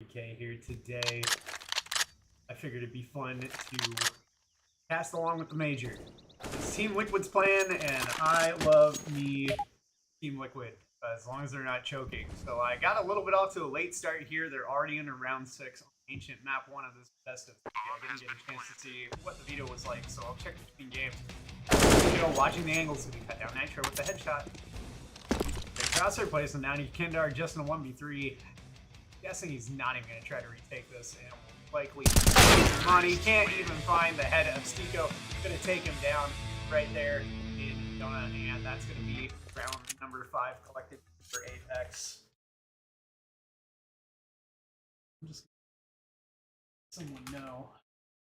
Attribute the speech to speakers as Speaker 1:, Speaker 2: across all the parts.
Speaker 1: Okay, here today. I figured it'd be fun to cast along with the major. It's Team Liquid's plan, and I love me Team Liquid as long as they're not choking. So I got a little bit off to a late start here. They're already in round 6 on Ancient Map 1 of this best of 3. I didn't get a chance to see what the veto was like, so I'll check between games. Watching the angles to be cut down Nitro with the headshot. Great crosshair plays him down. Kendar just in a 1v3. Guessing he's not even going to try to retake this, and will likely lose money. Can't even find the head of Stico. Going to take him down right there in Donut, and that's going to be round number 5 collected for Apex. I'm just gonna let someone know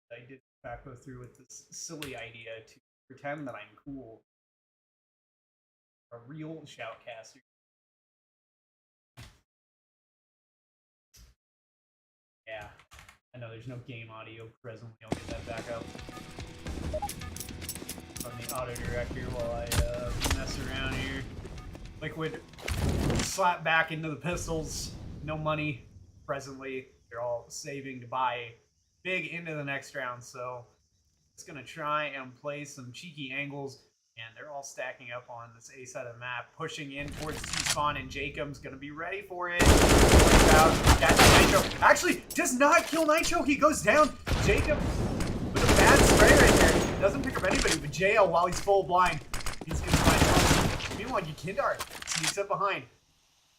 Speaker 1: that I did back go through with this silly idea to pretend that I'm cool. A real shoutcaster. Yeah, I know there's no game audio presently. I'll get that back up from the auto director while I mess around here. Liquid slap back into the pistols. No money presently. They're all saving to buy big into the next round. So it's gonna try and play some cheeky angles. And they're all stacking up on this A side of the map, pushing in towards T-spawn, and Jacob's going to be ready for it. Nitro. Actually, does not kill Nitro. He goes down. Jacob with a bad spray right there. Doesn't pick up anybody, but JL, while he's full blind, he's going to find. Meanwhile, Yukindar sneaks up behind.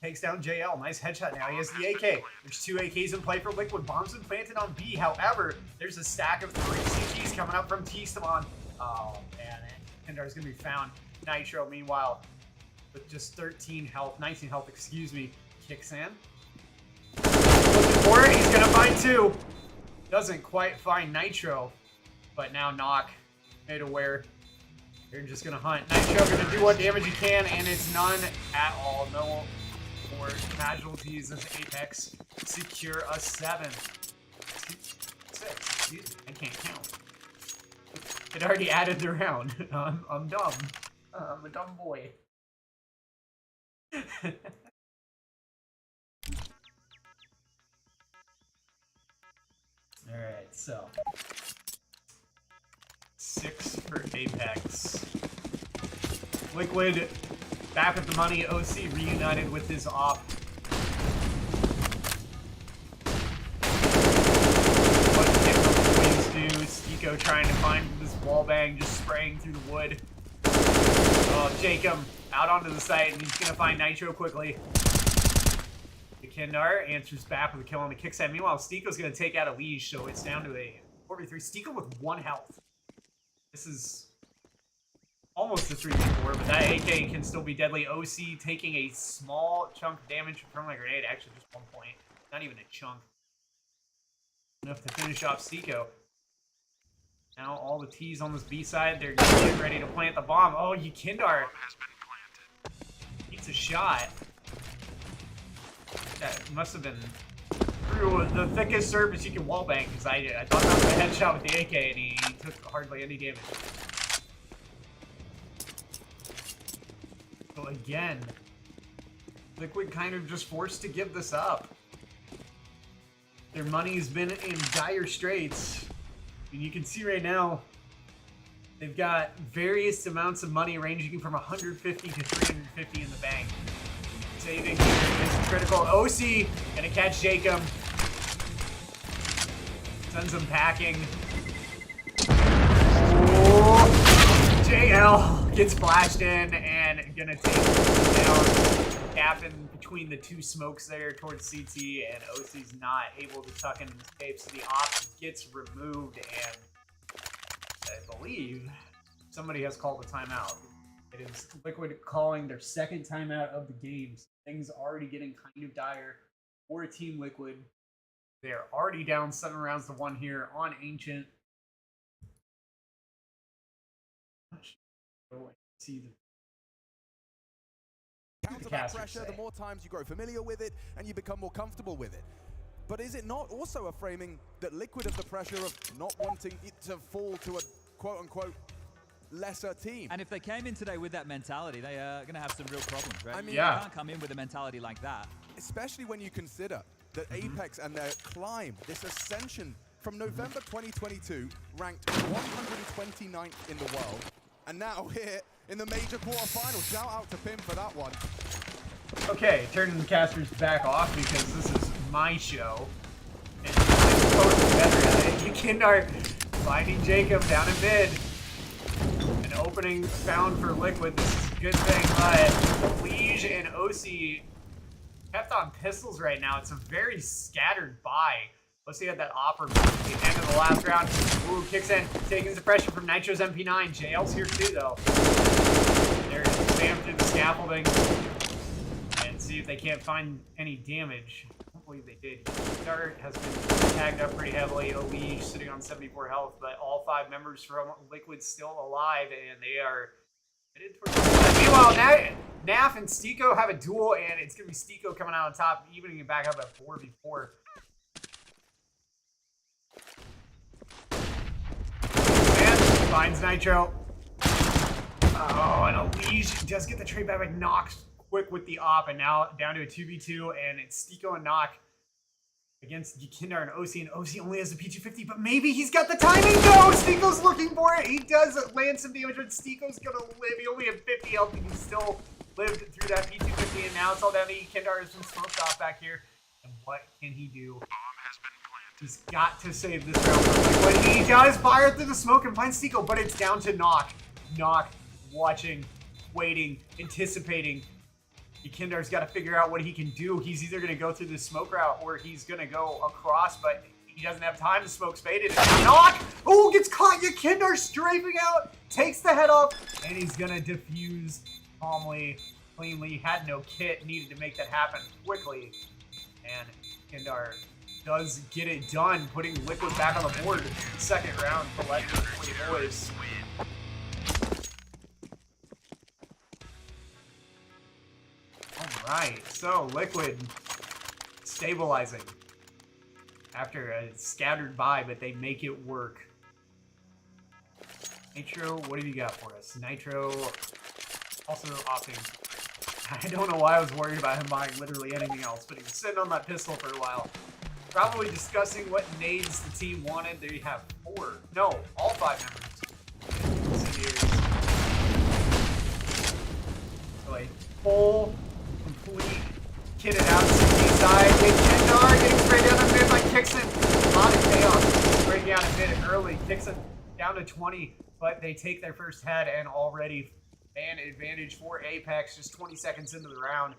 Speaker 1: Takes down JL. Nice headshot now. He has the AK. There's 2 AKs in play for Liquid. Bombs been planted on B. However, there's a stack of 3 CTs coming up from T-spawn. Oh, man. Kendar is going to be found. Nitro, meanwhile, with just 13 health, 19 health, excuse me, kicks in. Looking for it. He's going to find 2. Doesn't quite find Nitro, but now Knock made aware. They're just going to hunt. Nitro going to do what damage he can, and it's none at all. No more casualties as Apex secure a 7. 6, excuse me, I can't count. It already added the round. I'm dumb. I'm a dumb boy. Alright, so 6 for Apex. Liquid back with the money. OC reunited with his op. Stico trying to find this wallbang, just spraying through the wood. Oh, Jacob out onto the site, and he's going to find Nitro quickly. The Kendar answers back with a kill on the kick side. Meanwhile, Stico's going to take out a leash, so it's down to a 4v3. Stico with 1 health. This is almost a 3v4, but that AK can still be deadly. OC taking a small chunk of damage from a grenade. Actually, just 1 point. Not even a chunk. Enough to finish off Stico. Now all the T's on this B side, they're getting ready to plant the bomb. Oh, Yukindar eats a shot. That must have been through the thickest surface you can wallbang, because I thought that was a headshot with the AK, and he took hardly any damage. So again, Liquid kind of just forced to give this up. Their money's been in dire straits. And you can see right now, they've got various amounts of money ranging from 150 to 350 in the bank. Saving is critical. OC gonna catch Jacob. Sends him packing. Oh, JL gets flashed in and gonna take him down. Gap in between the 2 smokes there towards CT, and OC's not able to tuck in and escape, so the op gets removed, and I believe somebody has called a timeout. It is Liquid calling their 2nd timeout of the game. Things already getting kind of dire for Team Liquid. They're already down 7 rounds to 1 here on Ancient. Go and see the
Speaker 2: counter that pressure, the more times you grow familiar with it and you become more comfortable with it. But is it not also a framing that Liquid have the pressure of not wanting it to fall to a quote-unquote lesser team?
Speaker 3: And if they came in today with that mentality, they are going to have some real problems, right?
Speaker 2: I mean,
Speaker 3: you can't come in with a mentality like that.
Speaker 2: Especially when you consider that Apex and their climb, this ascension from November 2022, ranked 129th in the world, and now here in the major quarterfinal. Shout out to Pim for that one.
Speaker 1: Okay, turning the casters back off because this is my show. And I'm totally better at it. Yukindar finding Jacob down in mid. An opening found for Liquid. This is a good thing, but Liege and OC kept on pistols right now. It's a very scattered buy. Let's see at that offer at the end of the last round. Ooh, kicks in, taking the pressure from Nitro's MP9. JL's here too, though. They're spam through the scaffolding and see if they can't find any damage. Hopefully they did. Dart has been tagged up pretty heavily. Elish sitting on 74 health, but all 5 members from Liquid still alive, and they are headed towards the meanwhile, Naf and Stiko have a duel, and it's going to be Stiko coming out on top, evening it back up at 4v4. Finds Nitro. Oh, and Elish does get the trade back, but knocks quick with the op, and now down to a 2v2, and it's Stiko and Knock against Yukindar and OC, and OC only has a P250, but maybe he's got the timing. No, Stiko's looking for it. He does land some damage, but Stiko's gonna live. He only had 50 health, and he still lived through that P250, and now it's all down to Yukindar. Has been smoked off back here, and what can he do? He's got to save this round. When he does fire through the smoke and finds Stiko, but it's down to Knock. Knock, watching, waiting, anticipating. Yukindar's got to figure out what he can do. He's either going to go through the smoke route or he's going to go across, but he doesn't have time. The smoke's faded. And Knock! Oh, gets caught. Yukindar strafing out, takes the head off, and he's going to defuse calmly, cleanly. Had no kit, needed to make that happen quickly. And Yukindar does get it done, putting Liquid back on the board. Second round collectively for the boys. Alright, so Liquid stabilizing after a scattered buy, but they make it work. Nitro, what have you got for us? Nitro also opting. I don't know why I was worried about him buying literally anything else, but he was sitting on that pistol for a while. Probably discussing what nades the team wanted. They have 4. No, all 5 members. So a full, complete, kitted out CT side. Yukindar getting straight down the mid by Kixon. A lot of chaos. Breaking out a bit early. Kixon down to 20, but they take their first head and already man advantage for Apex just 20 seconds into the round.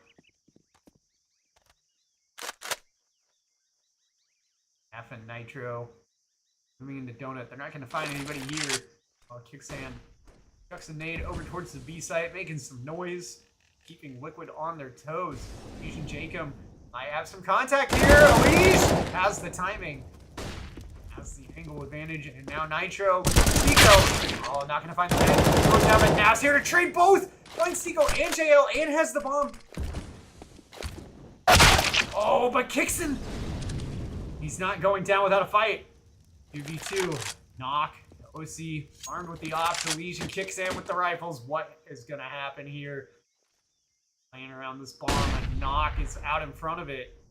Speaker 1: Half and Nitro moving into Donut. They're not going to find anybody here. Oh, Kicksan chucks a nade over towards the B site, making some noise, keeping Liquid on their toes. Fusion Jacob might have some contact here. Elish has the timing, has the angle advantage, and now Nitro. Stiko, oh, not going to find the head. Goes down, but now's here to trade both. Finds Stiko and JL and has the bomb. Oh, but Kicksan. He's not going down without a fight. 2v2. Knock. OC armed with the ops. Elish and Kicksan with the rifles. What is going to happen here? Playing around this bomb, and Knock is out in front of it.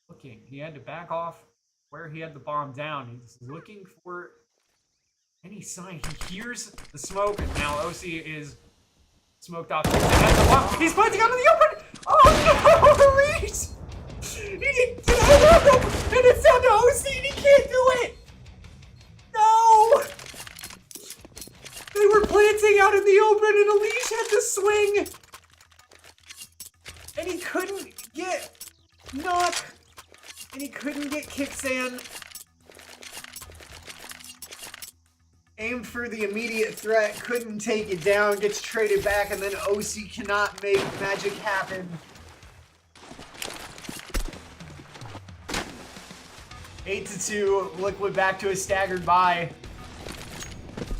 Speaker 1: Looking. He had to back off where he had the bomb down. He's looking for any sign. He hears the smoke, and now OC is smoked off. He's planting out in the open! Oh no, Elish! He didn't get out, and it's down to OC, and he can't do it! No! They were planting out in the open, and Elish had to swing! And he couldn't get Knock, and he couldn't get Kicksan. Aimed for the immediate threat, couldn't take it down, gets traded back, and then OC cannot make magic happen. 8-2, Liquid back to a staggered buy.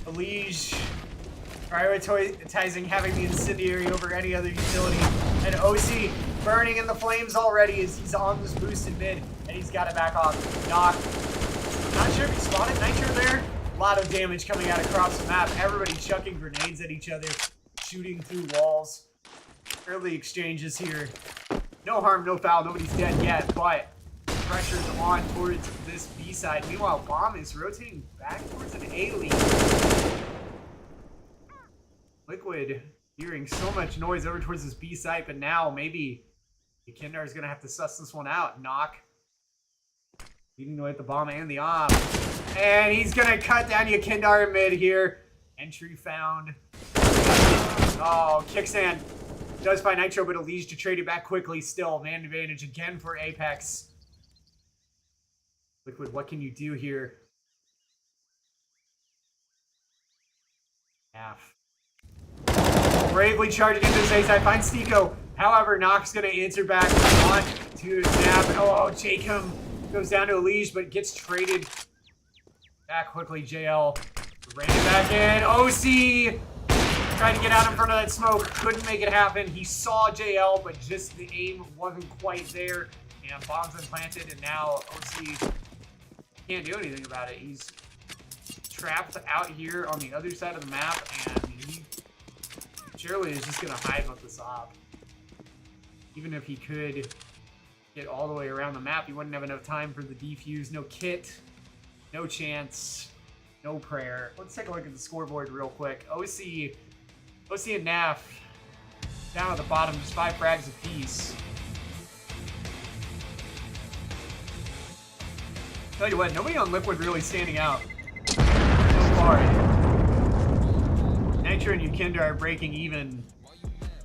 Speaker 1: Elish prioritizing having the incendiary over any other utility. And OC burning in the flames already as he's on this boosted mid, and he's got to back off. Knock. Not sure if he spotted Nitro there. A lot of damage coming out across the map. Everybody chucking grenades at each other, shooting through walls. Early exchanges here. No harm, no foul. Nobody's dead yet, but pressure's on towards this B side. Meanwhile, Bomb is rotating back towards an A lead. Liquid hearing so much noise over towards this B side, but now maybe Yakindar is going to have to suss this one out. Knock leading away at the Bomb and the Op. And he's going to cut down Yakindar in mid here. Entry found. Oh, kickstand. Does find Nitro, but Elige to trade it back quickly still. Man advantage again for Apex. Liquid, what can you do here? Half. Bravely charging into the A side. Finds Stico. However, Nox going to answer back on to Snap. Oh, Jacob goes down to Elige, but gets traded back quickly. JL ran it back in. OC tried to get out in front of that smoke. Couldn't make it happen. He saw JL, but just the aim wasn't quite there. And bombs implanted, and now OC can't do anything about it. He's trapped out here on the other side of the map, and he surely is just going to hide with this op. Even if he could get all the way around the map, he wouldn't have enough time for the defuse. No kit, no chance, no prayer. Let's take a look at the scoreboard real quick. OC and NAF down at the bottom, just 5 frags apiece. Tell you what, nobody on Liquid really standing out so far. Nitro and Yakindar are breaking even.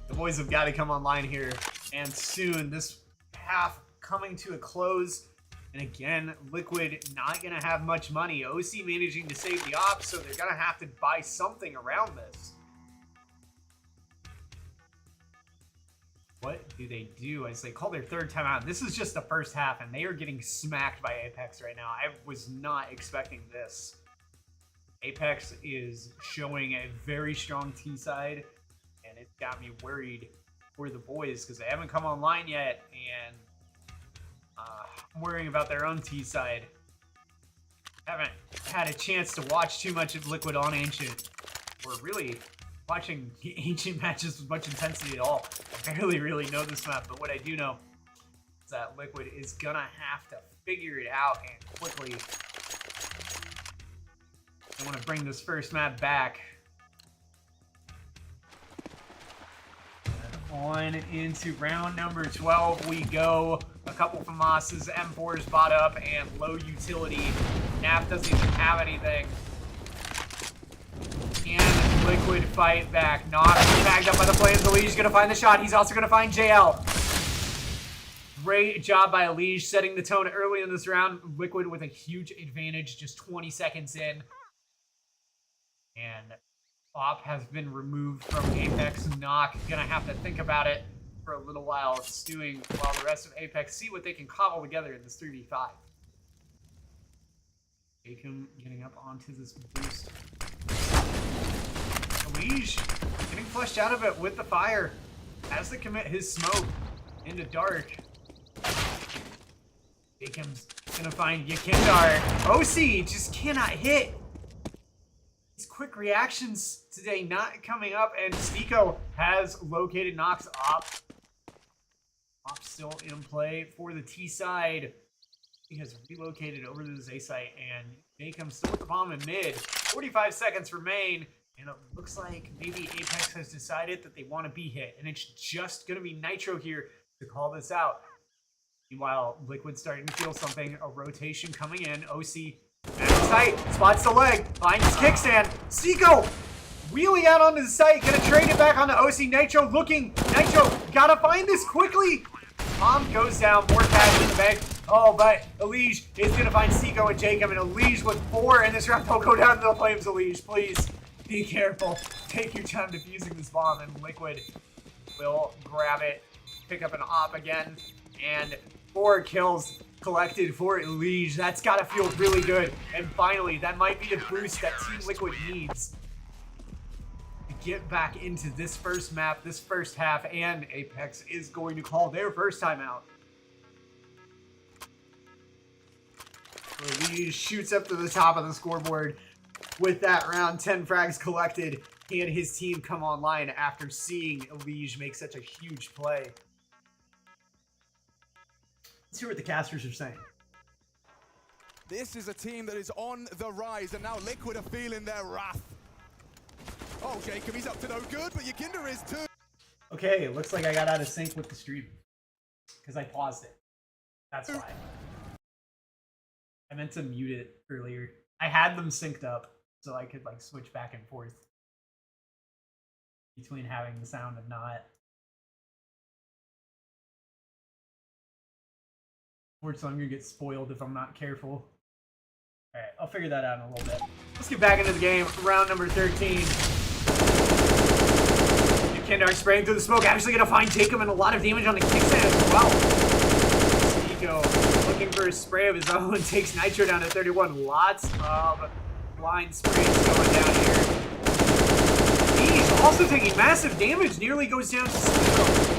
Speaker 1: The boys have got to come online here, and soon. This half coming to a close, and again, Liquid not going to have much money. OC managing to save the op, so they're going to have to buy something around this. What do they do as they call their third timeout? This is just the first half, and they are getting smacked by Apex right now. I was not expecting this. Apex is showing a very strong T side, and it got me worried for the boys because they haven't come online yet, and I'm worrying about their own T side. Haven't had a chance to watch too much of Liquid on Ancient, or really watching Ancient matches with much intensity at all. I barely really know this map, but what I do know is that Liquid is gonna have to figure it out and quickly. I want to bring this first map back. And on into round number 12 we go. A couple FAMAS's, M4's bought up, and low utility. NAF doesn't even have anything. And Liquid fight back. Not bagged up by the flames. Elige's gonna find the shot. He's also gonna find JL. Great job by Elige setting the tone early in this round. Liquid with a huge advantage just 20 seconds in. And Op has been removed from Apex. Knock gonna have to think about it for a little while, stewing while the rest of Apex see what they can cobble together in this 3v5. Jacob getting up onto this boost. Elige getting flushed out of it with the fire. Has to commit his smoke into dark. Jacob's gonna find Yakindar. OC just cannot hit. These quick reactions today not coming up, and Stico has located Nox. Op still in play for the T side. He has relocated over to this A site, and Jacob still with the bomb in mid. 45 seconds remain, and it looks like maybe Apex has decided that they want to be hit, and it's just going to be Nitro here to call this out. Meanwhile, Liquid starting to feel something. A rotation coming in. OC at the site, spots the leg, finds his kickstand. Stico wheeling out onto the site, gonna trade it back onto OC. Nitro looking. Nitro gotta find this quickly. Bomb goes down, more cash in the bank. Oh, but Elige is gonna find Stico and Jacob, and Elige with 4 in this round. Don't go down to the flames, Elige, please. Be careful. Take your time defusing this bomb, and Liquid will grab it, pick up an op again, and 4 kills collected for Elige. That's gotta feel really good. And finally, that might be the boost that Team Liquid needs to get back into this first map, this first half, and Apex is going to call their first timeout. Elige shoots up to the top of the scoreboard with that round. 10 frags collected. can his team come online after seeing Elige make such a huge play? Let's hear what the casters are saying.
Speaker 2: This is a team that is on the rise, and now Liquid are feeling their wrath. Oh, Jacob, he's up to no good, but Yakinda is too.
Speaker 1: Okay, it looks like I got out of sync with the stream because I paused it. That's why. I meant to mute it earlier. I had them synced up so I could like switch back and forth between having the sound and not. Unfortunately, I'm gonna get spoiled if I'm not careful. Alright, I'll figure that out in a little bit. Let's get back into the game. Round number 13. Kindar spraying through the smoke. Actually gonna find Jacob and a lot of damage on the kickstand as well. Stico looking for a spray of his own. Takes Nitro down to 31. Lots of blind sprays going down here. Elige also taking massive damage. Nearly goes down to 0.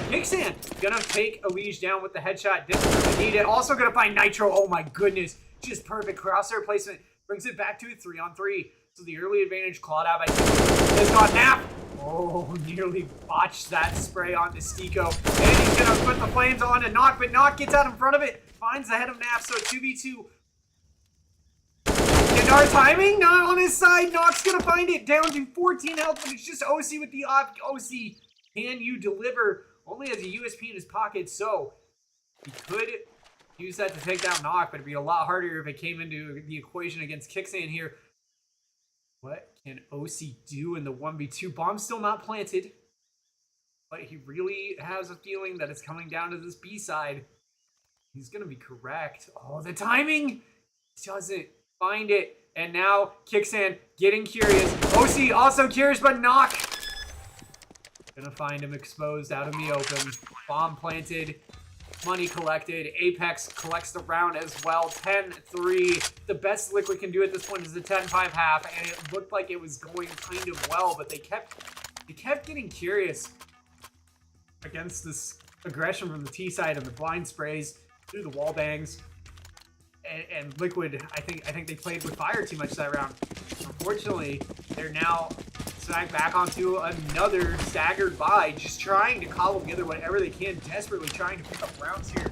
Speaker 1: Kickstand gonna take Elige down with the headshot. Didn't really need it. Also gonna find Nitro. Oh my goodness. Just perfect crosshair placement. Brings it back to a 3-on-3. So the early advantage clawed out by Stico. Has gone Nap. Oh, nearly botched that spray onto Stico. And he's gonna put the flames on to Knock, but Knock gets out in front of it. Finds the head of Nap, so 2v2. Kindar timing, not on his side. Knock's gonna find it. Down to 14 health, but it's just OC with the op. OC, can you deliver? Only has a USP in his pocket, so he could use that to take down Knock, but it'd be a lot harder if it came into the equation against Kickstand here. What can OC do in the 1v2? Bomb still not planted, but he really has a feeling that it's coming down to this B side. He's going to be correct. Oh, the timing doesn't find it. And now Kickstand getting curious. OC also curious, but Knock. Gonna find him exposed out in the open. Bomb planted. Money collected. Apex collects the round as well. 10-3. The best Liquid can do at this point is the 10-5 half, and it looked like it was going kind of well, but they kept getting curious against this aggression from the T side and the blind sprays through the wall bangs. And Liquid, I think they played with fire too much that round. Unfortunately, they're now back onto another staggered buy, just trying to cobble together whatever they can, desperately trying to pick up rounds here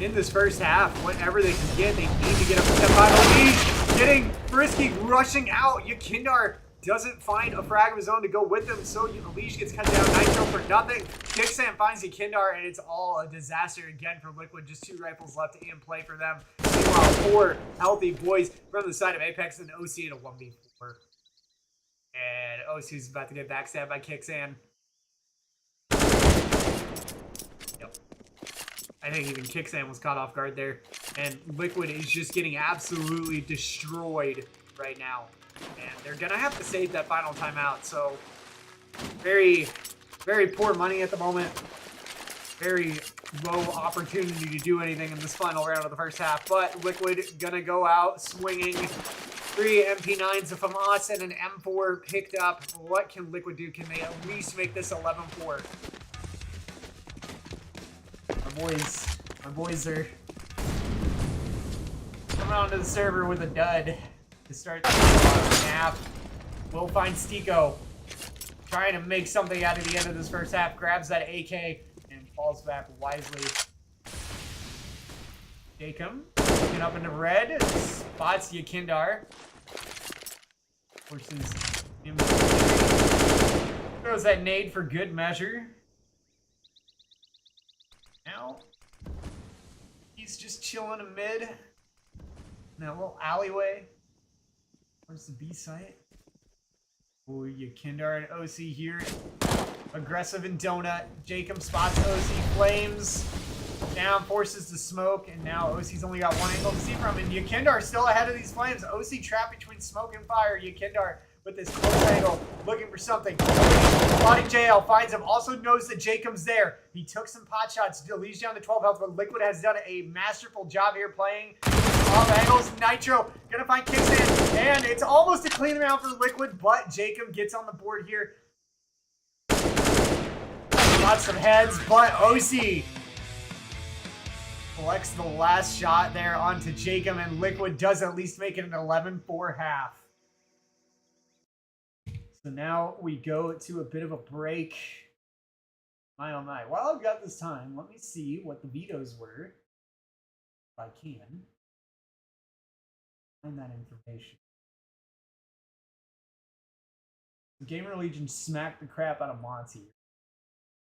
Speaker 1: in this first half. Whatever they can get, they need to get up to 10-5. Elige getting frisky, rushing out. Yakindar doesn't find a frag of his own to go with him, so Elige gets cut down. Nitro for nothing. Kickstand finds Yakindar, and it's all a disaster again for Liquid. Just 2 rifles left in play for them. Meanwhile, 4 healthy boys from the side of Apex and OC in a 1v4. And OC's about to get backstabbed by Kickstand. Yep. I think even Kickstand was caught off guard there. And Liquid is just getting absolutely destroyed right now. And they're going to have to save that final timeout. So, very, very poor money at the moment. Very low opportunity to do anything in this final round of the first half. But Liquid going to go out swinging. 3 MP9s of FAMAS and an M4 picked up. What can Liquid do? Can they at least make this 11-4? My boys are coming onto the server with a dud to start the half. We'll find Stico trying to make something out of the end of this first half. Grabs that AK and falls back wisely. Jacob looking up into red, spots Yakindar. Forces him. Throws that nade for good measure. Now he's just chilling in mid. In that little alleyway. Where's the B site? Oh, Yakindar and OC here. Aggressive in donut. Jacob spots OC, flames. Down, forces the smoke, and now OC's only got one angle to see from, and Yakindar still ahead of these flames. OC trapped between smoke and fire. Yakindar with this close angle, looking for something. Spotting JL, finds him, also knows that Jacob's there. He took some pot shots, leads down to 12 health, but Liquid has done a masterful job here playing off angles. Nitro gonna find Kickstand, and it's almost a clean round for Liquid, but Jacob gets on the board here. Lots of heads, but OC collects the last shot there onto Jacob, and Liquid does at least make it an 11-4 half. So now we go to a bit of a break. My oh my. While I've got this time, let me see what the vetoes were. If I can find that information. The Gamer Legion smacked the crap out of Monty.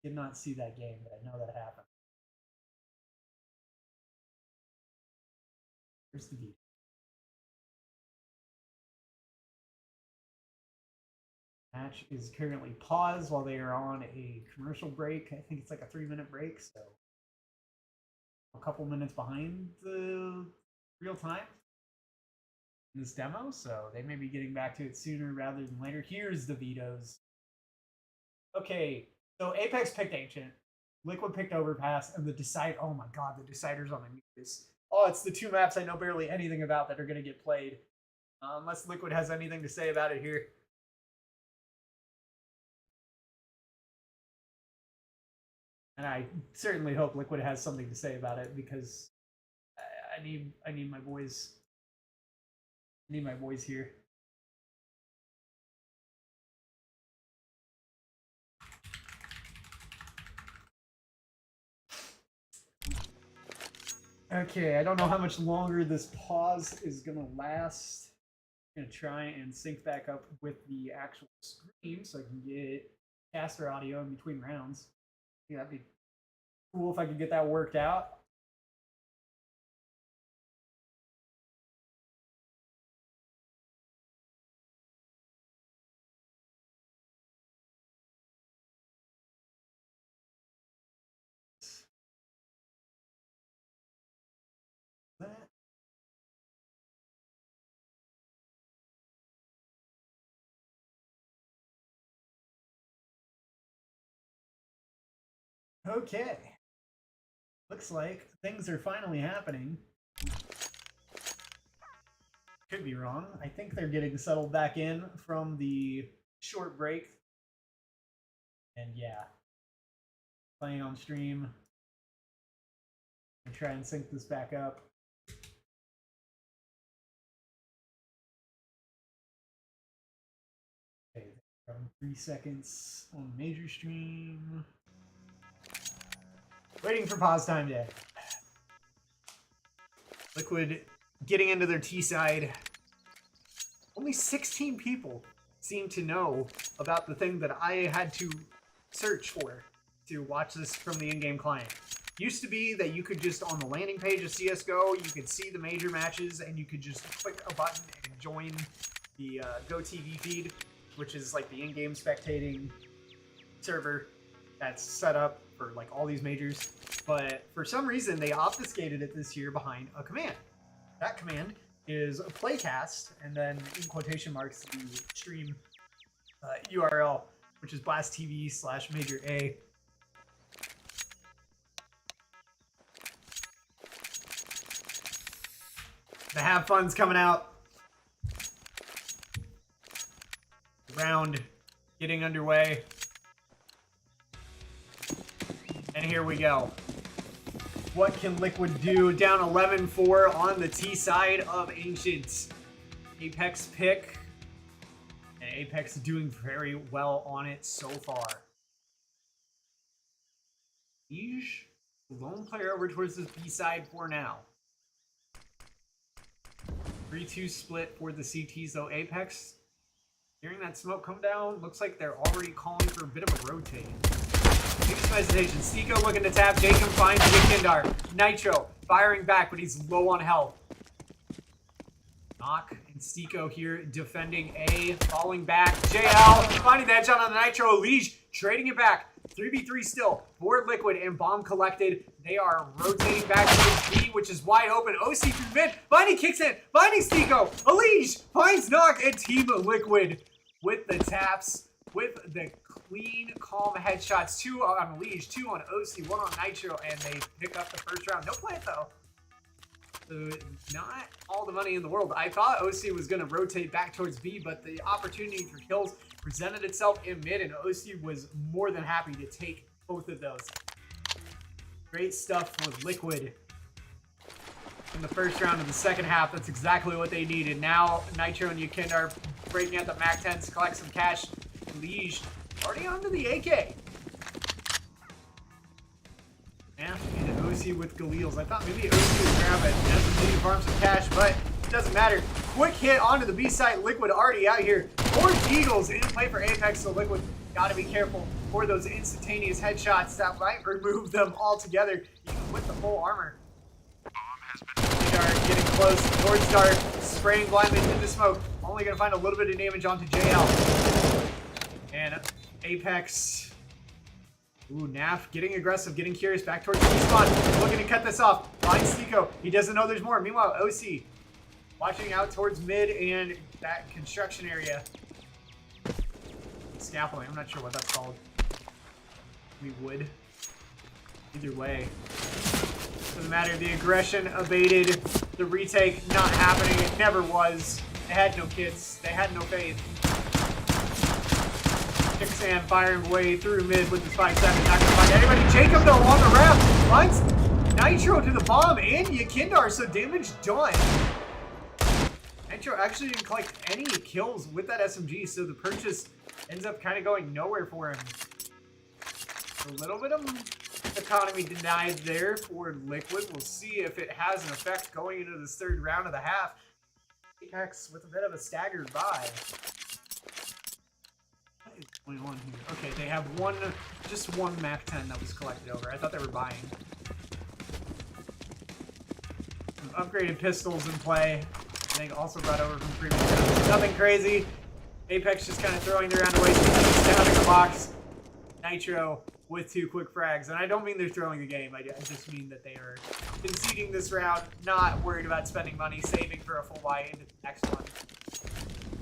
Speaker 1: Did not see that game, but I know that happened. Here's the veto. Match is currently paused while they are on a commercial break. I think it's like a 3-minute break, so a couple minutes behind the real time in this demo, so they may be getting back to it sooner rather than later. Here's the vetoes. Okay, so Apex picked Ancient, Liquid picked Overpass, and oh my god, the Deciders on the Mucus. Oh, it's the 2 maps I know barely anything about that are going to get played. Unless Liquid has anything to say about it here. And I certainly hope Liquid has something to say about it because I need my boys. I need my boys here. Okay, I don't know how much longer this pause is gonna last. I'm gonna try and sync back up with the actual stream so I can get caster audio in between rounds. Yeah, that'd be cool if I could get that worked out. Okay. Looks like things are finally happening. Could be wrong. I think they're getting settled back in from the short break. And yeah. Playing on stream. And try and sync this back up. Okay, 3 seconds on major stream. Waiting for pause time day. Liquid getting into their T side. Only 16 people seem to know about the thing that I had to search for to watch this from the in-game client. Used to be that you could just, on the landing page of CSGO, you could see the major matches and you could just click a button and join the GoTV feed, which is like the in-game spectating server that's set up for like all these majors. But for some reason, they obfuscated it this year behind a command. That command is a playcast, and then in quotation marks, the stream URL, which is blast.tv/major A. The have fun's coming out. Round getting underway. And here we go. What can Liquid do? Down 11-4 on the T side of Ancient. Apex pick. And Apex doing very well on it so far. Liege, lone player over towards the B side for now. 3-2 split for the CTs though. Apex, hearing that smoke come down, looks like they're already calling for a bit of a rotate. Biggest hesitation. Stico looking to tap. Jacob finds Kindar. Nitro firing back, but he's low on health. Knock and Stico here defending A. Falling back. JL finding the headshot on the Nitro. Liege trading it back. 3v3 still. Board Liquid and bomb collected. They are rotating back to B, which is wide open. OC through mid. Viney kicks in. Viney Stico. Liege finds Knock and Team Liquid with the taps. With the clean, calm headshots. 2 on Liege, 2 on OC, 1 on Nitro, and they pick up the first round. No plant though. So not all the money in the world. I thought OC was going to rotate back towards B, but the opportunity for kills presented itself in mid, and OC was more than happy to take both of those. Great stuff with Liquid in the first round of the second half. That's exactly what they needed. Now Nitro and Yukindar breaking out the MAC-10s to collect some cash. Liege already onto the AK. And OC with Galils. I thought maybe OC would grab it as a need farm some cash, but it doesn't matter. Quick hit onto the B side. Liquid already out here. 4 Eagles in play for Apex, so Liquid gotta be careful for those instantaneous headshots that might remove them altogether, even with the full armor. Dark getting close towards Dark, spraying blindly into smoke. Only gonna find a little bit of damage onto JL. And Apex. Ooh, Naf getting aggressive, getting curious, back towards the spawn, looking to cut this off. Finds Tico. He doesn't know there's more. Meanwhile, OC watching out towards mid and that construction area. Scaffolding, I'm not sure what that's called. We would. Either way. Doesn't matter, the aggression abated. The retake not happening, it never was. They had no kids, they had no faith. Kicksand firing away through mid with the 5-7. Not gonna find anybody. Jacob though on the ramp finds Nitro to the bomb and Yakindar, so damage done. Nitro actually didn't collect any kills with that SMG, so the purchase ends up kind of going nowhere for him. A little bit of economy denied there for Liquid. We'll see if it has an effect going into this third round of the half. Apex with a bit of a staggered buy. What is going on here? Okay, they have just one MAC-10 that was collected over. I thought they were buying. Some upgraded pistols in play. I think also brought over from previous rounds. Nothing crazy. Apex just kind of throwing their round away. Down in the box. Nitro with 2 quick frags. And I don't mean they're throwing the game. I just mean that they are conceding this round, not worried about spending money, saving for a full buy into the next one.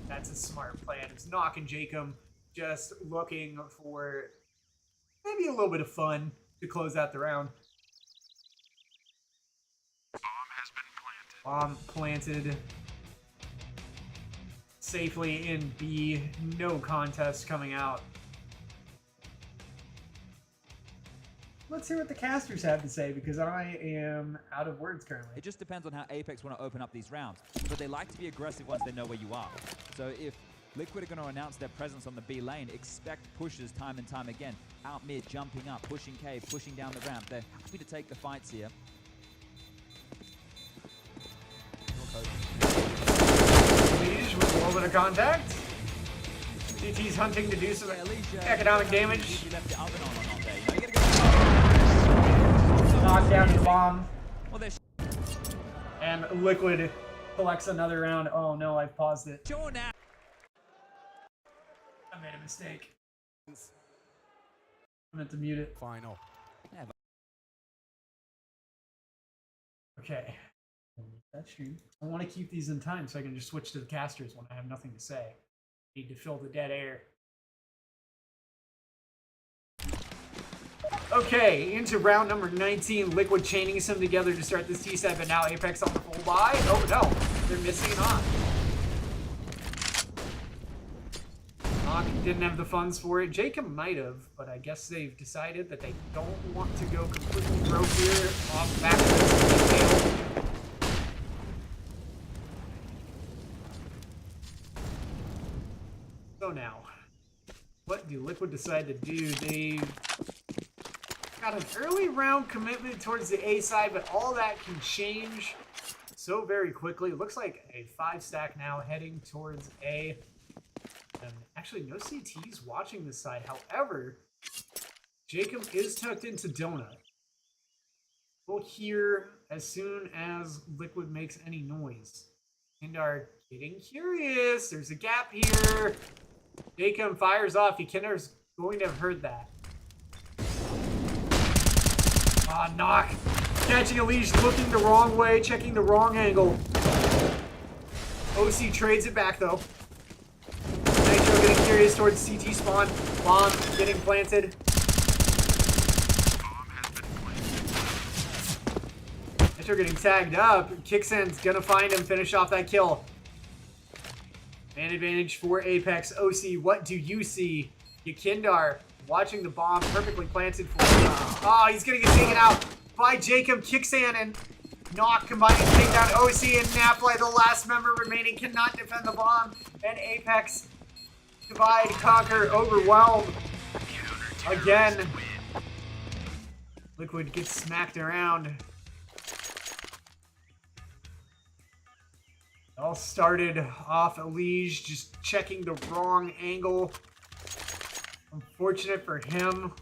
Speaker 1: That's a smart plan. It's Knock and Jacob just looking for maybe a little bit of fun to close out the round. Bomb planted safely in B. No contest coming out. Let's hear what the casters have to say, because I am out of words currently.
Speaker 3: It just depends on how Apex want to open up these rounds, but they like to be aggressive once they know where you are. So if Liquid are going to announce their presence on the B lane, expect pushes time and time again. Out mid, jumping up, pushing cave, pushing down the ramp. They're happy to take the fights here.
Speaker 1: Liege with a little bit of contact. CT's hunting to do some economic damage. Knocked down the bomb. And Liquid collects another round. Oh no, I've paused it.
Speaker 3: Sure now.
Speaker 1: I made a mistake. I meant to mute it.
Speaker 2: Final.
Speaker 1: Okay. That's true. I want to keep these in time so I can just switch to the casters when I have nothing to say. Need to fill the dead air. Okay, into round number 19. Liquid chaining some together to start this T-set, but now Apex on the full buy. Oh no, they're missing it on. Knock didn't have the funds for it. Jacob might have, but I guess they've decided that they don't want to go completely broke here off the back of this. So now, what do Liquid decide to do? They got an early round commitment towards the A side, but all that can change so very quickly. It looks like a 5-stack now heading towards A. And actually, no CTs watching this side. However, Jacob is tucked into Donut. We'll hear as soon as Liquid makes any noise. And are getting curious. There's a gap here. Jacob fires off. Kinder's going to have heard that. Ah, Knock. Catching a leash, looking the wrong way, checking the wrong angle. OC trades it back, though. Nitro getting curious towards CT spawn. Bomb getting planted. Nitro getting tagged up. Kicksand's gonna find him, finish off that kill. Man advantage for Apex. OC, what do you see? Yakindar watching the bomb perfectly planted for him. Oh, he's gonna get taken out by Jacob. Kicksand and Knock combining to take down OC, and Napli, the last member remaining, cannot defend the bomb. And Apex Divide, conquer, overwhelm. Again. Liquid gets smacked around. It all started off Elige just checking the wrong angle. Unfortunate for him.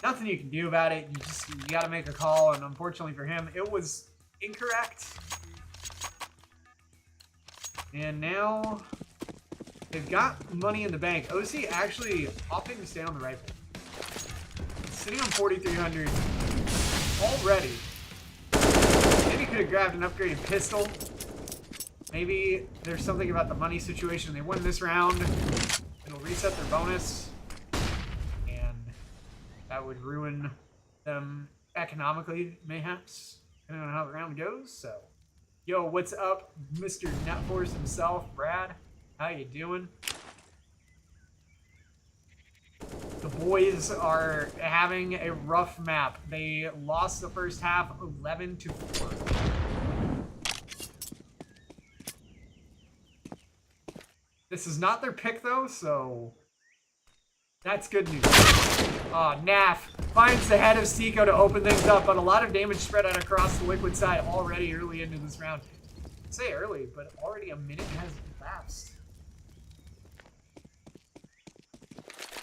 Speaker 1: Nothing you can do about it. You gotta make a call, and unfortunately for him, it was incorrect. And now they've got money in the bank. OC actually opting to stay on the rifle. Sitting on 4,300 already. Maybe could have grabbed an upgraded pistol. Maybe there's something about the money situation. They win this round. It'll reset their bonus. And that would ruin them economically, mayhaps, depending on how the round goes. So, yo, what's up, Mr. Netforce himself, Brad? How you doing? The boys are having a rough map. They lost the first half 11-4. This is not their pick though, so that's good news. Naf finds the head of Seiko to open things up, but a lot of damage spread out across the Liquid side already early into this round. I say early, but already a minute has elapsed.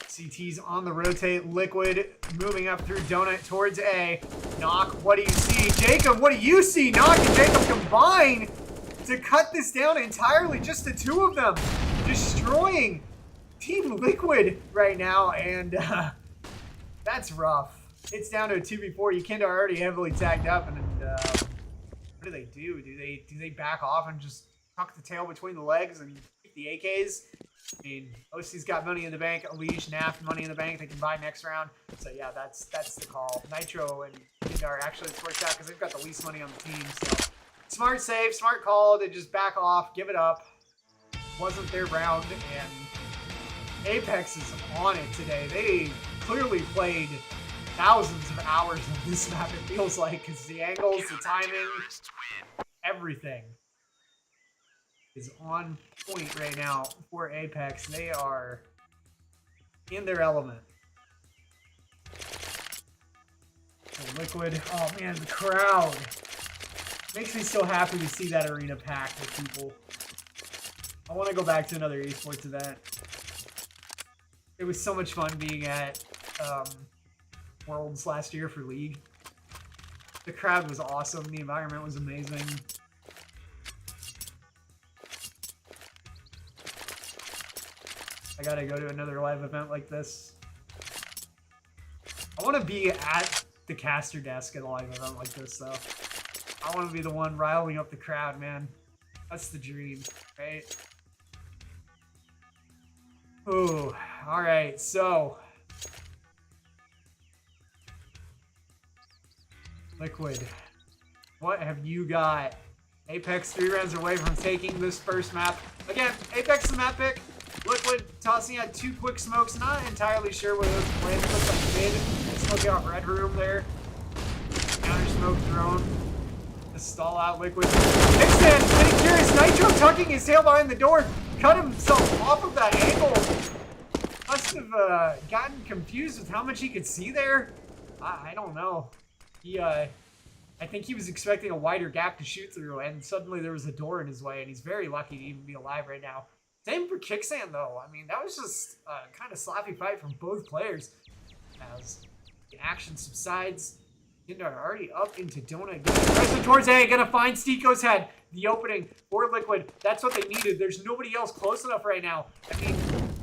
Speaker 1: CT's on the rotate. Liquid moving up through Donut towards A. Knock, what do you see? Jacob, what do you see? Knock and Jacob combine to cut this down entirely. Just the two of them destroying Team Liquid right now, and that's rough. It's down to a 2v4. Yukinda already heavily tagged up, and what do they do? Do they back off and just tuck the tail between the legs and keep the AKs? I mean, OC's got money in the bank. Elige, Naf, money in the bank. They can buy next round. So yeah, that's the call. Nitro and Kindar actually it's worked out because they've got the least money on the team. So smart save, smart call to just back off, give it up. Wasn't their round, and Apex is on it today. They clearly played thousands of hours on this map, it feels like, because the angles, the timing, everything is on point right now for Apex. They are in their element. And Liquid, oh man, the crowd. Makes me so happy to see that arena packed with people. I want to go back to another esports event. It was so much fun being at Worlds last year for League. The crowd was awesome. The environment was amazing. I gotta go to another live event like this. I want to be at the caster desk at a live event like this, though. I want to be the one riling up the crowd, man. That's the dream, right? Ooh, alright, so Liquid, what have you got? Apex 3 rounds away from taking this first map. Again, Apex the map pick. Liquid tossing out 2 quick smokes. Not entirely sure where those plans look like mid. Smoking out Red Room there. Counter smoke thrown. To stall out Liquid. Kickstand, getting curious. Nitro tucking his tail behind the door. Cut himself off of that angle. Must have gotten confused with how much he could see there. I don't know. I think he was expecting a wider gap to shoot through, and suddenly there was a door in his way, and he's very lucky to even be alive right now. Same for Kickstand, though. I mean, that was just a kind of sloppy fight from both players. As the action subsides, Kindar already up into Donut. Pressing towards A, gonna find Stiko's head. The opening for Liquid. That's what they needed. There's nobody else close enough right now. I mean,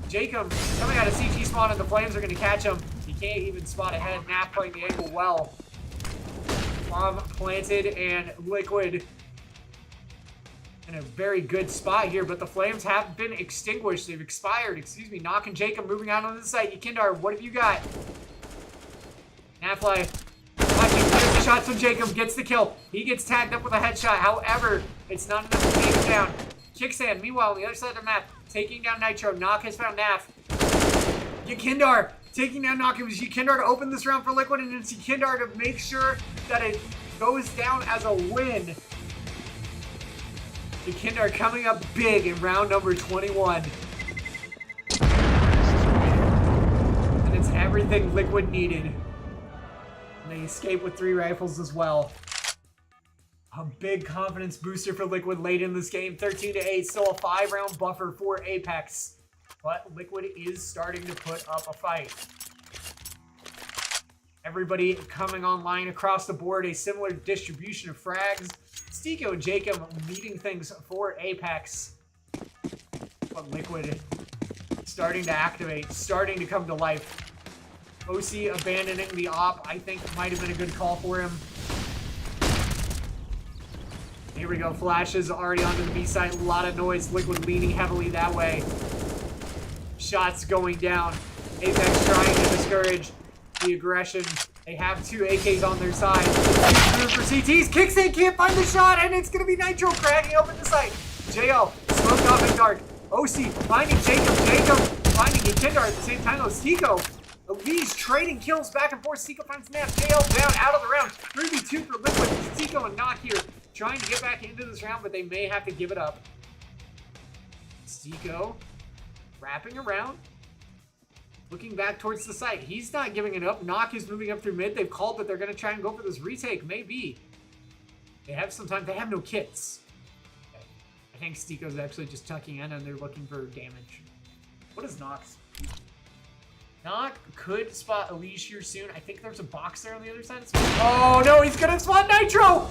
Speaker 1: Jacob coming out of CT spawn, and the Flames are gonna catch him. He can't even spot ahead. Nap playing the angle well. Bomb planted, and Liquid in a very good spot here, but the Flames have been extinguished. They've expired, excuse me. Knock and Jacob moving out on the side. Yukindar, what have you got? Nafly watching the shots from Jacob, gets the kill. He gets tagged up with a headshot. However, it's not enough to take him down. Kickstand, meanwhile, on the other side of the map, taking down Nitro. Knock has found Naf. Yukindar taking down Knock. It was Yukindar to open this round for Liquid, and it's Yukindar to make sure that it goes down as a win. Yukindar coming up big in round number 21. everything Liquid needed. And they escape with 3 rifles as well. A big confidence booster for Liquid late in this game. 13-8, still a 5-round buffer for Apex. But Liquid is starting to put up a fight. Everybody coming online across the board. A similar distribution of frags. Stiko and Jacob leading things for Apex. But Liquid starting to activate, starting to come to life. OC abandoning the op, I think might have been a good call for him. Here we go, flashes already onto the B side, a lot of noise, Liquid leaning heavily that way. Shots going down. Apex trying to discourage the aggression. They have 2 AKs on their side. For CTs, kicks in, can't find the shot, and it's gonna be Nitro cracking open the site. JL, smoked off in dark. OC finding Jacob, Jacob finding Ikindar at the same time though. Stiko, Elise trading kills back and forth. Stiko finds Nap, JL down, out of the round. 3v2 for Liquid. Stiko and Knock here, trying to get back into this round, but they may have to give it up. Stiko wrapping around, looking back towards the site. He's not giving it up. Knock is moving up through mid. They've called that they're going to try and go for this retake. Maybe. They have some time. They have no kits. Okay. I think Stiko's actually just tucking in and they're looking for damage. What is Knock's? Knock could spot Elise here soon. I think there's a box there on the other side. Oh no, he's going to spot Nitro!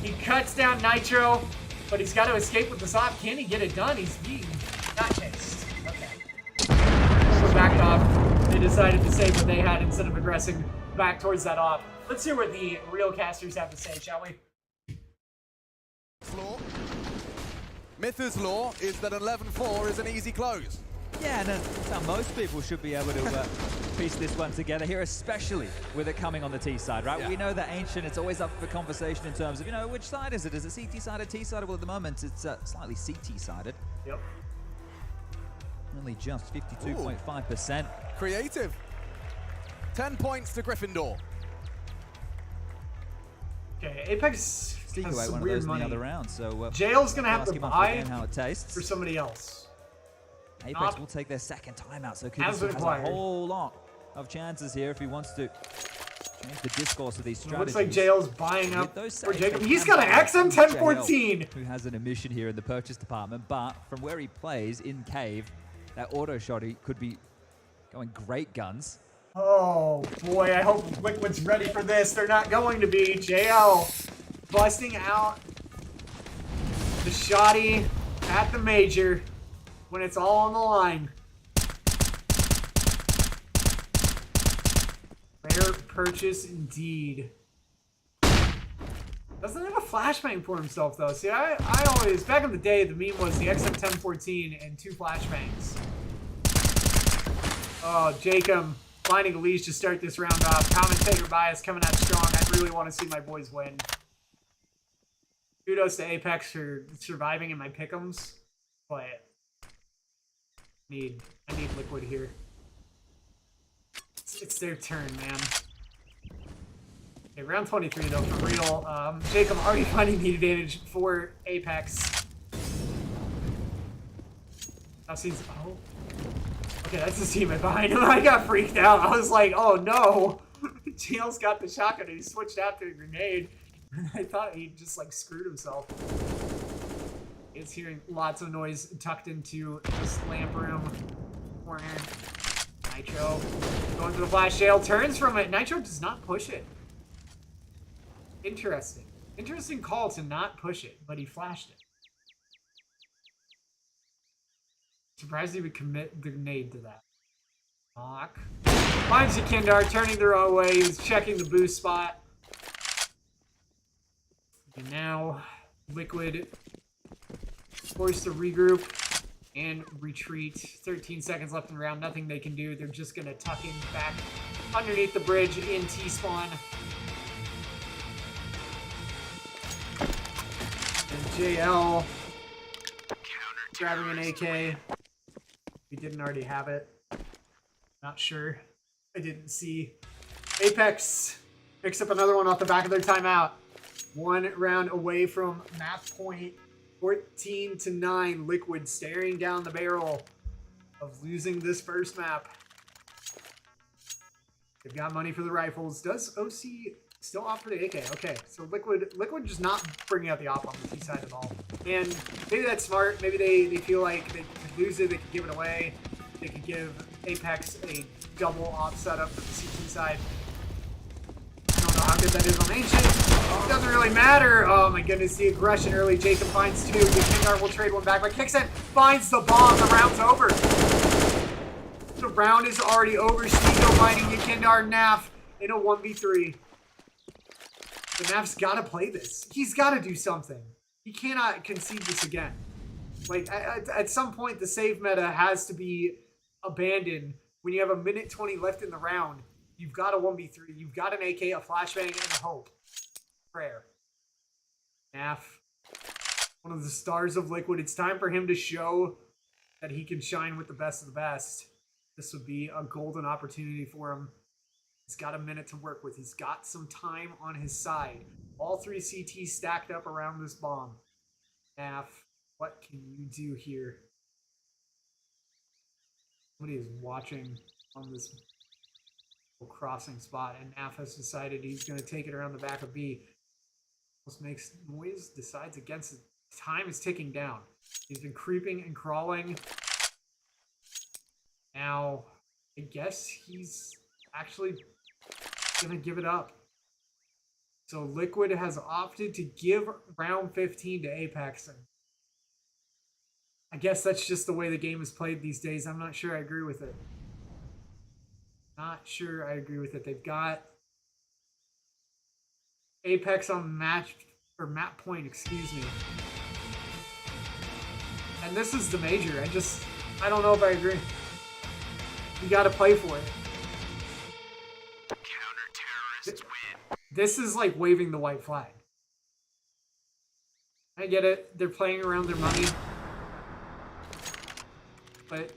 Speaker 1: He cuts down Nitro, but he's got to escape with the SOP. Can he get it done? He's being not chased. Okay. So backed off. They decided to save what they had instead of aggressing back towards that op. Let's hear what the real casters have to say, shall we?
Speaker 2: Law. Mythos law is that 11-4 is an easy close.
Speaker 3: Yeah, and that's how most people should be able to piece this one together here, especially with it coming on the T side, right? Yeah. We know that Ancient, it's always up for conversation in terms of, you know, which side is it? Is it CT-sided, T-sided? Well, at the moment, it's slightly CT-sided.
Speaker 1: Yep.
Speaker 3: Only just 52.5%.
Speaker 2: Creative. 10 points to Gryffindor.
Speaker 1: Okay, Apex
Speaker 3: Stiko
Speaker 1: has
Speaker 3: ate
Speaker 1: some
Speaker 3: one of
Speaker 1: weird
Speaker 3: those
Speaker 1: money.
Speaker 3: in the other round, so
Speaker 1: Jail's gonna have to buy
Speaker 3: how it tastes.
Speaker 1: for somebody else.
Speaker 3: Apex will take their second timeout, so Kudos
Speaker 1: Has
Speaker 3: has a whole lot of chances here if he wants to change the discourse of these strategies.
Speaker 1: Looks like Jail's buying up
Speaker 3: those
Speaker 1: for
Speaker 3: saves,
Speaker 1: Jacob.
Speaker 3: they
Speaker 1: He's
Speaker 3: can
Speaker 1: got an
Speaker 3: buy
Speaker 1: XM1014.
Speaker 3: Who has an emission here in the purchase department, but from where he plays in Cave, that auto shot he could be going great guns.
Speaker 1: Oh boy, I hope Liquid's ready for this. They're not going to be. JL busting out the shotty at the major when it's all on the line. Rare purchase indeed. Doesn't have a flashbang for himself though. See, I always, back in the day, the meme was the XM1014 and 2 flashbangs. Oh, Jacob finding Elise to start this round off. Commentator bias coming out strong. I really want to see my boys win. Kudos to Apex for surviving in my pick'ems, but I need Liquid here. It's their turn, man. Okay, round 23 though, for real. Jacob already finding the advantage for Apex. Now seems, oh. Okay, that's his teammate behind him. I got freaked out. I was like, oh no. Jail's got the shotgun and he switched out to a grenade. I thought he just like screwed himself. It's hearing lots of noise tucked into this lamp room corner. Nitro going for the flash. Jail turns from it. Nitro does not push it. Interesting. Interesting call to not push it, but he flashed it. Surprised he would commit the grenade to that. Knock. Finds Ikindar, turning the wrong way. He was checking the boost spot. And now, Liquid forced to regroup and retreat. 13 seconds left in the round. Nothing they can do. They're just going to tuck in back underneath the bridge in T-spawn. And JL grabbing an AK. If he didn't already have it. Not sure. I didn't see. Apex picks up another one off the back of their timeout. 1 round away from map point. 14-9. Liquid staring down the barrel of losing this first map. They've got money for the rifles. Does OC still opt for the AK? Okay, so Liquid just not bringing out the op on the T side at all. And maybe that's smart. Maybe they feel like they could lose it. They could give it away. They could give Apex a double op setup for the CT side. I don't know how good that is on Ancient. It doesn't really matter. Oh my goodness, the aggression early. Jacob finds 2. Yakindar will trade one back, but Kixen finds the bomb. The round's over. The round is already over. Sneeko finding Yakindar Naf in a 1v3. But Naf's got to play this. He's got to do something. He cannot concede this again. Like, at some point, the save meta has to be abandoned. When you have a minute 20 left in the round, you've got a 1v3. You've got an AK, a flashbang, and a hope. Prayer. Naf, one of the stars of Liquid. It's time for him to show that he can shine with the best of the best. This would be a golden opportunity for him. He's got a minute to work with. He's got some time on his side. All 3 CTs stacked up around this bomb. Naf, what can you do here? Somebody is watching on this crossing spot, and Naf has decided he's going to take it around the back of B. Almost makes noise, decides against it. Time is ticking down. He's been creeping and crawling. Now, I guess he's actually going to give it up. So Liquid has opted to give round 15 to Apex. And I guess that's just the way the game is played these days. I'm not sure I agree with it. Not sure I agree with it. They've got Apex on map point, excuse me. And this is the major. I don't know if I agree. You got to play for it. Counter-terrorists win. This is like waving the white flag. I get it. They're playing around their money. But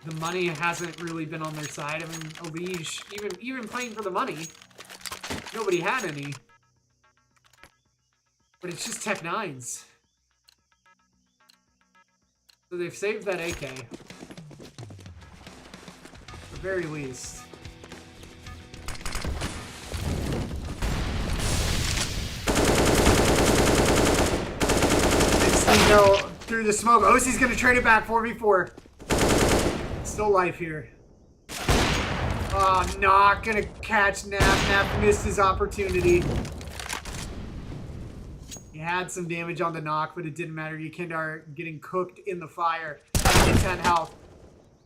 Speaker 1: the money hasn't really been on their side. I mean, Elige, even playing for the money, nobody had any. But it's just Tech 9s. So they've saved that AK. At the very least. And Sneeko through the smoke. OC's gonna trade it back 4v4. Still life here. Oh, not gonna catch Naf. Naf missed his opportunity. He had some damage on the knock, but it didn't matter. Yakindar getting cooked in the fire. 10 health.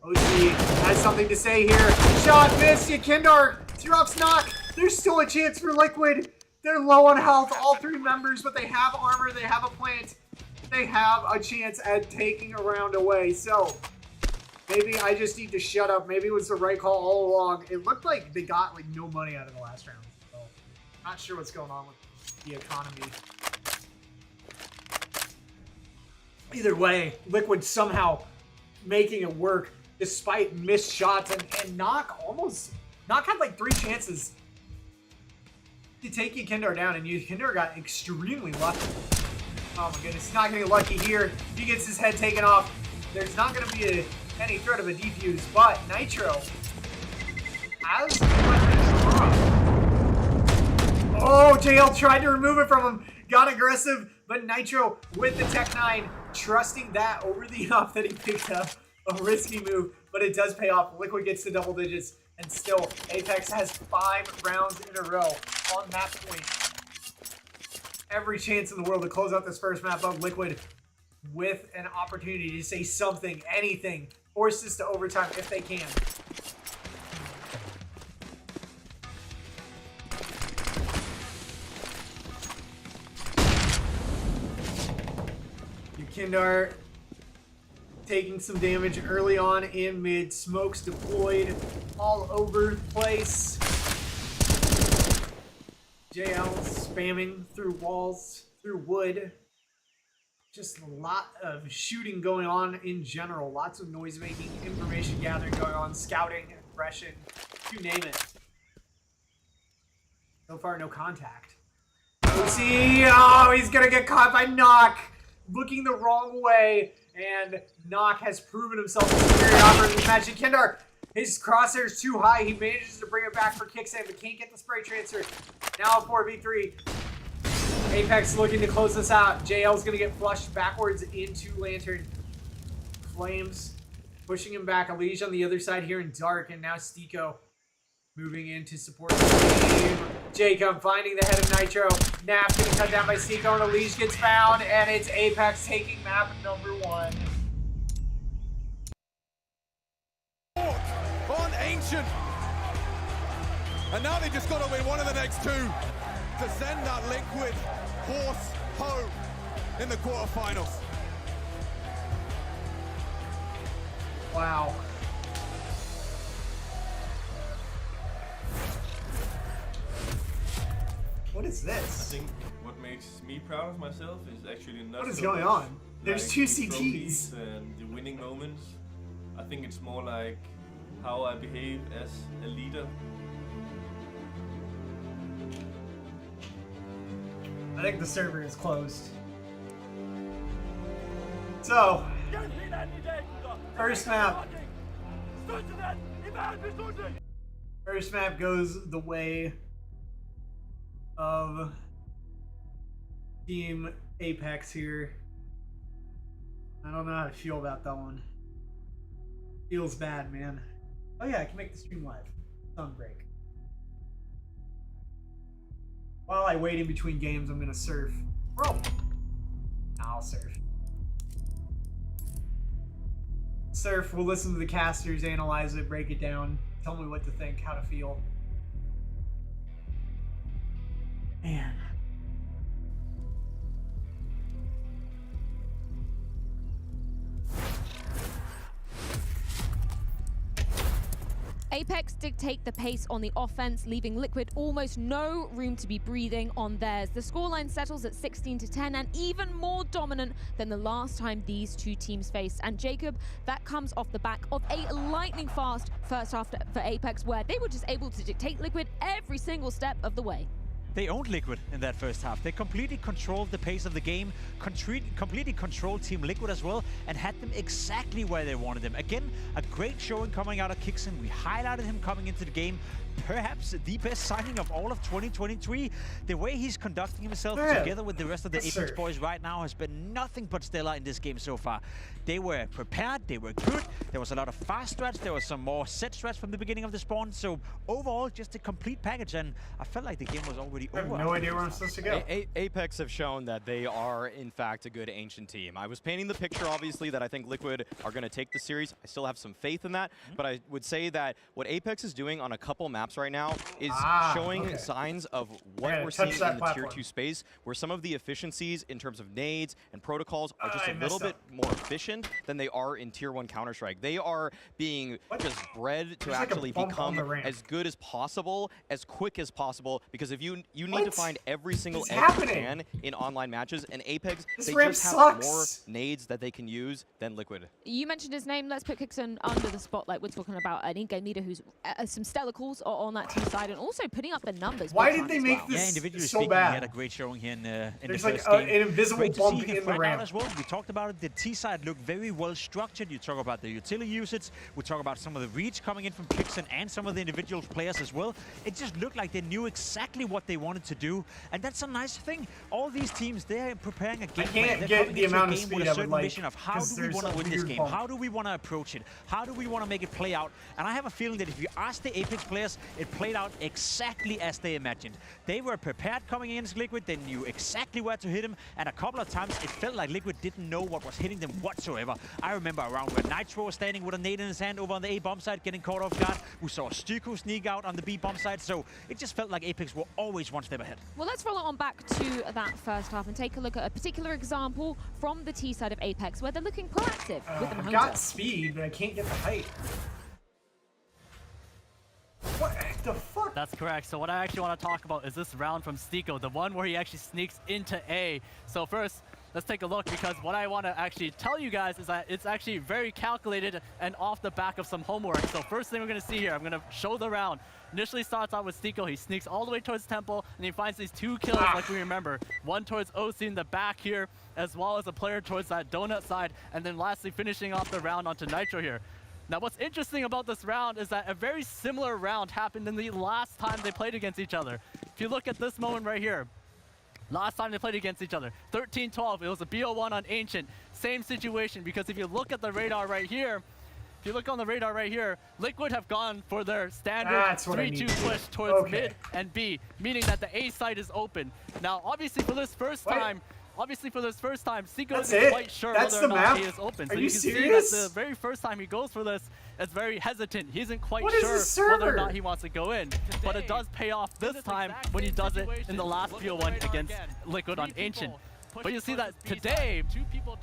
Speaker 1: OC has something to say here. Shot missed. Yakindar drops knock. There's still a chance for Liquid. They're low on health, all 3 members, but they have armor. They have a plant. They have a chance at taking a round away. So maybe I just need to shut up. Maybe it was the right call all along. It looked like they got like no money out of the last round. So not sure what's going on with the economy. Either way, Liquid somehow making it work despite missed shots, and Knock had like 3 chances to take Yakindar down, and Yakindar got extremely lucky. Oh my goodness, he's not gonna get lucky here. He gets his head taken off. There's not gonna be any threat of a defuse, but Nitro has oh, JL tried to remove it from him, got aggressive, but Nitro with the Tech 9, trusting that over the off that he picked up. A risky move, but it does pay off. Liquid gets to double digits, and still Apex has 5 rounds in a row on map point. Every chance in the world to close out this first map of Liquid with an opportunity to say something, anything, force this to overtime if they can. Yakindar taking some damage early on in mid. Smokes deployed all over the place. JL spamming through walls, through wood. Just a lot of shooting going on in general. Lots of noise making, information gathering going on, scouting, aggression, you name it. So far, no contact. OC, oh, he's gonna get caught by Knock. Looking the wrong way, and Knock has proven himself a superior operator in this match. Yakindar His crosshair's too high. He manages to bring it back for Kicksand, but can't get the spray transfer. Now a 4v3. Apex looking to close this out. JL's going to get flushed backwards into Lantern. Flames pushing him back. Elige on the other side here in dark, and now Stiko moving in to support the team. Jacob finding the head of Nitro. Nap's getting cut down by Stiko, and Elige gets found, and it's Apex taking map number 1.
Speaker 2: On Ancient. And now they just got to win one of the next 2 to send that Liquid horse home in the quarterfinals.
Speaker 1: Wow. What is this?
Speaker 4: I think what makes me proud of myself is actually not
Speaker 1: What is
Speaker 4: so
Speaker 1: going
Speaker 4: much
Speaker 1: on? There's
Speaker 4: like
Speaker 1: 2
Speaker 4: the trophies
Speaker 1: CTs.
Speaker 4: and the winning moments. I think it's more like how I behave as a leader.
Speaker 1: I think the server is closed. So, first map. First map goes the way of Team Apex here. I don't know how to feel about that one. Feels bad, man. Oh yeah, I can make the stream live. Song break. While I wait in between games, I'm gonna surf. Bro! I'll surf. Surf, we'll listen to the casters, analyze it, break it down, tell me what to think, how to feel. Man.
Speaker 5: Apex dictate the pace on the offense, leaving Liquid almost no room to be breathing on theirs. The scoreline settles at 16-10 and even more dominant than the last time these 2 teams faced. And Jacob, that comes off the back of a lightning fast first half for Apex, where they were just able to dictate Liquid every single step of the way.
Speaker 6: They owned Liquid in that first half. They completely controlled the pace of the game, completely controlled Team Liquid as well, and had them exactly where they wanted them. Again, a great showing coming out of Kickson. We highlighted him coming into the game. Perhaps the best signing of all of 2023. The way he's conducting himself together with the rest of the Apex boys right now has been nothing but stellar in this game so far. They were prepared, they were good, there was a lot of fast strats, there was some more set strats from the beginning of the spawn, so overall just a complete package, and I felt like the game was already over.
Speaker 1: I have no idea where I'm supposed to go.
Speaker 7: Apex have shown that they are in fact a good Ancient team. I was painting the picture obviously that I think Liquid are going to take the series. I still have some faith in that, but I would say that what Apex is doing on a couple maps right now is showing signs of what we're seeing in the tier 2 space, where some of the efficiencies in terms of nades and protocols are just a little bit more efficient than they are in tier 1 Counter-Strike. They are being just bred to actually become as good as possible, as quick as possible, because if you need to find every single edge you can in online matches, and Apex, they just have more nades that they can use than Liquid.
Speaker 5: You mentioned his name. Let's put Kickson under the spotlight. We're talking about an in-game leader who's some stellar calls on that team side, and also putting up the numbers.
Speaker 1: Why did they make this
Speaker 6: individually
Speaker 1: so
Speaker 6: speaking,
Speaker 1: bad?
Speaker 6: He had a great showing here in the
Speaker 1: There's
Speaker 6: first
Speaker 1: like
Speaker 6: game.
Speaker 1: an invisible bump in the ramp.
Speaker 6: As well. We talked about it. The T side looked very well structured. You talk about the utility usage. We talk about some of the reach coming in from Kickson and some of the individual players as well. It just looked like they knew exactly what they wanted to do, and that's a nice thing. All these teams, they're preparing a game plan. They're coming into a game with a certain vision of how do we want to win this game? How do we want to approach it? How do we want to make it play out? And I have a feeling that if you ask the Apex players, it played out exactly as they imagined. They were prepared coming against Liquid. They knew exactly where to hit him, and a couple of times it felt like Liquid didn't know what was hitting them whatsoever. I remember around where Nitro was standing with a nade in his hand over on the A bomb side, getting caught off guard. We saw Stiko sneak out on the B bomb side, so it just felt like Apex were always one step ahead.
Speaker 5: Well, let's roll it on back to that first half and take a look at a particular example from the T side of Apex, where they're looking proactive with the
Speaker 1: I've got speed, but I can't get the height. What the fuck?
Speaker 8: That's correct. So what I actually want to talk about is this round from Stiko, the one where he actually sneaks into A. So first, let's take a look, because what I want to actually tell you guys is that it's actually very calculated and off the back of some homework. So first thing we're going to see here, I'm going to show the round. Initially starts out with Stiko. He sneaks all the way towards Temple, and he finds these 2 kills like we remember. One towards OC in the back here, as well as a player towards that donut side, and then lastly finishing off the round onto Nitro here. Now, what's interesting about this round is that a very similar round happened in the last time they played against each other. If you look at this moment right here, last time they played against each other, 13-12, it was a BO1 on Ancient. Same situation, because if you look at the radar right here, if you look on the radar right here, Liquid have gone for their standard 3-2 push towards mid and B, meaning that the A side is open. Now, obviously for this first time, Seiko isn't quite sure whether or not A is open. So you can see that the very first time he goes for this, it's very hesitant. He isn't quite sure whether or not he wants to go in. But it does pay off this time when he does it in the last BO1 against Liquid on Ancient. But you see that today,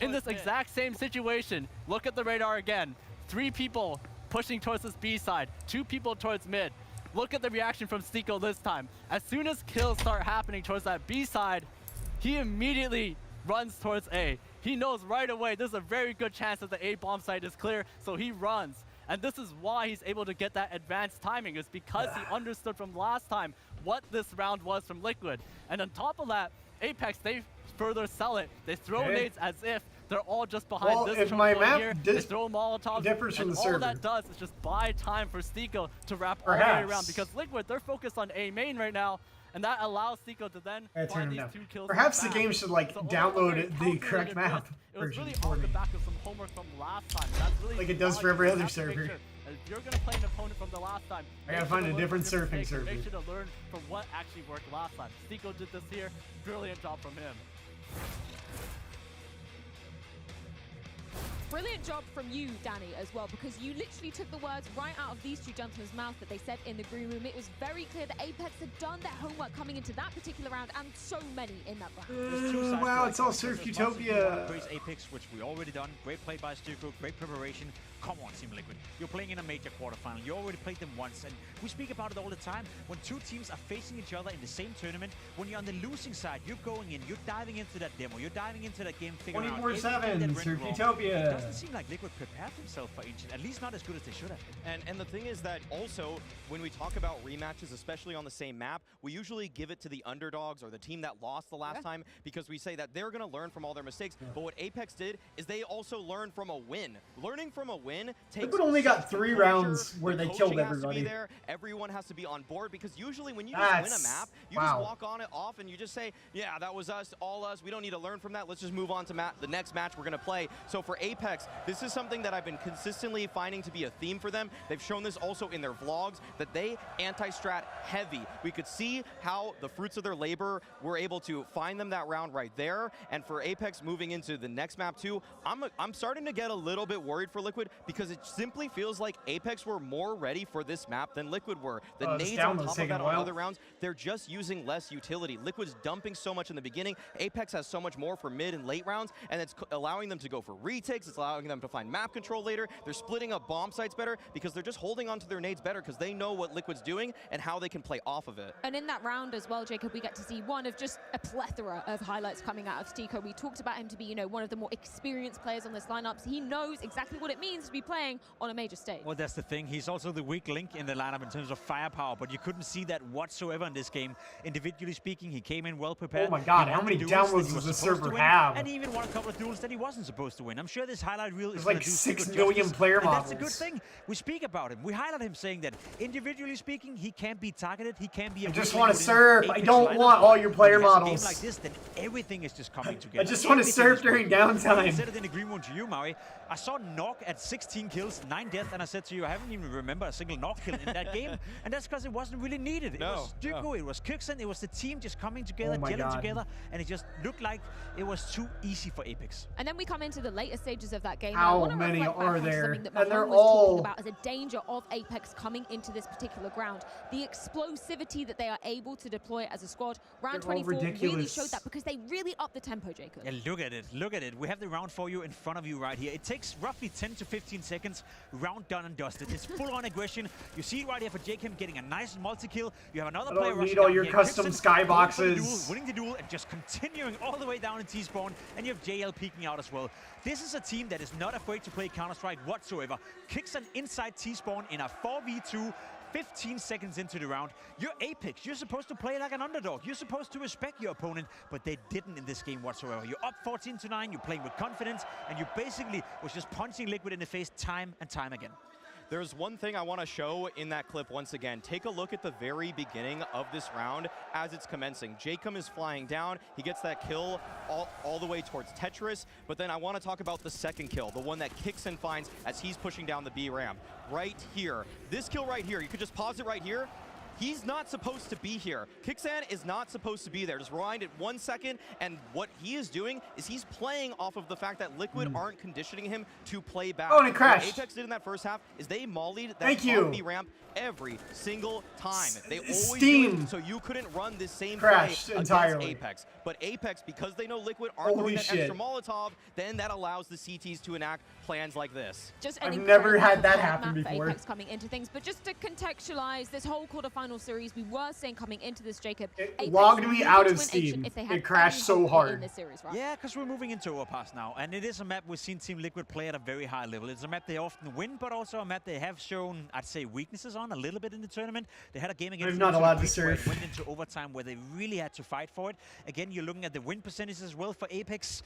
Speaker 8: in this exact same situation, look at the radar again. 3 people pushing towards this B side, 2 people towards mid. Look at the reaction from Seiko this time. As soon as kills start happening towards that B side, he immediately runs towards A. He knows right away there's a very good chance that the A bomb site is clear, so he runs. And this is why he's able to get that advanced timing, is because he understood from last time what this round was from Liquid. And on top of that, Apex, they further sell it. They throw nades as if they're all just behind this choke point here. They throw Molotovs, and all that does is just buy time for Seiko to wrap all the way around. Because Liquid, they're focused on A main right now, and that allows Seiko to then find these 2 kills.
Speaker 1: Perhaps the game should like download the correct map version
Speaker 8: really
Speaker 1: for me.
Speaker 8: On the back of some homework from last time. That's really
Speaker 1: like it does for every other server.
Speaker 8: If you're gonna play an opponent from the last time,
Speaker 1: I gotta find a different surfing server.
Speaker 8: Make sure to learn from what actually worked last time. Seiko did this here. Brilliant job from him.
Speaker 5: Brilliant job from you, Danny, as well, because you literally took the words right out of these 2 gentlemen's mouths that they said in the green room. It was very clear that Apex had done their homework coming into that particular round, and so many in that round.
Speaker 1: Wow, it's all Surf Utopia.
Speaker 6: Praise Apex, which we already done. Great play by Stuco, great preparation. Come on, Team Liquid. You're playing in a major quarterfinal. You already played them once, and we speak about it all the time. When 2 teams are facing each other in the same tournament, when you're on the losing side, you're going in, you're diving into that demo, you're diving into that game, figuring out
Speaker 1: 24/7, Surf Utopia.
Speaker 6: It doesn't seem like Liquid prepared themselves for Ancient, at least not as good as they should have.
Speaker 7: And the thing is that also, when we talk about rematches, especially on the same map, we usually give it to the underdogs or the team that lost the last time, because we say that they're going to learn from all their mistakes. But what Apex did is they also learned from a win. Learning from a win takes
Speaker 1: only got 3 rounds where they killed everybody.
Speaker 7: Has to be there. Everyone has to be on board, because usually when you just win a map, you just walk on it off and you just say, yeah, that was us, all us. We don't need to learn from that. Let's just move on to the next match we're going to play. So for Apex, this is something that I've been consistently finding to be a theme for them. They've shown this also in their vlogs, that they anti-strat heavy. We could see how the fruits of their labor were able to find them that round right there. And for Apex moving into the next map too, I'm starting to get a little bit worried for Liquid, because it simply feels like Apex were more ready for this map than Liquid were. The nades on top of that on other rounds, they're just using less utility. Liquid's dumping so much in the beginning. Apex has so much more for mid and late rounds, and it's allowing them to go for retakes. It's allowing them to find map control later. They're splitting up bomb sites better, because they're just holding onto their nades better, because they know what Liquid's doing and how they can play off of it.
Speaker 5: And in that round as well, Jacob, we get to see one of just a plethora of highlights coming out of Seiko. We talked about him to be, you know, one of the more experienced players on this lineup. So he knows exactly what it means to be playing on a major stage.
Speaker 6: Well, that's the thing. He's also the weak link in the lineup in terms of firepower, but you couldn't see that whatsoever in this game. Individually speaking, he came in well prepared.
Speaker 1: Oh my god, how many downloads does the server have?
Speaker 6: And he even won a couple of duels that he wasn't supposed to win. I'm sure this highlight reel is
Speaker 1: like 6 million player models.
Speaker 6: That's a good thing. We speak about him. We highlight him saying that individually speaking, he can be targeted. He can be.
Speaker 1: I just want to surf. I don't want all your player models.
Speaker 6: A game like this, then everything is just coming together.
Speaker 1: I just want to surf during downtime.
Speaker 6: I said it in the green room to you, Maui. I saw Knock at 16 kills, 9 deaths, and I said to you, I haven't even remember a single Knock kill in that game, and that's because it wasn't really needed. It was Duco, it was Kixen, it was the team just coming together, gelling together, and it just looked like it was too easy for Apex.
Speaker 5: And then we come into the later stages of that game.
Speaker 1: How many are there?
Speaker 5: And they're all talking about as a danger of Apex coming into this particular ground. The explosivity that they are able to deploy as a squad. Round 24 really showed that, because they really upped the tempo, Jacob.
Speaker 6: Yeah, look at it, look at it. We have the round for you in front of you right here. It takes roughly 10 to 15 seconds. Round done and dusted. It's full-on aggression. You see it right here for Jacob getting a nice multi-kill. You have another player rushing
Speaker 1: all your custom skyboxes.
Speaker 6: Winning the duel and just continuing all the way down in T-spawn. And you have JL peeking out as well. This is a team that is not afraid to play Counter-Strike whatsoever. Kicks an inside T-spawn in a 4v2. 15 seconds into the round. You're Apex. You're supposed to play like an underdog. You're supposed to respect your opponent, but they didn't in this game whatsoever. You're up 14-9. You're playing with confidence, and you basically was just punching Liquid in the face time and time again.
Speaker 7: There's one thing I want to show in that clip once again. Take a look at the very beginning of this round as it's commencing. Jacob is flying down. He gets that kill all the way towards Tetris. But then I want to talk about the second kill, the one that Kixen finds as he's pushing down the B ramp. Right here. This kill right here, you could just pause it right here. He's not supposed to be here. Kixan is not supposed to be there. Just rewind it 1 second, and what he is doing is he's playing off of the fact that Liquid aren't conditioning him to play back.
Speaker 1: Oh, and it crashed.
Speaker 7: What Apex did in that first half is they mollied that top B ramp every single time. They always
Speaker 1: Steam
Speaker 7: do it, so you couldn't run this same
Speaker 1: crashed
Speaker 7: play
Speaker 1: entirely.
Speaker 7: against Apex. But Apex, because they know Liquid aren't
Speaker 1: Holy
Speaker 7: throwing that
Speaker 1: shit.
Speaker 7: extra Molotov, then that allows the CTs to enact plans like this.
Speaker 5: Just an
Speaker 1: I've never
Speaker 5: incredible
Speaker 1: had that
Speaker 5: map
Speaker 1: happen
Speaker 5: for
Speaker 1: before.
Speaker 5: Apex coming into things, but just to contextualize this whole quarterfinal series, we were saying coming into this, Jacob,
Speaker 1: It
Speaker 5: Apex
Speaker 1: logged me
Speaker 5: needed
Speaker 1: out
Speaker 5: to
Speaker 1: of
Speaker 5: win
Speaker 1: Steam.
Speaker 5: Ancient if they had
Speaker 1: It crashed
Speaker 5: any
Speaker 1: so
Speaker 5: hope
Speaker 1: hard.
Speaker 5: in this series, right?
Speaker 6: Yeah, because we're moving into Overpass now, and it is a map we've seen Team Liquid play at a very high level. It's a map they often win, but also a map they have shown, I'd say, weaknesses on a little bit in the tournament. They had a game against
Speaker 1: not allowed to
Speaker 6: Week where it
Speaker 1: serve.
Speaker 6: went into overtime where they really had to fight for it. Again, you're looking at the win percentages as well for Apex.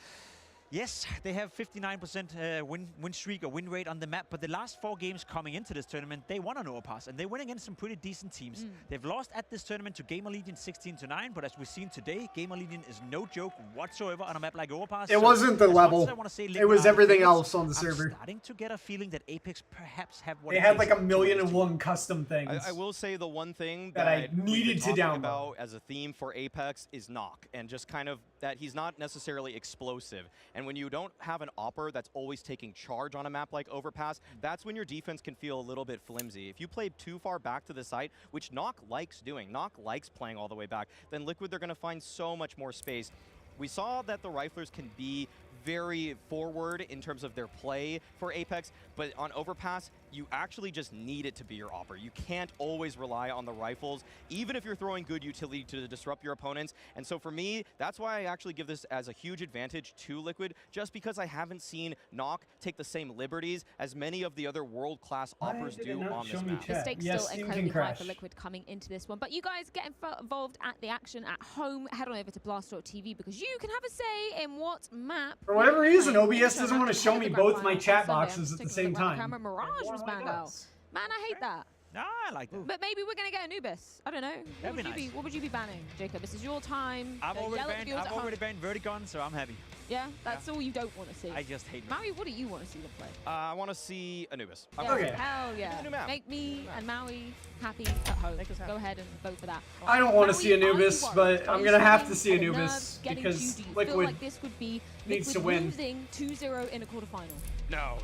Speaker 6: Yes, they have 59% win streak or win rate on the map, but the last 4 games coming into this tournament, they won on Overpass, and they went against some pretty decent teams. They've lost at this tournament to Gamer Legion 16-9, but as we've seen today, Gamer Legion is no joke whatsoever on a map like Overpass.
Speaker 1: It wasn't the
Speaker 6: as much
Speaker 1: level.
Speaker 6: as I wanna say
Speaker 1: It
Speaker 6: Liquid
Speaker 1: was
Speaker 6: are the
Speaker 1: everything
Speaker 6: favorites,
Speaker 1: else on the
Speaker 6: I'm
Speaker 1: server.
Speaker 6: starting to get a feeling that Apex perhaps have what
Speaker 1: They
Speaker 6: it
Speaker 1: had
Speaker 6: takes
Speaker 1: like a
Speaker 6: to win
Speaker 1: million
Speaker 6: this
Speaker 1: and
Speaker 6: tournament.
Speaker 1: one custom things.
Speaker 7: I will say the one thing
Speaker 1: that
Speaker 7: that
Speaker 1: I
Speaker 7: we've been
Speaker 1: needed to
Speaker 7: talking
Speaker 1: download.
Speaker 7: about as a theme for Apex is knock, and just kind of that he's not necessarily explosive. And when you don't have an opper that's always taking charge on a map like Overpass, that's when your defense can feel a little bit flimsy. If you play too far back to the site, which Knock likes doing, Knock likes playing all the way back, then Liquid, they're going to find so much more space. We saw that the Riflers can be very forward in terms of their play for Apex, but on Overpass, you actually just need it to be your opper. You can't always rely on the rifles, even if you're throwing good utility to disrupt your opponents. And so for me, that's why I actually give this as a huge advantage to Liquid, just because I haven't seen Knock take the same liberties as many of the other world-class oppers do on this map.
Speaker 5: The stakes
Speaker 1: Yes,
Speaker 5: still
Speaker 1: Steam
Speaker 5: incredibly
Speaker 1: can
Speaker 5: high for
Speaker 1: crash.
Speaker 5: Liquid coming into this one. But you guys get involved at the action at home. Head on over to blast.tv because you can have a say in what map.
Speaker 1: For whatever
Speaker 5: we're
Speaker 1: reason,
Speaker 5: playing.
Speaker 1: OBS
Speaker 5: So
Speaker 1: doesn't want to
Speaker 5: ahead
Speaker 1: show
Speaker 5: of
Speaker 1: me
Speaker 5: the grand
Speaker 1: both my
Speaker 5: final
Speaker 1: chat
Speaker 5: on Sunday.
Speaker 1: boxes at
Speaker 5: Take
Speaker 1: the
Speaker 5: a
Speaker 1: same
Speaker 5: look around the
Speaker 1: time.
Speaker 5: camera. Mirage was banned out. Man, I hate that.
Speaker 6: Ah, I like that.
Speaker 5: But maybe we're going to get Anubis. I don't know.
Speaker 6: That'd be nice.
Speaker 5: What would you be banning, Jacob? This is your time.
Speaker 6: I've
Speaker 5: The
Speaker 6: already
Speaker 5: yellow
Speaker 6: banned,
Speaker 5: fields
Speaker 6: I've
Speaker 5: at
Speaker 6: already
Speaker 5: home.
Speaker 6: banned Vertigon, so I'm happy.
Speaker 5: Yeah, that's all you don't want to see.
Speaker 6: I just hate it.
Speaker 5: Maui, what do you want to see them play?
Speaker 7: I want to see Anubis.
Speaker 5: Yeah,
Speaker 1: Okay.
Speaker 5: Hell
Speaker 7: Give me
Speaker 5: yeah.
Speaker 7: the new map.
Speaker 5: Make me and Maui happy at home.
Speaker 7: Make us happy.
Speaker 5: Go ahead and vote for that.
Speaker 1: I don't want to
Speaker 5: Maui,
Speaker 1: see
Speaker 5: are you
Speaker 1: Anubis,
Speaker 5: worried?
Speaker 1: but
Speaker 5: Are
Speaker 1: I'm
Speaker 5: you
Speaker 1: going to have to
Speaker 5: struggling?
Speaker 1: see
Speaker 5: Are the
Speaker 1: Anubis
Speaker 5: nerves getting
Speaker 1: because
Speaker 5: to you? Do you feel
Speaker 1: Liquid
Speaker 5: like this would be
Speaker 1: needs to
Speaker 5: Liquid
Speaker 1: win.
Speaker 5: losing 2-0 in a quarterfinal?
Speaker 7: No,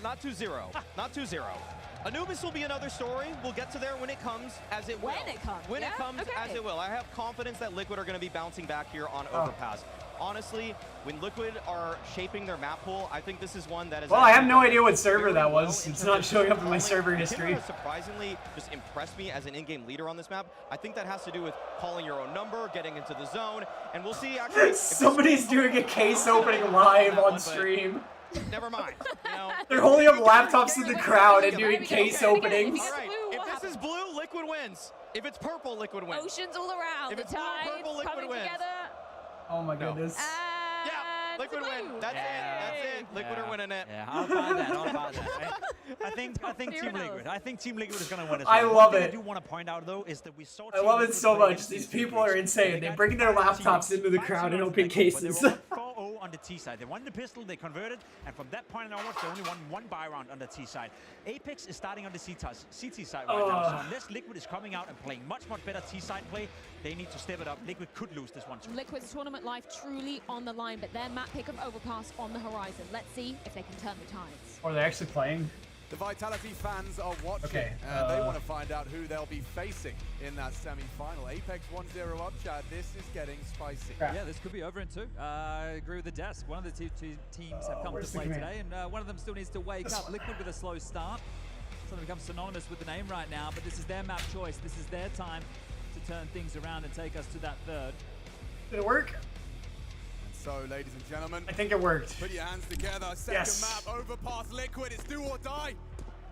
Speaker 7: not 2-0. Not 2-0. Anubis will be another story. We'll get to there when it comes, as it will.
Speaker 5: When it comes,
Speaker 7: When
Speaker 5: yeah?
Speaker 7: it comes,
Speaker 5: Okay.
Speaker 7: as it will. I have confidence that Liquid are going to be bouncing back here on Overpass. Honestly, when Liquid are shaping their map pool, I think this is one that is...
Speaker 1: Well, I have no
Speaker 7: actually
Speaker 1: idea what server
Speaker 7: very
Speaker 1: that
Speaker 7: well
Speaker 1: was.
Speaker 7: in
Speaker 1: It's
Speaker 7: terms
Speaker 1: not
Speaker 7: of
Speaker 1: showing up in my
Speaker 7: calling.
Speaker 1: server
Speaker 7: Kimura
Speaker 1: history.
Speaker 7: has surprisingly just impressed me as an in-game leader on this map. I think that has to do with calling your own number, getting into the zone, and we'll see actually... if this
Speaker 1: Somebody's
Speaker 7: goes-
Speaker 1: doing a case opening live
Speaker 7: That one,
Speaker 1: on
Speaker 7: but
Speaker 1: stream.
Speaker 7: Never mind. You know,
Speaker 1: They're holding up laptops in the crowd and doing case openings.
Speaker 7: all right,
Speaker 5: Blue,
Speaker 7: if
Speaker 5: what
Speaker 7: this is blue, Liquid wins. If it's purple, Liquid wins.
Speaker 5: Oceans all around.
Speaker 7: If
Speaker 5: The
Speaker 7: it's blue or
Speaker 5: tides
Speaker 7: purple, Liquid
Speaker 5: coming
Speaker 7: wins.
Speaker 5: together.
Speaker 1: Oh my goodness.
Speaker 7: Yeah,
Speaker 5: And
Speaker 7: Liquid
Speaker 5: blue.
Speaker 7: win. That's it. That's it. Liquid are winning it.
Speaker 6: Yeah, I'll buy that. I'll buy that. I think
Speaker 5: Fair
Speaker 6: Team
Speaker 5: enough.
Speaker 6: Liquid. I think Team Liquid is going to win as
Speaker 1: I
Speaker 6: well.
Speaker 1: love
Speaker 6: One thing
Speaker 1: it.
Speaker 6: I do want to point out though is that we saw.
Speaker 1: I
Speaker 6: Team
Speaker 1: love it
Speaker 6: Liquid
Speaker 1: so
Speaker 6: play
Speaker 1: much.
Speaker 6: against
Speaker 1: These
Speaker 6: Team
Speaker 1: people are
Speaker 6: Liquid.
Speaker 1: insane. They
Speaker 6: got
Speaker 1: bring their
Speaker 6: 5
Speaker 1: laptops
Speaker 6: teams,
Speaker 1: into the
Speaker 6: 5
Speaker 1: crowd and
Speaker 6: teams
Speaker 1: open
Speaker 6: but
Speaker 1: cases.
Speaker 6: They were 4-0 on the T side. They won the pistol, they converted, and from that point onwards, they only won 1 buy round on the T side. Apex is starting on the CT side right now, so unless Liquid is coming out and playing much better T side play, they need to step it up. Liquid could lose this one too.
Speaker 5: Liquid's tournament life truly on the line, but their map pick of Overpass on the horizon. Let's see if they can turn the tides.
Speaker 1: Are they actually playing?
Speaker 2: The Vitality fans are watching,
Speaker 1: Okay,
Speaker 2: and they want to find out who they'll be facing in that semi-final. Apex 1-0 up, Chad. This is getting spicy.
Speaker 1: Crap.
Speaker 3: Yeah, this could be over in 2. I agree with the desk. One of the two teams have come to
Speaker 1: where's the
Speaker 3: play
Speaker 1: command?
Speaker 3: today, and one of them still needs to wake
Speaker 1: This
Speaker 3: up.
Speaker 1: one.
Speaker 3: Liquid with a slow start. Something becomes synonymous with the name right now, but this is their map choice. This is their time to turn things around and take us to that third.
Speaker 1: Did it work?
Speaker 2: So, ladies and gentlemen,
Speaker 1: I think it worked.
Speaker 2: put your hands together. Second
Speaker 1: Yes.
Speaker 2: map, Overpass Liquid. It's do or die.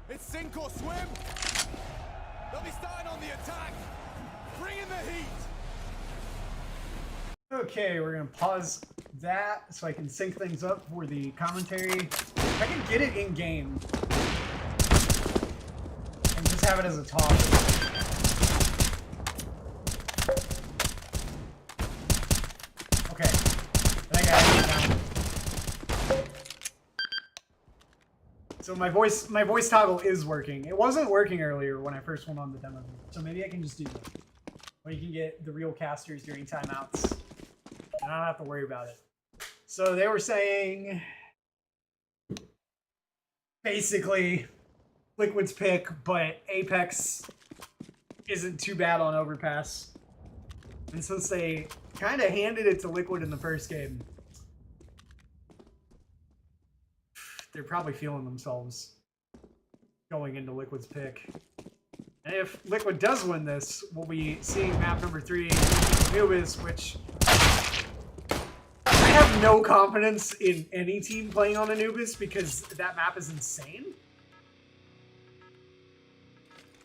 Speaker 2: It's sink or swim. They'll be starting on the attack. Bring in the heat.
Speaker 1: Okay, we're gonna pause that so I can sync things up for the commentary. If I can get it in game and just have it as a talk. Okay, I think I have it down. So my voice toggle is working. It wasn't working earlier when I first went on the demo, so maybe I can just do that. Or you can get the real casters during timeouts. And I don't have to worry about it. So they were saying, basically, Liquid's pick, but Apex isn't too bad on Overpass. And since they kind of handed it to Liquid in the first game, they're probably feeling themselves going into Liquid's pick. And if Liquid does win this, we'll be seeing map number 3, Anubis, which I have no confidence in any team playing on Anubis because that map is insane.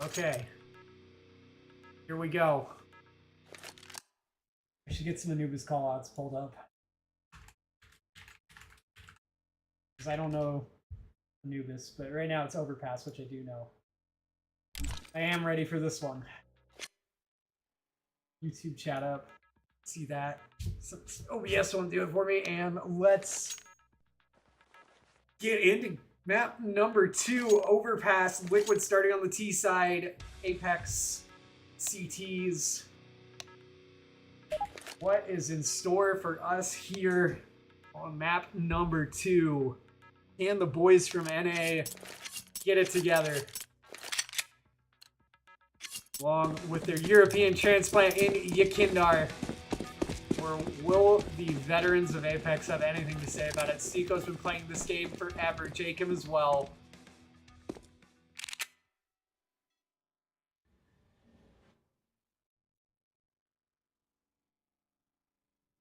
Speaker 1: Okay. Here we go. I should get some Anubis callouts pulled up. Because I don't know Anubis, but right now it's Overpass, which I do know. I am ready for this one. YouTube chat up. See that. OBS won't do it for me. And let's get into map number 2, Overpass. Liquid starting on the T side. Apex, CTs. What is in store for us here on map number 2? Can the boys from NA get it together? Along with their European transplant in Yakindar. Or will the veterans of Apex have anything to say about it? Stico's been playing this game forever. Jacob as well.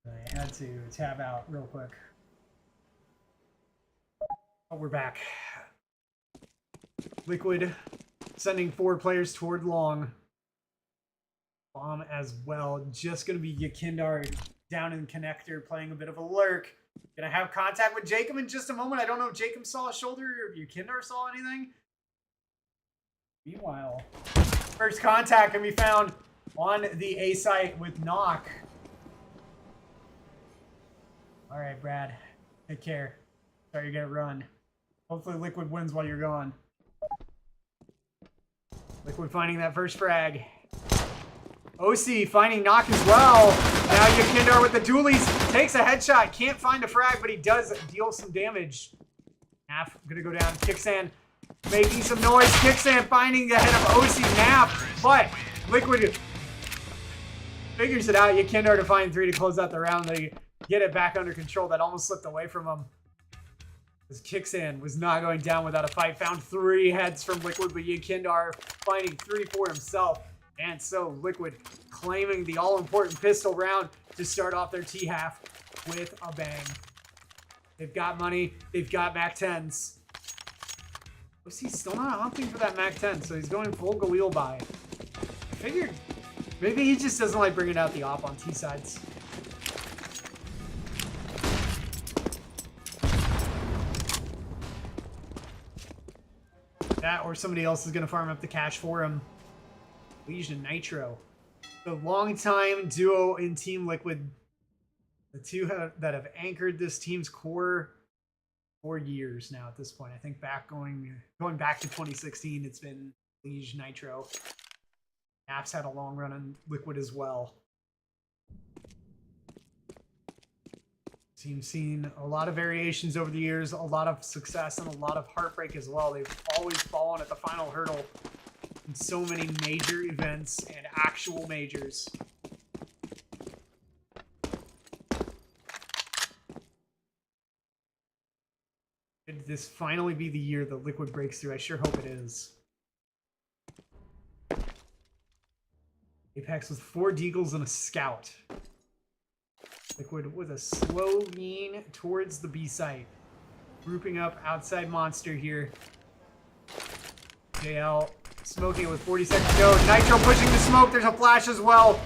Speaker 1: I had to tab out real quick. Oh, we're back. Liquid sending 4 players toward long. Bomb as well. Just going to be Yakindar down in connector playing a bit of a lurk. Going to have contact with Jacob in just a moment. I don't know if Jacob saw a shoulder or if Yakindar saw anything. Meanwhile, first contact can be found on the A site with Knock. All right, Brad. Take care. Sorry you gotta run. Hopefully Liquid wins while you're gone. Liquid finding that first frag. OC finding Knock as well. Now Yakindar with the dualies. Takes a headshot. Can't find a frag, but he does deal some damage. Naf gonna go down. Kicksand making some noise. Kicksand finding the head of OC Naf. But Liquid figures it out. Yakindar to find 3 to close out the round. They get it back under control. That almost slipped away from him. As Kicksand was not going down without a fight. Found 3 heads from Liquid, but Yakindar finding 3 for himself. And so Liquid claiming the all-important pistol round to start off their T-half with a bang. They've got money. They've got MAC-10s. He's still not opting for that MAC-10, so he's going full Galil buy. I figured maybe he just doesn't like bringing out the op on T-sides. That or somebody else is going to farm up the cash for him. Legion Nitro. The longtime duo in Team Liquid. The two that have anchored this team's core for years now at this point. I think going back to 2016, it's been Legion Nitro. Naps had a long run on Liquid as well. Team's seen a lot of variations over the years, a lot of success and a lot of heartbreak as well. They've always fallen at the final hurdle in so many major events and actual majors. Could this finally be the year that Liquid breaks through? I sure hope it is. Apex with 4 deagles and a scout. Liquid with a slow lean towards the B site. Grouping up outside Monster here. JL Smoking it with 40 seconds to go. Nitro pushing the smoke. There's a flash as well.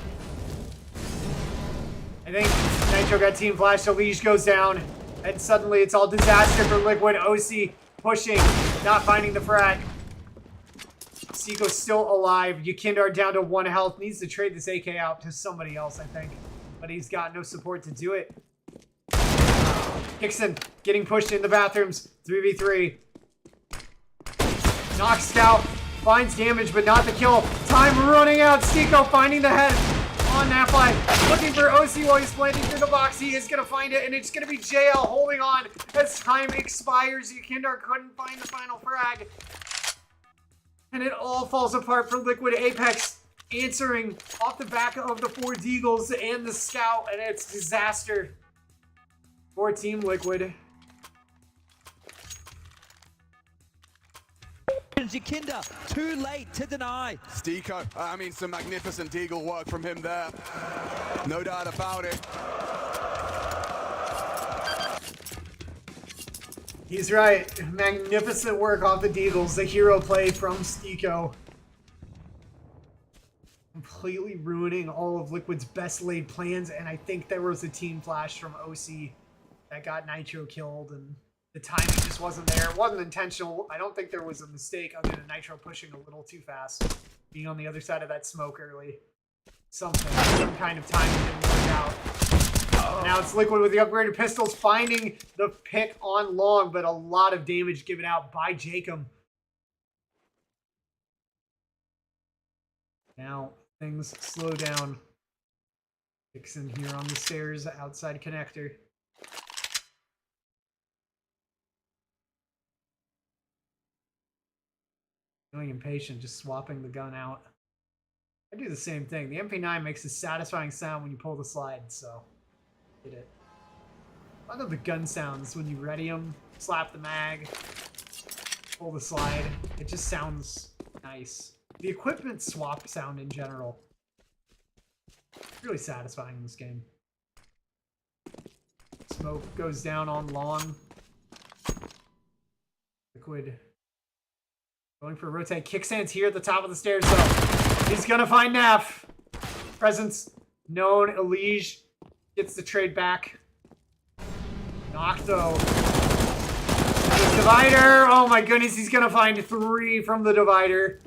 Speaker 1: I think Nitro got team flash. Elige goes down. And suddenly it's all disaster for Liquid. OC pushing, not finding the frag. Seiko's still alive. Yukindar down to 1 health. Needs to trade this AK out to somebody else, I think. But he's got no support to do it. Hickson getting pushed in the bathrooms. 3v3. Knock Scout. Finds damage, but not the kill. Time running out. Seiko finding the head on Napfly. Looking for OC while he's planting through the box. He is going to find it, and it's going to be JL holding on as time expires. Yukindar couldn't find the final frag. And it all falls apart for Liquid. Apex answering off the back of the 4 Deagles and the Scout, and it's disaster for Team Liquid.
Speaker 3: Jakinda, too late to deny.
Speaker 2: Stiko, I mean, some magnificent Deagle work from him there. No doubt about it.
Speaker 1: He's right. Magnificent work off the Deagles. The hero play from Stiko. Completely ruining all of Liquid's best laid plans, and I think there was a team flash from OC that got Nitro killed, and the timing just wasn't there. It wasn't intentional. I don't think there was a mistake other than Nitro pushing a little too fast. Being on the other side of that smoke early. Some kind of timing didn't work out. And now it's Liquid with the upgraded pistols finding the pick on long, but a lot of damage given out by Jacob. Now things slow down. Dixon here on the stairs outside connector. Feeling impatient, just swapping the gun out. I do the same thing. The MP9 makes a satisfying sound when you pull the slide, so did it. I love the gun sounds when you ready them, slap the mag, pull the slide. It just sounds nice. The equipment swap sound in general, really satisfying in this game. Smoke goes down on long. Liquid going for a rotate. Kickstand's here at the top of the stairs, though. He's gonna find Naf. Presence known. Elige gets the trade back. Knock, though. The divider. Oh my goodness, he's gonna find 3 from the divider.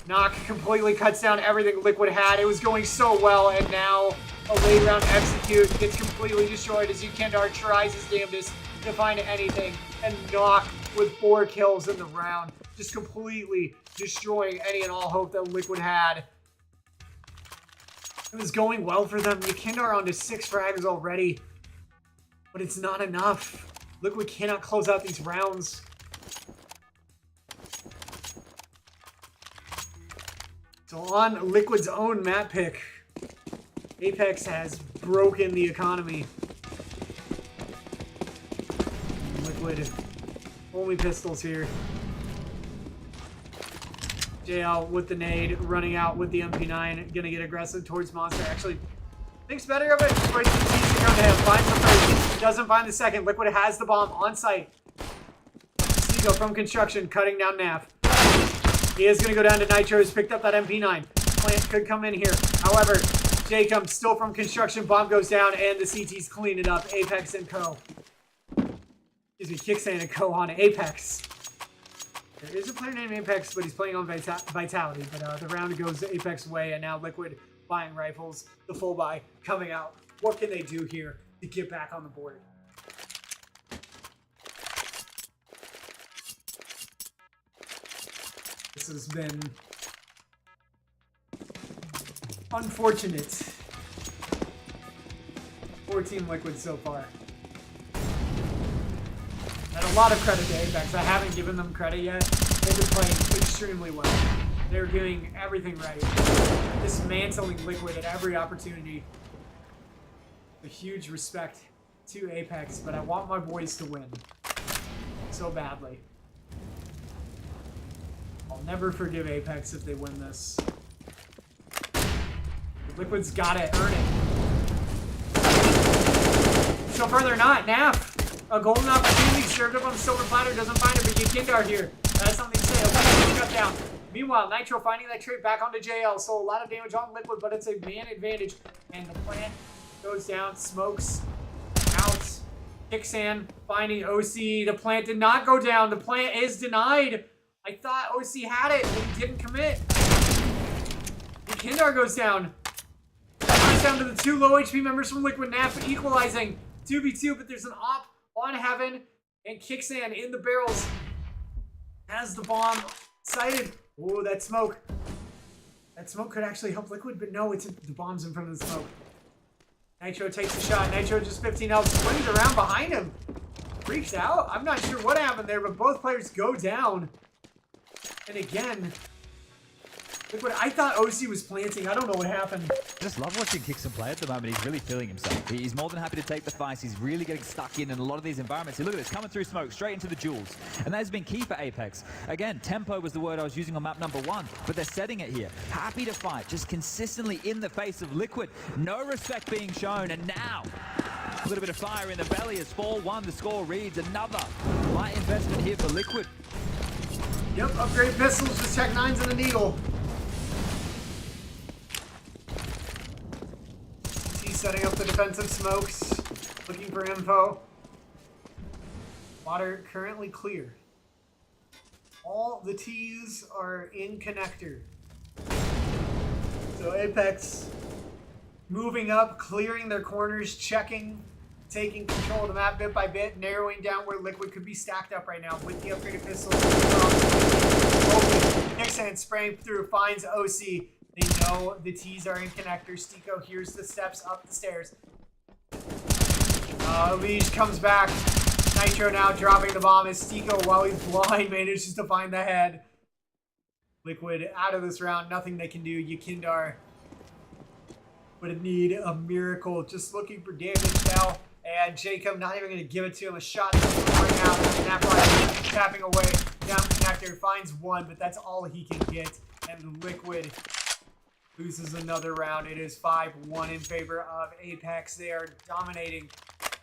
Speaker 1: Knock completely cuts down everything Liquid had. It was going so well, and now a late round execute gets completely destroyed as Yukindar tries his damnedest to find anything, and Knock with 4 kills in the round, just completely destroying any and all hope that Liquid had. It was going well for them. Yukindar onto 6 frags already, but it's not enough. Liquid cannot close out these rounds. So on Liquid's own map pick, Apex has broken the economy. Liquid, only pistols here. JL with the nade, running out with the MP9, gonna get aggressive towards Monster. Actually, thinks better of it. Just waits for Tease to come to him. Finds the first, doesn't find the second. Liquid has the bomb on site. Seago from construction, cutting down Naf. He is gonna go down to Nitro, who's picked up that MP9. Plant could come in here. However, Jacob still from construction, bomb goes down, and the CTs clean it up. Apex and Co. Excuse me, Kickstand and Co on Apex. There is a player named Apex, but he's playing on Vitality. But the round goes Apex way, and now Liquid buying rifles. The full buy coming out. What can they do here to get back on the board? This has been unfortunate for Team Liquid so far. And a lot of credit to Apex. I haven't given them credit yet. They've been playing extremely well. They're doing everything right. Dismantling Liquid at every opportunity. A huge respect to Apex, but I want my boys to win so badly. I'll never forgive Apex if they win this. Liquid's gotta earn it. So far they're not. Naf, a golden opportunity served up on the silver platter, doesn't find it, but Yukindar here. That's something to say. A cut down. Meanwhile, Nitro finding that trade back onto JL, so a lot of damage on Liquid, but it's a man advantage. And the plant goes down, smokes out. Kicksan finding OC. The plant did not go down. The plant is denied. I thought OC had it, but he didn't commit. And Kindar goes down. Goes down to the 2 low HP members from Liquid. Nap equalizing 2v2, but there's an op on Heaven. And Kicksan in the barrels has the bomb sighted. Oh, that smoke. That smoke could actually help Liquid, but no, it's the bomb's in front of the smoke. Nitro takes a shot. Nitro just 15 health, swings around behind him. Freaks out. I'm not sure what happened there, but both players go down. And again, Liquid, I thought OC was planting. I don't know what happened.
Speaker 3: I just love watching Kicksan play at the moment. He's really feeling himself. He's more than happy to take the fights. He's really getting stuck in a lot of these environments. See, look at this, coming through smoke, straight into the jewels. And that has been key for Apex. Again, tempo was the word I was using on map number 1, but they're setting it here. Happy to fight, just consistently in the face of Liquid. No respect being shown, and now a little bit of fire in the belly as 4-1, the score reads. Another light investment here for Liquid.
Speaker 1: Yep, upgrade pistols, just Tech 9s and an Eagle. He's setting up the defensive smokes, looking for info. Water currently clear. All the T's are in connector. So Apex moving up, clearing their corners, checking, taking control of the map bit by bit, narrowing down where Liquid could be stacked up right now with the upgraded pistols. Kicksan spraying through, finds OC. They know the T's are in connector. Stiko hears the steps up the stairs. Lige comes back. Nitro now dropping the bomb as Stiko, while he's blind, manages to find the head. Liquid out of this round. Nothing they can do. Yakindar would need a miracle. Just looking for damage now. And Jacob not even going to give it to him. A shot right now. Snap tapping away. Down connector. Finds one, but that's all he can get. And Liquid loses another round. It is 5-1 in favor of Apex. They are dominating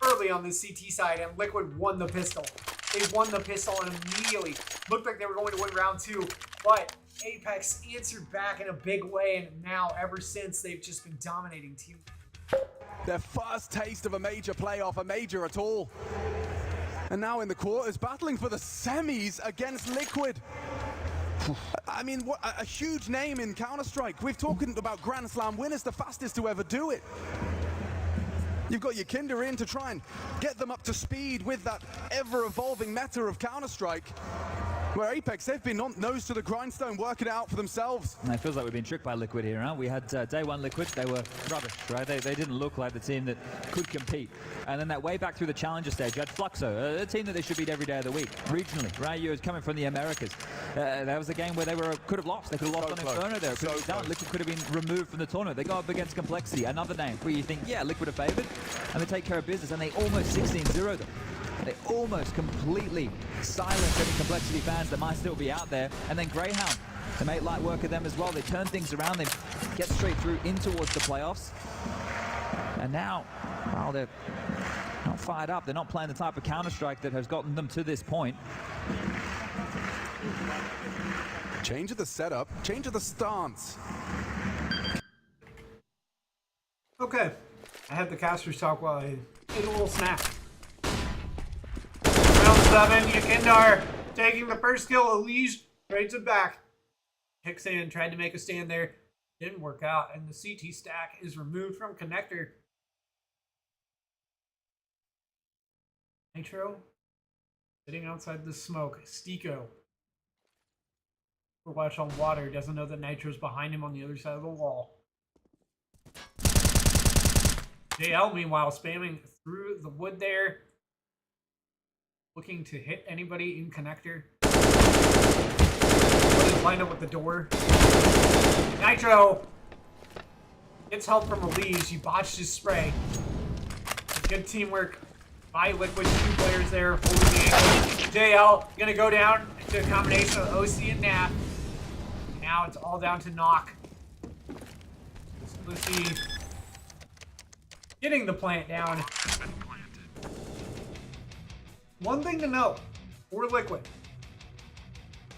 Speaker 1: early on the CT side, and Liquid won the pistol. They won the pistol and immediately looked like they were going to win round 2, but Apex answered back in a big way, and now, ever since, they've just been dominating team.
Speaker 2: Their first taste of a major playoff, a major at all. And now in the quarters, battling for the semis against Liquid. I mean, what a huge name in Counter-Strike. We've talked about Grand Slam winners, the fastest to ever do it. You've got your Kinder in to try and get them up to speed with that ever-evolving meta of Counter-Strike. Where Apex, they've been on nose to the grindstone, working it out for themselves.
Speaker 3: And it feels like we've been tricked by Liquid here, huh? We had day 1 Liquid, they were rubbish, right? They didn't look like the team that could compete. And then that way back through the challenger stage, you had Fluxo, a team that they should beat every day of the week, regionally, right? You was coming from the Americas. That was a game where they could have lost. They could have lost on Inferno there. Could have done. Liquid could have been removed from the tournament. They go up against Complexity, another name where you think, yeah, Liquid are favored, and they take care of business, and they almost 16-0 them. They almost completely silenced any Complexity fans that might still be out there. And then Greyhound, they make light work of them as well. They turn things around. They get straight through in towards the playoffs. And now, well, they're not fired up. They're not playing the type of Counter-Strike that has gotten them to this point.
Speaker 2: Change of the setup, change of the stance.
Speaker 1: Okay, I had the casters talk while I ate a little snack. 7, Yakindar taking the first kill. Elise trades it back. Kicksan tried to make a stand there. Didn't work out. And the CT stack is removed from connector. Nitro sitting outside the smoke. Stiko, watch on water, doesn't know that Nitro's behind him on the other side of the wall. JL, meanwhile, spamming through the wood there. Looking to hit anybody in connector. Lined up with the door. Nitro gets help from Elise. He botched his spray. Good teamwork by Liquid. 2 players there holding the angle. JL gonna go down into a combination of OC and Nap. Now it's all down to Knock. Lucy getting the plant down. One thing to note for Liquid,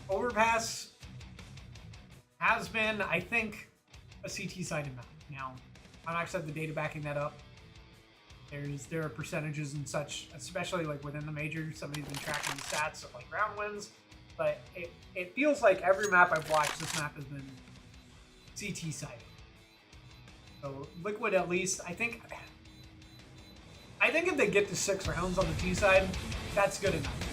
Speaker 1: overpass has been, I think, a CT-sided map. Now, I don't actually have the data backing that up. There are percentages and such, especially like within the major. Somebody's been tracking the stats of like round wins, but it feels like every map I've watched, this map has been CT-sided. So Liquid, at least, I think if they get to 6 rounds on the T side, that's good enough.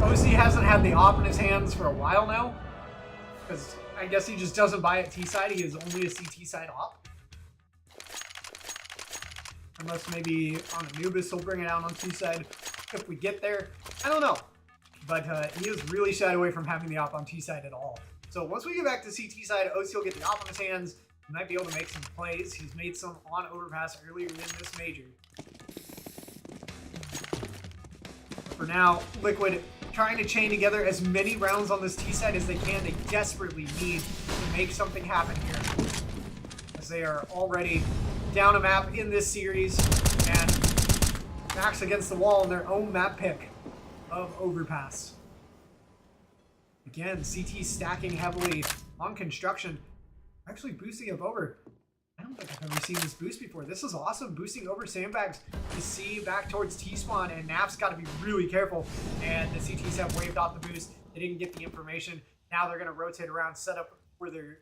Speaker 1: OC hasn't had the op in his hands for a while now, because I guess he just doesn't buy it T side. He is only a CT side op. Unless maybe on Anubis he'll bring it out on T side if we get there. I don't know. But he is really shied away from having the op on T side at all. So once we get back to CT side, OC will get the op in his hands. He might be able to make some plays. He's made some on overpass earlier in this major. But for now, Liquid trying to chain together as many rounds on this T side as they can. They desperately need to make something happen here, as they are already down a map in this series and backs against the wall in their own map pick of overpass. Again, CT stacking heavily on construction, actually boosting up over. I don't think I've ever seen this boost before. This is awesome, boosting over sandbags to see back towards T-spawn, and Naf's got to be really careful. And the CTs have waved off the boost. They didn't get the information. Now they're going to rotate around, set up for their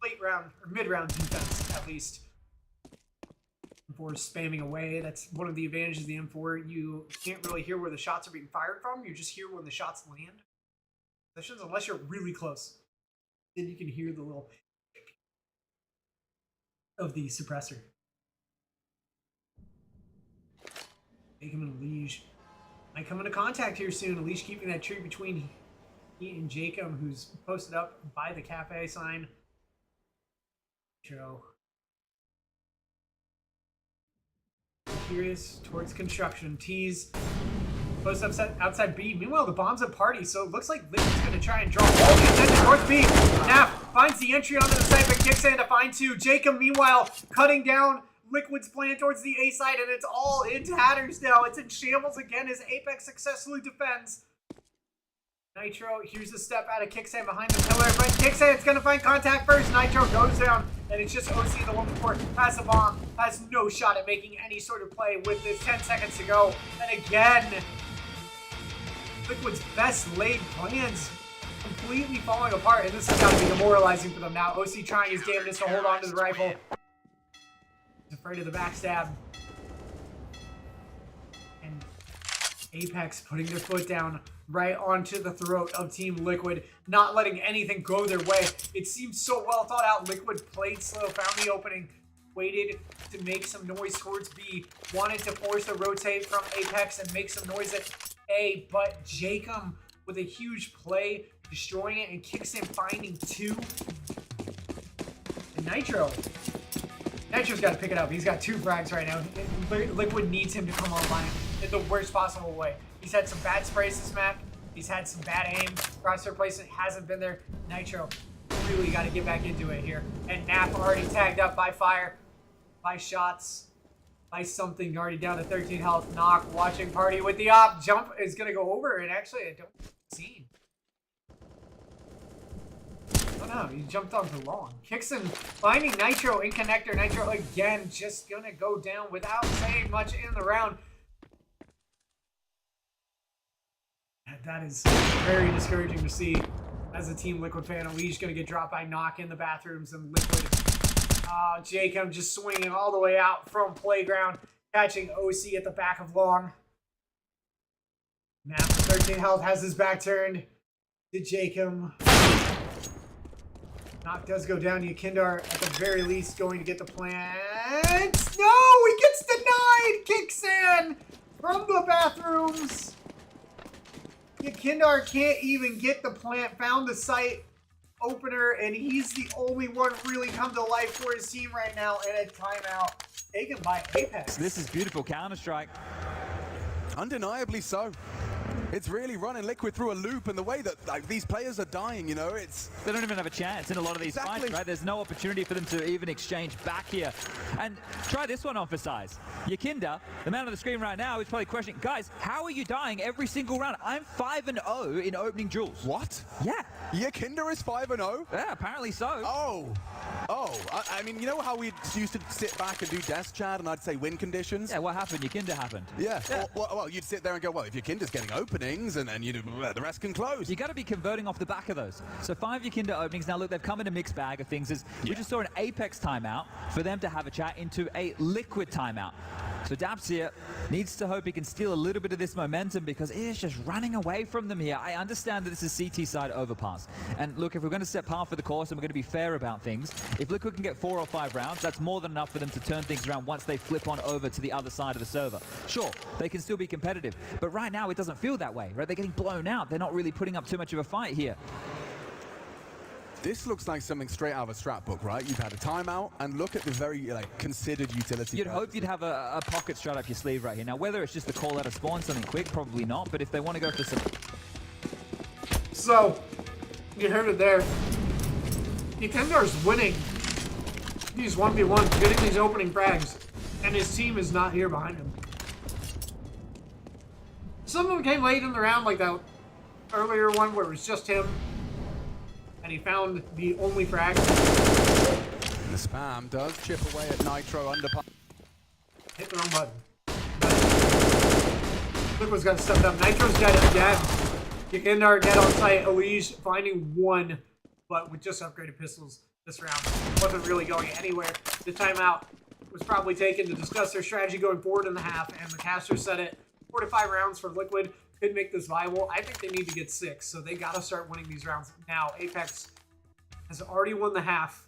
Speaker 1: late round or mid-round defense at least. M4 spamming away. That's one of the advantages of the M4. You can't really hear where the shots are being fired from. You just hear when the shots land. Positions, unless you're really close, then you can hear the little of the suppressor. Jacob and Elish might come into contact here soon. Elish keeping that tree between he and Jacob, who's posted up by the cafe sign. Joe. Curious towards construction. Tease. Post up outside B. Meanwhile, the bomb's at party, so it looks like Liquid's going to try and draw all the attention towards B. Naf finds the entry onto the site, but kicks in to find 2. Jacob, meanwhile, cutting down Liquid's plan towards the A side, and it's all in tatters now. It's in shambles again as Apex successfully defends. Nitro, here's a step out of Kickstand behind the pillar, but Kickstand's going to find contact first. Nitro goes down, and it's just OC, the one before, has the bomb, has no shot at making any sort of play with this 10 seconds to go. And again, Liquid's best laid plans completely falling apart, and this has got to be demoralizing for them now. OC trying his damnedest to hold on to the rifle. He's afraid of the backstab. And Apex putting their foot down right onto the throat of Team Liquid, not letting anything go their way. It seemed so well thought out. Liquid played slow, found the opening, waited to make some noise towards B, wanted to force a rotate from Apex and make some noise at A, but Jacob with a huge play, destroying it, and Kickstand finding 2. And Nitro's got to pick it up. He's got 2 frags right now. Liquid needs him to come online in the worst possible way. He's had some bad sprays this map. He's had some bad aim. Crosshair placement hasn't been there. Nitro really got to get back into it here. And Nap already tagged up by fire, by shots, by something. Already down to 13 health. Knock watching party with the op. Jump is going to go over, and actually I don't see. Oh no, he jumped on too long. Kickson finding Nitro in connector. Nitro again just going to go down without saying much in the round. That is very discouraging to see as a Team Liquid fan. Elish going to get dropped by Knock in the bathrooms, and Liquid. Jacob just swinging all the way out from playground, catching OC at the back of long. Now 13 health, has his back turned to Jacob. Knock does go down. Yakindar at the very least going to get the plant. No, he gets denied. Kicks in from the bathrooms. Yakindar can't even get the plant, found the site opener, and he's the only one really come to life for his team right now in a timeout taken by Apex.
Speaker 3: This is beautiful Counter-Strike.
Speaker 2: Undeniably so. It's really running Liquid through a loop, and the way that like these players are dying, you know, it's...
Speaker 3: They don't even have a chance in a lot of these fights, right? There's no opportunity for them to even exchange back here. And try this one on for size. Yakinda, the man on the screen right now, is probably questioning, guys, how are you dying every single round? I'm 5-0 in opening duels.
Speaker 2: What?
Speaker 3: Yeah.
Speaker 2: Yakinda is 5-0?
Speaker 3: Yeah, apparently so.
Speaker 2: I mean, you know how we used to sit back and do desk chat and I'd say win conditions?
Speaker 3: Yeah, what happened? Yakinda happened.
Speaker 2: Yeah. Well, you'd sit there and go, well, if Yakinda's getting openings and you the rest can close.
Speaker 3: You got to be converting off the back of those. So 5 Yakinda openings. Now, look, they've come in a mixed bag of things. We just saw an Apex timeout for them to have a chat into a Liquid timeout. So Daps here needs to hope he can steal a little bit of this momentum because it is just running away from them here. I understand that this is CT side overpass. And look, if we're going to set par for the course and we're going to be fair about things, if Liquid can get 4 or 5 rounds, that's more than enough for them to turn things around once they flip on over to the other side of the server. Sure, they can still be competitive, but right now it doesn't feel that way, right? They're getting blown out. They're not really putting up too much of a fight here.
Speaker 2: This looks like something straight out of a strat book, right? You've had a timeout, and look at the very considered utility.
Speaker 3: You'd hope you'd have a pocket strat up your sleeve right here. Now, whether it's just the call out of spawn, something quick, probably not. But if they want to go for some...
Speaker 1: So, you heard it there. Yakindar's winning these 1v1s, getting these opening frags, and his team is not here behind him. Some of them came late in the round, like that earlier one where it was just him, and he found the only frag.
Speaker 2: The spam does chip away at Nitro under...
Speaker 1: Hit the wrong button. Liquid's got stepped up. Nitro's dead again. Yakindar dead on site. Elige finding one, but with just upgraded pistols this round. Wasn't really going anywhere. The timeout was probably taken to discuss their strategy going forward in the half, and the caster said it. 4 to 5 rounds for Liquid could make this viable. I think they need to get 6, so they got to start winning these rounds now. Apex has already won the half.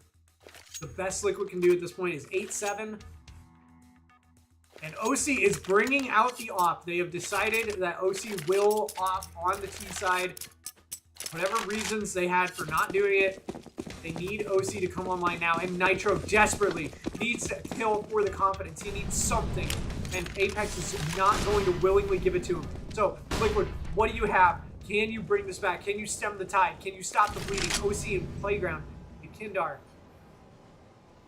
Speaker 1: The best Liquid can do at this point is 8-7. And OC is bringing out the op. They have decided that OC will op on the T side. Whatever reasons they had for not doing it, they need OC to come online now. And Nitro desperately needs to kill for the confidence. He needs something. And Apex is not going to willingly give it to him. So, Liquid, what do you have? Can you bring this back? Can you stem the tide? Can you stop the bleeding? OC in Playground. Yakindar.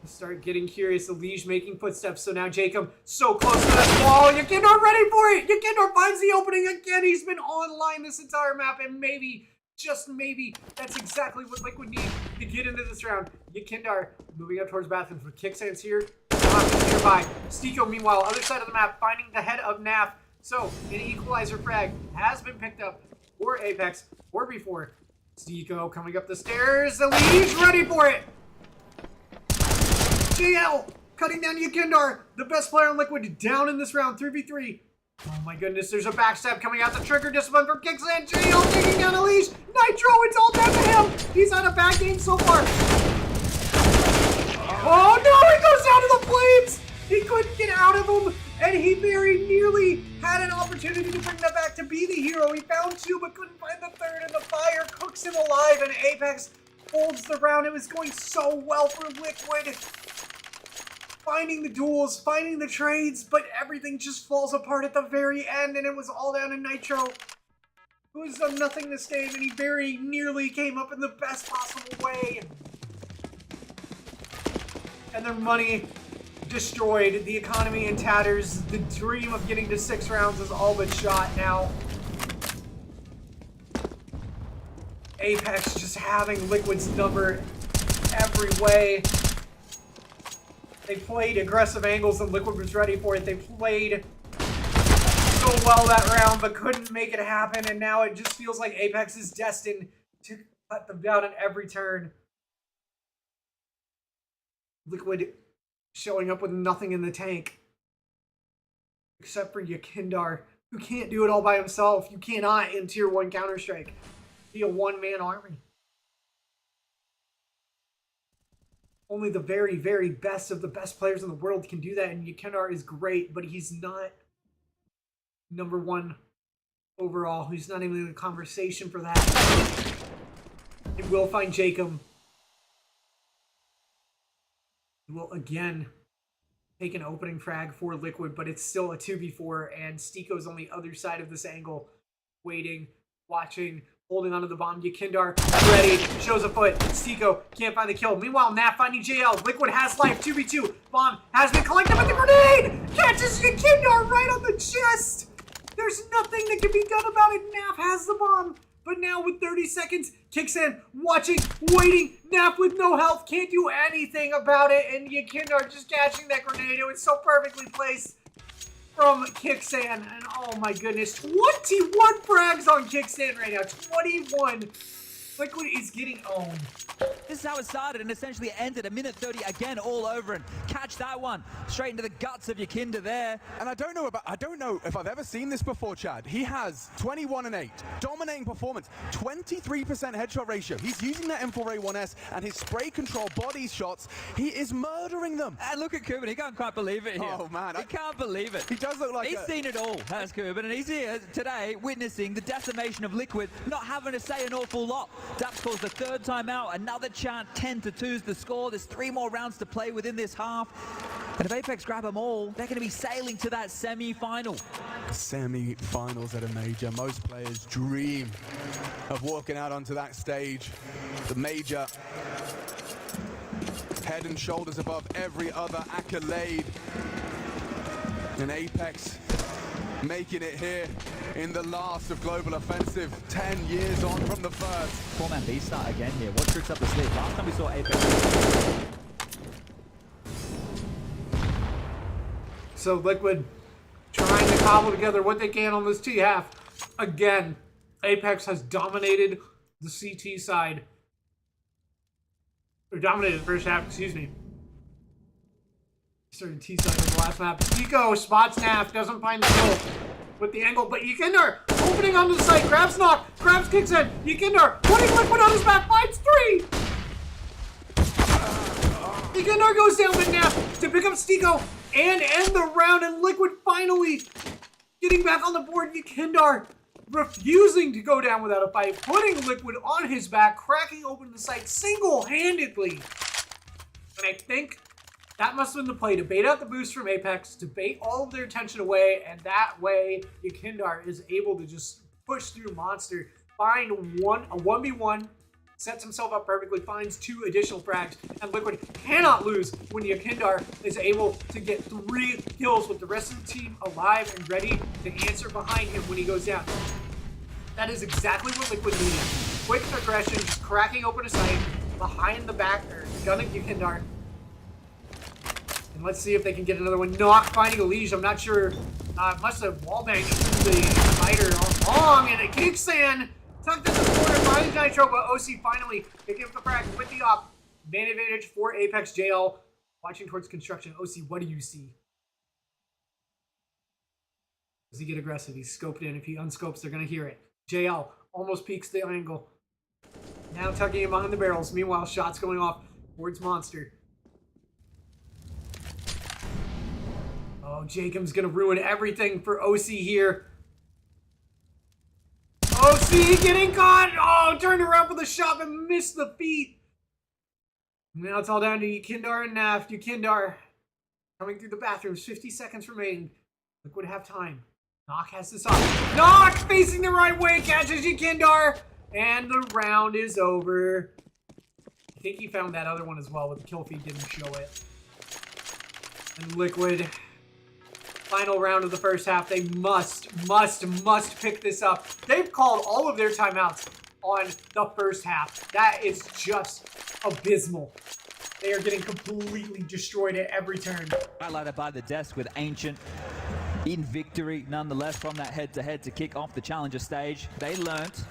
Speaker 1: Start getting curious. The Liege making footsteps. So now Jacob so close to that wall. Yakindar ready for it. Yakindar finds the opening again. He's been online this entire map, and maybe, just maybe, that's exactly what Liquid need to get into this round. Yakindar moving up towards bathrooms with Kicksands here. Nearby. Stiko, meanwhile, other side of the map, finding the head of NAF. So an equalizer frag has been picked up for Apex or before. Stiko coming up the stairs. The Liege ready for it. JL cutting down Yakindar, the best player on Liquid, down in this round, 3v3. Oh my goodness, there's a backstab coming out. The trigger discipline from Kicksands. JL taking down Elise. Nitro, it's all down to him. He's had a bad game so far. Oh no, he goes down to the flames. He couldn't get out of them, and he very nearly had an opportunity to bring that back to be the hero. He found 2, but couldn't find the 3rd, and the fire cooks him alive, and Apex holds the round. It was going so well for Liquid. Finding the duels, finding the trades, but everything just falls apart at the very end, and it was all down to Nitro, who has done nothing this game, and he very nearly came up in the best possible way. And their money destroyed, the economy in tatters, the dream of getting to 6 rounds is all but shot now. Apex just having Liquid's number every way. They played aggressive angles and Liquid was ready for it. They played so well that round but couldn't make it happen, and now it just feels like Apex is destined to cut them down at every turn. Liquid showing up with nothing in the tank. Except for Yakindar, who can't do it all by himself. You cannot, in Tier 1 Counter-Strike, be a one-man army. Only the very, very best of the best players in the world can do that, and Yakindar is great, but he's not number 1 overall. He's not even in the conversation for that. It will find Jacob. He will again take an opening frag for Liquid, but it's still a 2v4, and Stiko's on the other side of this angle waiting, watching, holding onto the bomb. Yakindar ready, shows a foot. Stico can't find the kill. Meanwhile, Nap finding JL. Liquid has life, 2v2. Bomb has been collected, but the grenade catches Yakindar right on the chest. There's nothing that can be done about it. Nap has the bomb, but now with 30 seconds, kicks in, watching, waiting. Nap with no health, can't do anything about it, and Yakindar just catching that grenade. It was so perfectly placed from Kicksan, and oh my goodness, 21 frags on Kicksan right now, 21. Liquid is getting owned.
Speaker 3: This is how it started and essentially ended a minute 30 again all over, and catch that one straight into the guts of Yakinda there.
Speaker 2: And I don't know if I've ever seen this before, Chad. He has 21 and 8, dominating performance, 23% headshot ratio. He's using that M4A1S and his spray control body shots. He is murdering them.
Speaker 3: And look at Kuban, he can't quite believe it here.
Speaker 2: Oh man,
Speaker 3: he can't believe it.
Speaker 2: He does look like
Speaker 3: he's seen it all, has Kuban, and he's here today witnessing the decimation of Liquid, not having to say an awful lot. Daps calls the third time out, another chant, 10-2 is the score. There's 3 more rounds to play within this half. And if Apex grab them all, they're going to be sailing to that semi-final.
Speaker 2: Semi-finals at a major. Most players dream of walking out onto that stage. The major, head and shoulders above every other accolade. And Apex making it here in the last of Global Offensive, 10 years on from the first.
Speaker 3: 4-man B start again here. What tricks up the sleeve? Last time we saw Apex.
Speaker 1: So Liquid trying to cobble together what they can on this T half. Again, Apex has dominated the CT side. Or dominated the first half, excuse me. Started T side in the last map. Stico spots Naf, doesn't find the kill with the angle, but Yakindar opening onto the site, grabs knock, grabs kicks in. Yakindar putting Liquid on his back, finds 3. Yakindar goes down with Naf to pick up Stico and end the round, and Liquid finally getting back on the board. Yakindar refusing to go down without a fight, putting Liquid on his back, cracking open the site single-handedly. And I think that must have been the play, to bait out the boost from Apex, to bait all of their attention away, and that way Yakindar is able to just push through Monster, find a 1v1, sets himself up perfectly, finds 2 additional frags, and Liquid cannot lose when Yakindar is able to get 3 kills with the rest of the team alive and ready to answer behind him when he goes down. That is exactly what Liquid needed. Quick aggression, just cracking open a site behind the back, or gunning Yakindar. And let's see if they can get another one. Not finding a leash. I'm not sure. Must have wallbanged through the spider long, and it kicks in. Tucked in the corner, finds Nitro, but OC finally picking up the frag with the op. Man advantage for Apex JL. Watching towards construction. OC, what do you see? Does he get aggressive? He's scoped in. If he unscopes, they're going to hear it. JL almost peeks the angle. Now tucking him behind the barrels. Meanwhile, shots going off towards Monster. Oh, Jacob's gonna ruin everything for OC here. OC getting caught! Oh, turned around for the shot and missed the feet. Now it's all down to Yakindar and Naf. Yakindar coming through the bathrooms. 50 seconds remaining. Liquid have time. Knock has this off. Knock facing the right way, catches Yakindar, and the round is over. I think he found that other one as well, but the kill feed didn't show it. And Liquid, final round of the first half, they must pick this up. They've called all of their timeouts on the first half. That is just abysmal. They are getting completely destroyed at every turn.
Speaker 3: Highlighted by the desk with Ancient in victory, nonetheless, from that head-to-head to kick off the challenger stage. They learnt,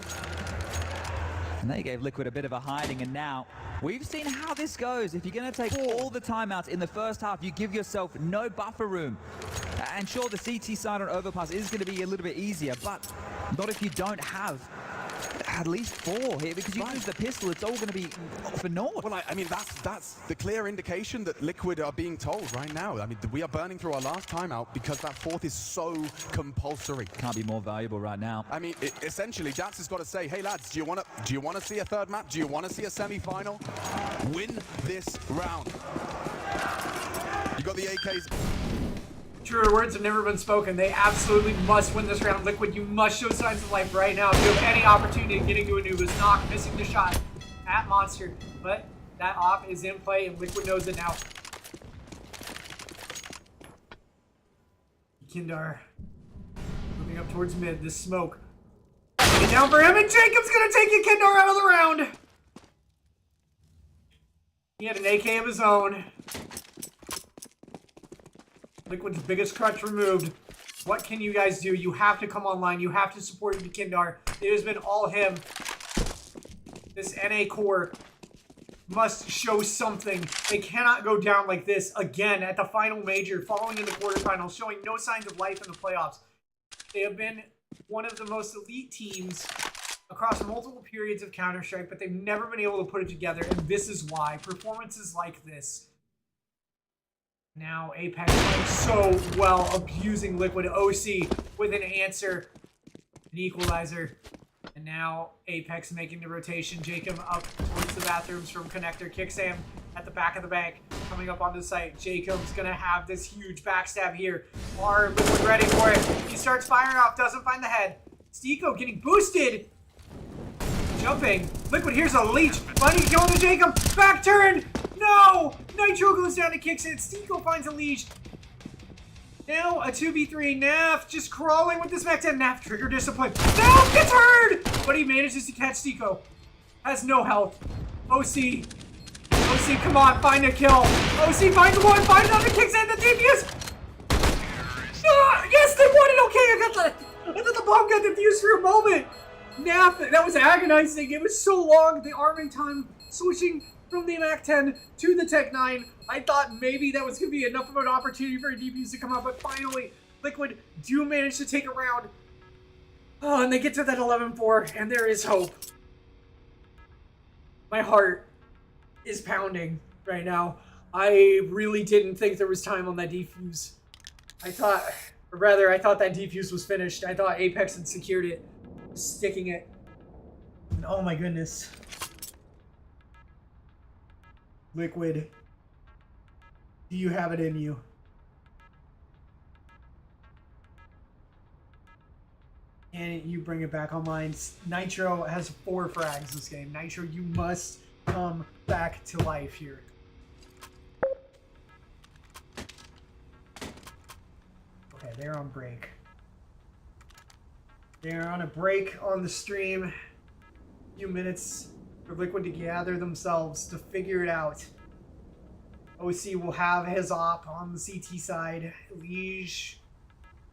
Speaker 3: and they gave Liquid a bit of a hiding, and now we've seen how this goes. If you're going to take all the timeouts in the first half, you give yourself no buffer room. And sure, the CT side on Overpass is going to be a little bit easier, but not if you don't have at least 4 here, because you lose the pistol, it's all going to be for naught.
Speaker 2: Well, I mean, that's the clear indication that Liquid are being told right now. I mean, we are burning through our last timeout because that 4th is so compulsory.
Speaker 3: Can't be more valuable right now.
Speaker 2: I mean, essentially, Dax has got to say, hey lads, do you want to see a 3rd map? Do you want to see a semi-final? Win this round. You got the AKs.
Speaker 1: Truer words have never been spoken. They absolutely must win this round. Liquid, you must show signs of life right now if you have any opportunity of getting to Anubis. Knock, missing the shot at Monster. But that op is in play, and Liquid knows it now. Kindar moving up towards mid. This smoke. Get down for him, and Jacob's gonna take you, Kindar, out of the round. He had an AK of his own. Liquid's biggest crutch removed. What can you guys do? You have to come online. You have to support Kindar. It has been all him. This NA core must show something. They cannot go down like this again at the final major, following in the quarterfinals, showing no signs of life in the playoffs. They have been one of the most elite teams across multiple periods of Counter-Strike, but they've never been able to put it together, and this is why. Performances like this. Now Apex playing so well, abusing Liquid. OC with an answer, an equalizer. And now Apex making the rotation. Jacob up towards the bathrooms from Connector. Kicks him at the back of the bank. Coming up onto the site. Jacob's going to have this huge backstab here. Are Liquid ready for it? He starts firing off. Doesn't find the head. Stiko getting boosted. Jumping. Liquid, here's a leech. Finding a kill to Jacob. Back turn. No! Nitro goes down and kicks it. Stiko finds a leech. Now a 2v3. Naf just crawling with this Mac 10. Naf trigger discipline. Naf gets hurt! But he manages to catch Stiko. Has no health. OC. OC, come on, find a kill. OC finds one, finds another, kicks in the defuse. Yes, they won it. Okay, I thought the bomb got defused for a moment. Naf, that was agonizing. It was so long. The arming time switching from the Mac 10 to the Tech 9. I thought maybe that was going to be enough of an opportunity for a defuse to come out, but finally, Liquid do manage to take a round. Oh, and they get to that 11-4, and there is hope. My heart is pounding right now. I really didn't think there was time on that defuse. I thought that defuse was finished. I thought Apex had secured it, sticking it. And oh my goodness. Liquid, do you have it in you? And you bring it back online. Nitro has 4 frags this game. Nitro, you must come back to life here. Okay, they're on break. They're on a break on the stream. A few minutes for Liquid to gather themselves, to figure it out. OC will have his op on the CT side. Liege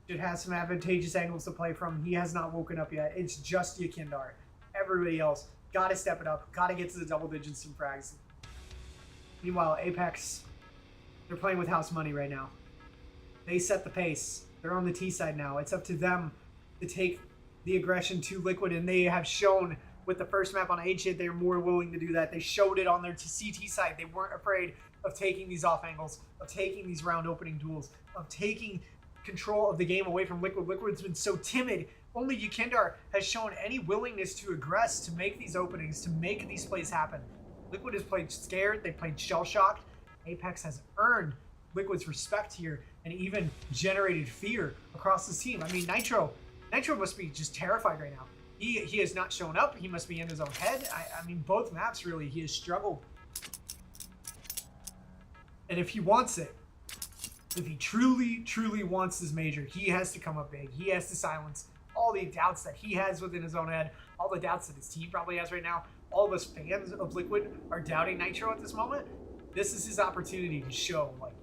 Speaker 1: should have some advantageous angles to play from. He has not woken up yet. It's just Yakindar. Everybody else, gotta step it up. Gotta get to the double digits in frags. Meanwhile, Apex, they're playing with house money right now. They set the pace. They're on the T side now. It's up to them to take the aggression to Liquid, and they have shown with the first map on H-Hit, they're more willing to do that. They showed it on their CT side. They weren't afraid of taking these off angles, of taking these round opening duels, of taking control of the game away from Liquid. Liquid's been so timid. Only Yakindar has shown any willingness to aggress, to make these openings, to make these plays happen. Liquid has played scared. They played shell-shocked. Apex has earned Liquid's respect here and even generated fear across this team. I mean, Nitro must be just terrified right now. He has not shown up. He must be in his own head. I mean, both maps, really, he has struggled. And if he wants it, if he truly, truly wants this major, he has to come up big. He has to silence all the doubts that he has within his own head, all the doubts that his team probably has right now. All of us fans of Liquid are doubting Nitro at this moment. This is his opportunity to show, like,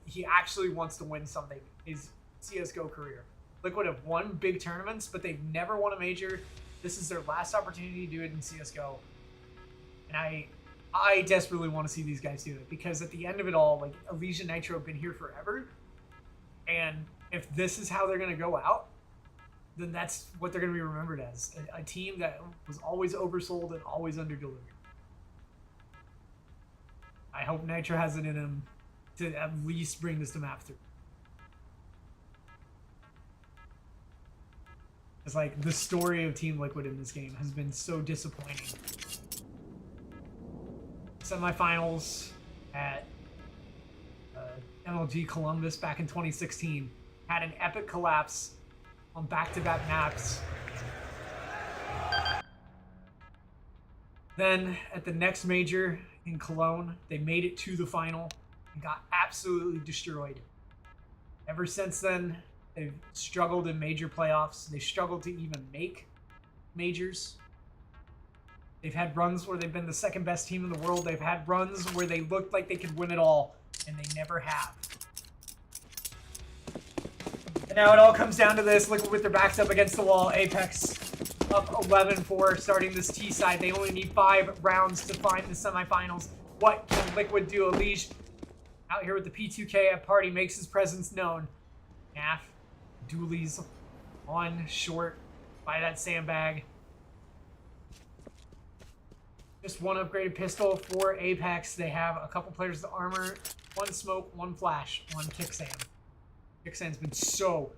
Speaker 1: he actually wants to win something, his CSGO career. Liquid have won big tournaments, but they've never won a major. This is their last opportunity to do it in CSGO. And I desperately want to see these guys do it, because at the end of it all, like, Elysian Nitro have been here forever. And if this is how they're going to go out, then that's what they're going to be remembered as. A team that was always oversold and always underdelivered. I hope Nitro has it in him to at least bring this to map 3. It's like the story of Team Liquid in this game has been so disappointing. Semifinals at MLG Columbus back in 2016 had an epic collapse on back-to-back maps. Then at the next major in Cologne, they made it to the final and got absolutely destroyed. Ever since then, they've struggled in major playoffs. They struggled to even make majors. They've had runs where they've been the second best team in the world. They've had runs where they looked like they could win it all, and they never have. And now it all comes down to this. Liquid with their backs up against the wall. Apex up 11-4 starting this T side. They only need 5 rounds to find the semifinals. What can Liquid do? Elige out here with the P2K at party makes his presence known. Naf, dualies on short by that sandbag. Just one upgraded pistol for Apex. They have a couple players with armor, 1 smoke, 1 flash, 1 Kicksan. Kicksan's been so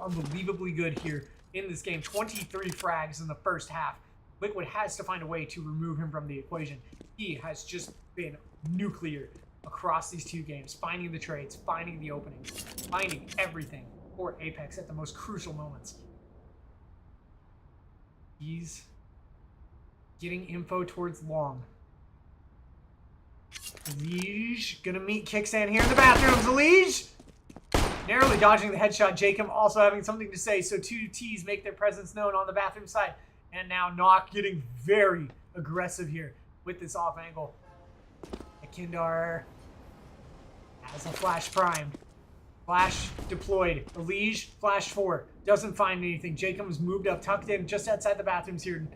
Speaker 1: unbelievably good here in this game. 23 frags in the first half. Liquid has to find a way to remove him from the equation. He has just been nuclear across these 2 games, finding the trades, finding the openings, finding everything for Apex at the most crucial moments. He's getting info towards long. Elige gonna meet Kicksan here in the bathrooms. Elige narrowly dodging the headshot. Jacob also having something to say, so 2 Ts make their presence known on the bathroom side. And now Nock getting very aggressive here with this off angle. Kindar has a flash primed. Flash deployed. Elige, flash 4. Doesn't find anything. Jacob's moved up, tucked in just outside the bathrooms here.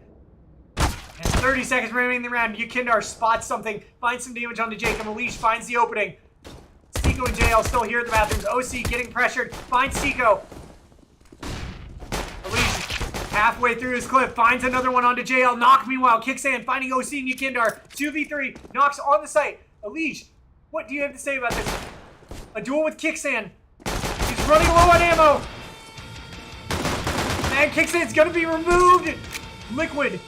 Speaker 1: And 30 seconds remaining in the round. Yakindar spots something, finds some damage onto Jacob. Elige finds the opening. Seiko and JL still here at the bathrooms. OC getting pressured. Finds Seiko. Elige halfway through his clip. Finds another one onto JL. Nock meanwhile. Kicksan finding OC and Yakindar. 2v3. Nock's on the site. Elige, what do you have to say about this? A duel with Kicksan. He's running low on ammo. And Kicksan's going to be removed. Liquid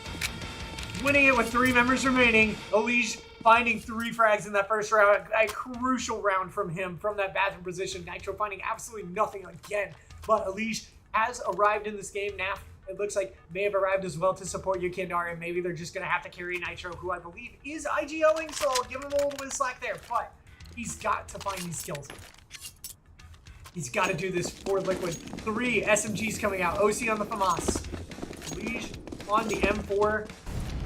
Speaker 1: winning it with 3 members remaining. Elige finding 3 frags in that first round. A crucial round from him from that bathroom position. Nitro finding absolutely nothing again. But Elige has arrived in this game. Naf, it looks like, may have arrived as well to support Yakindar, and maybe they're just going to have to carry Nitro, who I believe is IGLing, so I'll give him a little bit of slack there. But he's got to find these kills. He's got to do this for Liquid. 3 SMGs coming out. OC on the FAMAS. Elige on the M4.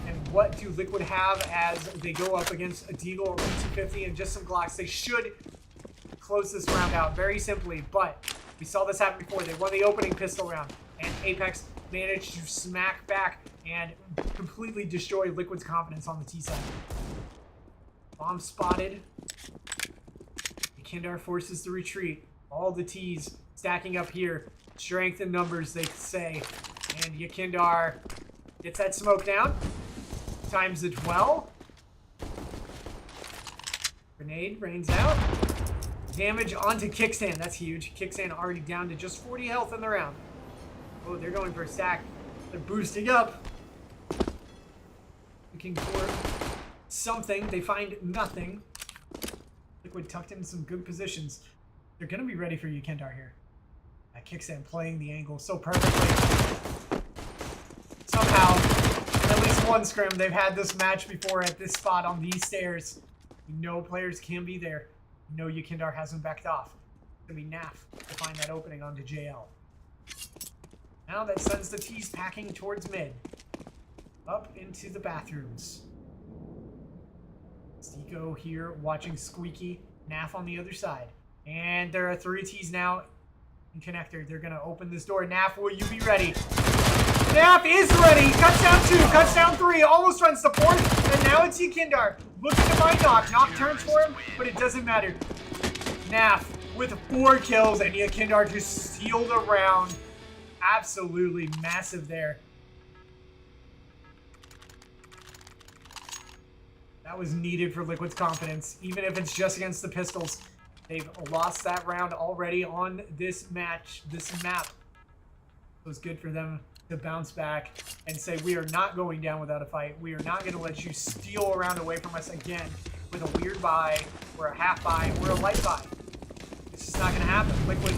Speaker 1: And what do Liquid have as they go up against a Deagle, a P250, and just some Glocks? They should close this round out very simply, but we saw this happen before. They won the opening pistol round, and Apex managed to smack back and completely destroy Liquid's confidence on the T side. Bomb spotted. Kindar forces the retreat. All the T's stacking up here. Strength in numbers, they say. And Yakindar gets that smoke down. Times it well. Grenade rains out. Damage onto Kicksan. That's huge. Kicksan already down to just 40 health in the round. Oh, they're going for a stack. They're boosting up. Looking for something. They find nothing. Liquid tucked in some good positions. They're going to be ready for Yakindar here. Kicksan playing the angle so perfectly. Somehow, in at least one scrim, they've had this match before at this spot on these stairs. You know players can be there. You know Yakindar hasn't backed off. It's going to be Naf to find that opening onto JL. Now that sends the T's packing towards mid. Up into the bathrooms. Seiko here watching Squeaky. Naf on the other side. And there are 3 T's now in connector. They're going to open this door. Naf, will you be ready? Naf is ready. Cuts down 2, cuts down 3, almost runs to 4th. And now it's Yakindar looking to find Nock. Nock turns for him, but it doesn't matter. Naf with 4 kills, and Yakindar just sealed a round. Absolutely massive there. That was needed for Liquid's confidence, even if it's just against the pistols. They've lost that round already on this match, this map. It was good for them to bounce back and say, we are not going down without a fight. We are not going to let you steal a round away from us again with a weird buy, or a half buy, or a light buy. just not going to happen. Liquid.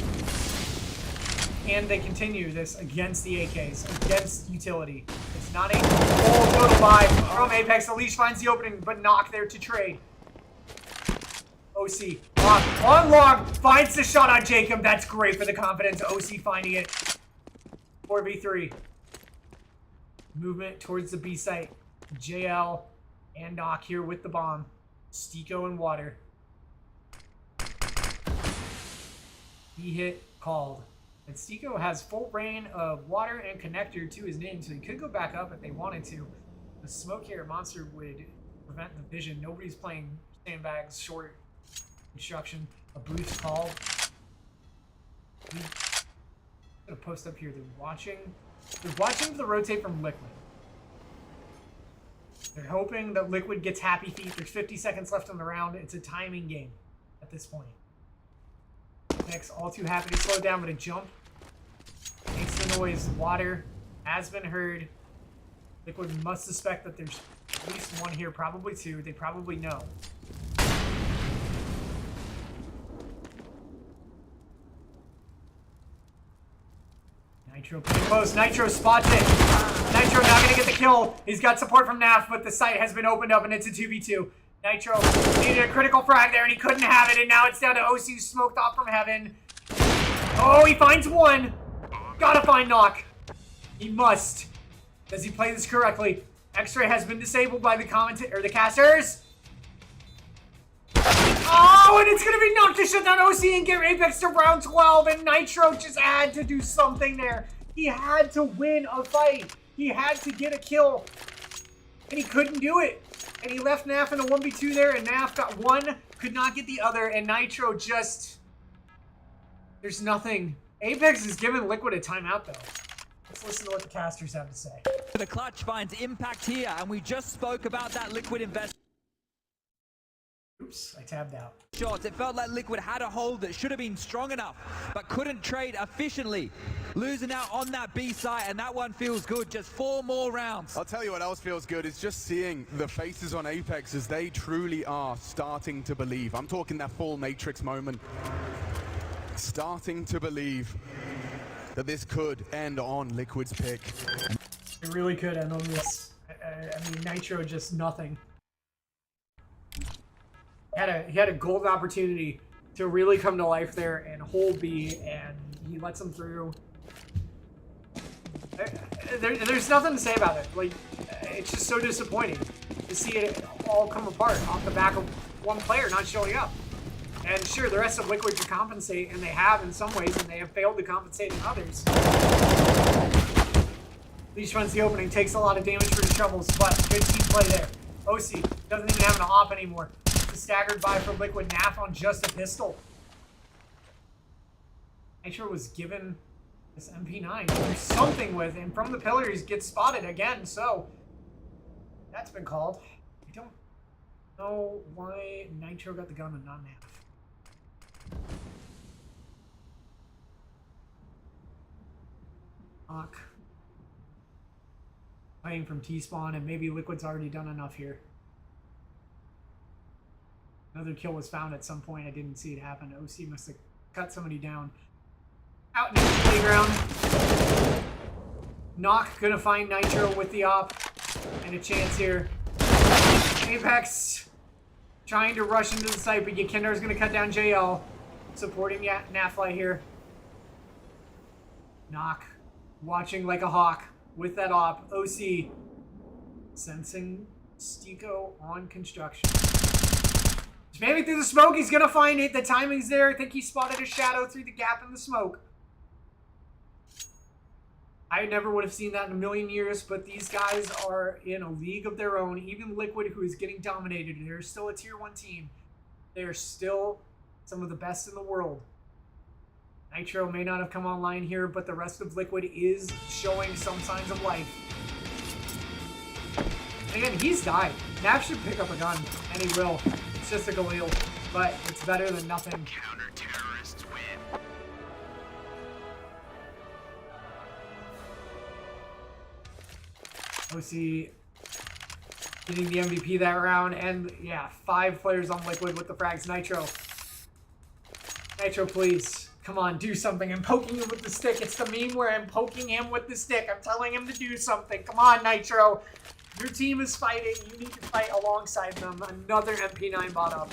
Speaker 1: And they continue this against the AKs, against utility. It's not a full total buy from Apex. The leash finds the opening, but Knock there to trade. OC on long, finds the shot on Jacob. That's great for the confidence. OC finding it. 4v3. Movement towards the B site. JL and Knock here with the bomb. Stiko and Water. He hit called. And Stiko has full reign of Water and Connector to his name, so he could go back up if they wanted to. The smoke here, Monster would prevent the vision. Nobody's playing sandbags, short construction. A boost called. I'm gonna post up here. They're watching the rotate from Liquid. They're hoping that Liquid gets happy feet. There's 50 seconds left on the round. It's a timing game at this point. Next, all too happy to slow down, but a jump makes the noise. Water has been heard. Liquid must suspect that there's at least one here, probably two. They probably know. Nitro pretty close. Nitro spots it. Nitro not going to get the kill. He's got support from NAF, but the site has been opened up and it's a 2v2. Nitro needed a critical frag there and he couldn't have it, and now it's down to OC smoked off from heaven. Oh, he finds one. Gotta find Knock. He must. Does he play this correctly? X-Ray has been disabled by the the casters. Oh, and it's gonna be Knock to shut down OC and get Apex to round 12, and Nitro just had to do something there. He had to win a fight. He had to get a kill, and he couldn't do it. And he left NAF in a 1v2 there, and NAF got one, could not get the other, and Nitro just... There's nothing. Apex is giving Liquid a timeout, though. Let's listen to what the casters have to say.
Speaker 3: The clutch finds impact here, and we just spoke about that Liquid investment.
Speaker 1: Oops, I tabbed out.
Speaker 3: Shots. It felt like Liquid had a hold that should have been strong enough, but couldn't trade efficiently. Losing out on that B site, and that one feels good. Just 4 more rounds.
Speaker 2: I'll tell you what else feels good is just seeing the faces on Apex as they truly are starting to believe. I'm talking that full Matrix moment. Starting to believe that this could end on Liquid's pick.
Speaker 1: It really could end on this. I mean, Nitro just nothing. He had a golden opportunity to really come to life there and hold B, and he lets him through. There's nothing to say about it. Like, it's just so disappointing to see it all come apart off the back of one player not showing up. And sure, the rest of Liquid can compensate, and they have in some ways, and they have failed to compensate in others. Leash runs the opening, takes a lot of damage for the shovels, but good team play there. OC doesn't even have an op anymore. It's a staggered buy for Liquid. NAF on just a pistol. Nitro was given this MP9 to do something with, and from the pillars gets spotted again, so that's been called. I don't know why Nitro got the gun and not NAF. Knock. Playing from T-spawn, and maybe Liquid's already done enough here. Another kill was found at some point. I didn't see it happen. OC must have cut somebody down. Out in the playground. Knock gonna find Nitro with the op. And a chance here. Apex trying to rush into the site, but Yakindar's gonna cut down JL. Supporting Nafly here. Knock watching like a hawk with that op. OC sensing Stiko on construction. Spamming through the smoke, he's gonna find it. The timing's there. I think he spotted a shadow through the gap in the smoke. I never would have seen that in a million years, but these guys are in a league of their own. Even Liquid, who is getting dominated, they're still a tier 1 team. They're still some of the best in the world. Nitro may not have come online here, but the rest of Liquid is showing some signs of life. And again, he's died. Nav should pick up a gun, and he will. It's just a Galil, but it's better than nothing.
Speaker 9: Counter-terrorists win.
Speaker 1: OC getting the MVP that round, and yeah, 5 players on Liquid with the frags. Nitro Nitro, please. Come on, do something. I'm poking him with the stick. It's the meme where I'm poking him with the stick. I'm telling him to do something. Come on, Nitro. Your team is fighting. You need to fight alongside them. Another MP9 bot up.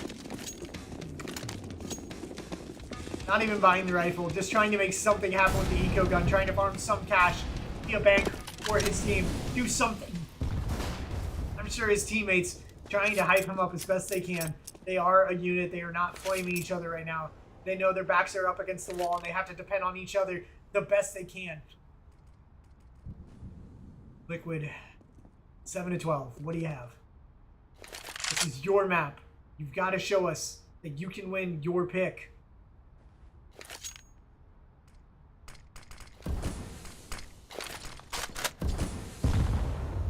Speaker 1: Not even buying the rifle. Just trying to make something happen with the eco gun. Trying to farm some cash. Be a bank for his team. Do something. I'm sure his teammates trying to hype him up as best they can. They are a unit. They are not flaming each other right now. They know their backs are up against the wall and they have to depend on each other the best they can. Liquid, 7-12. What do you have? This is your map. You've got to show us that you can win your pick.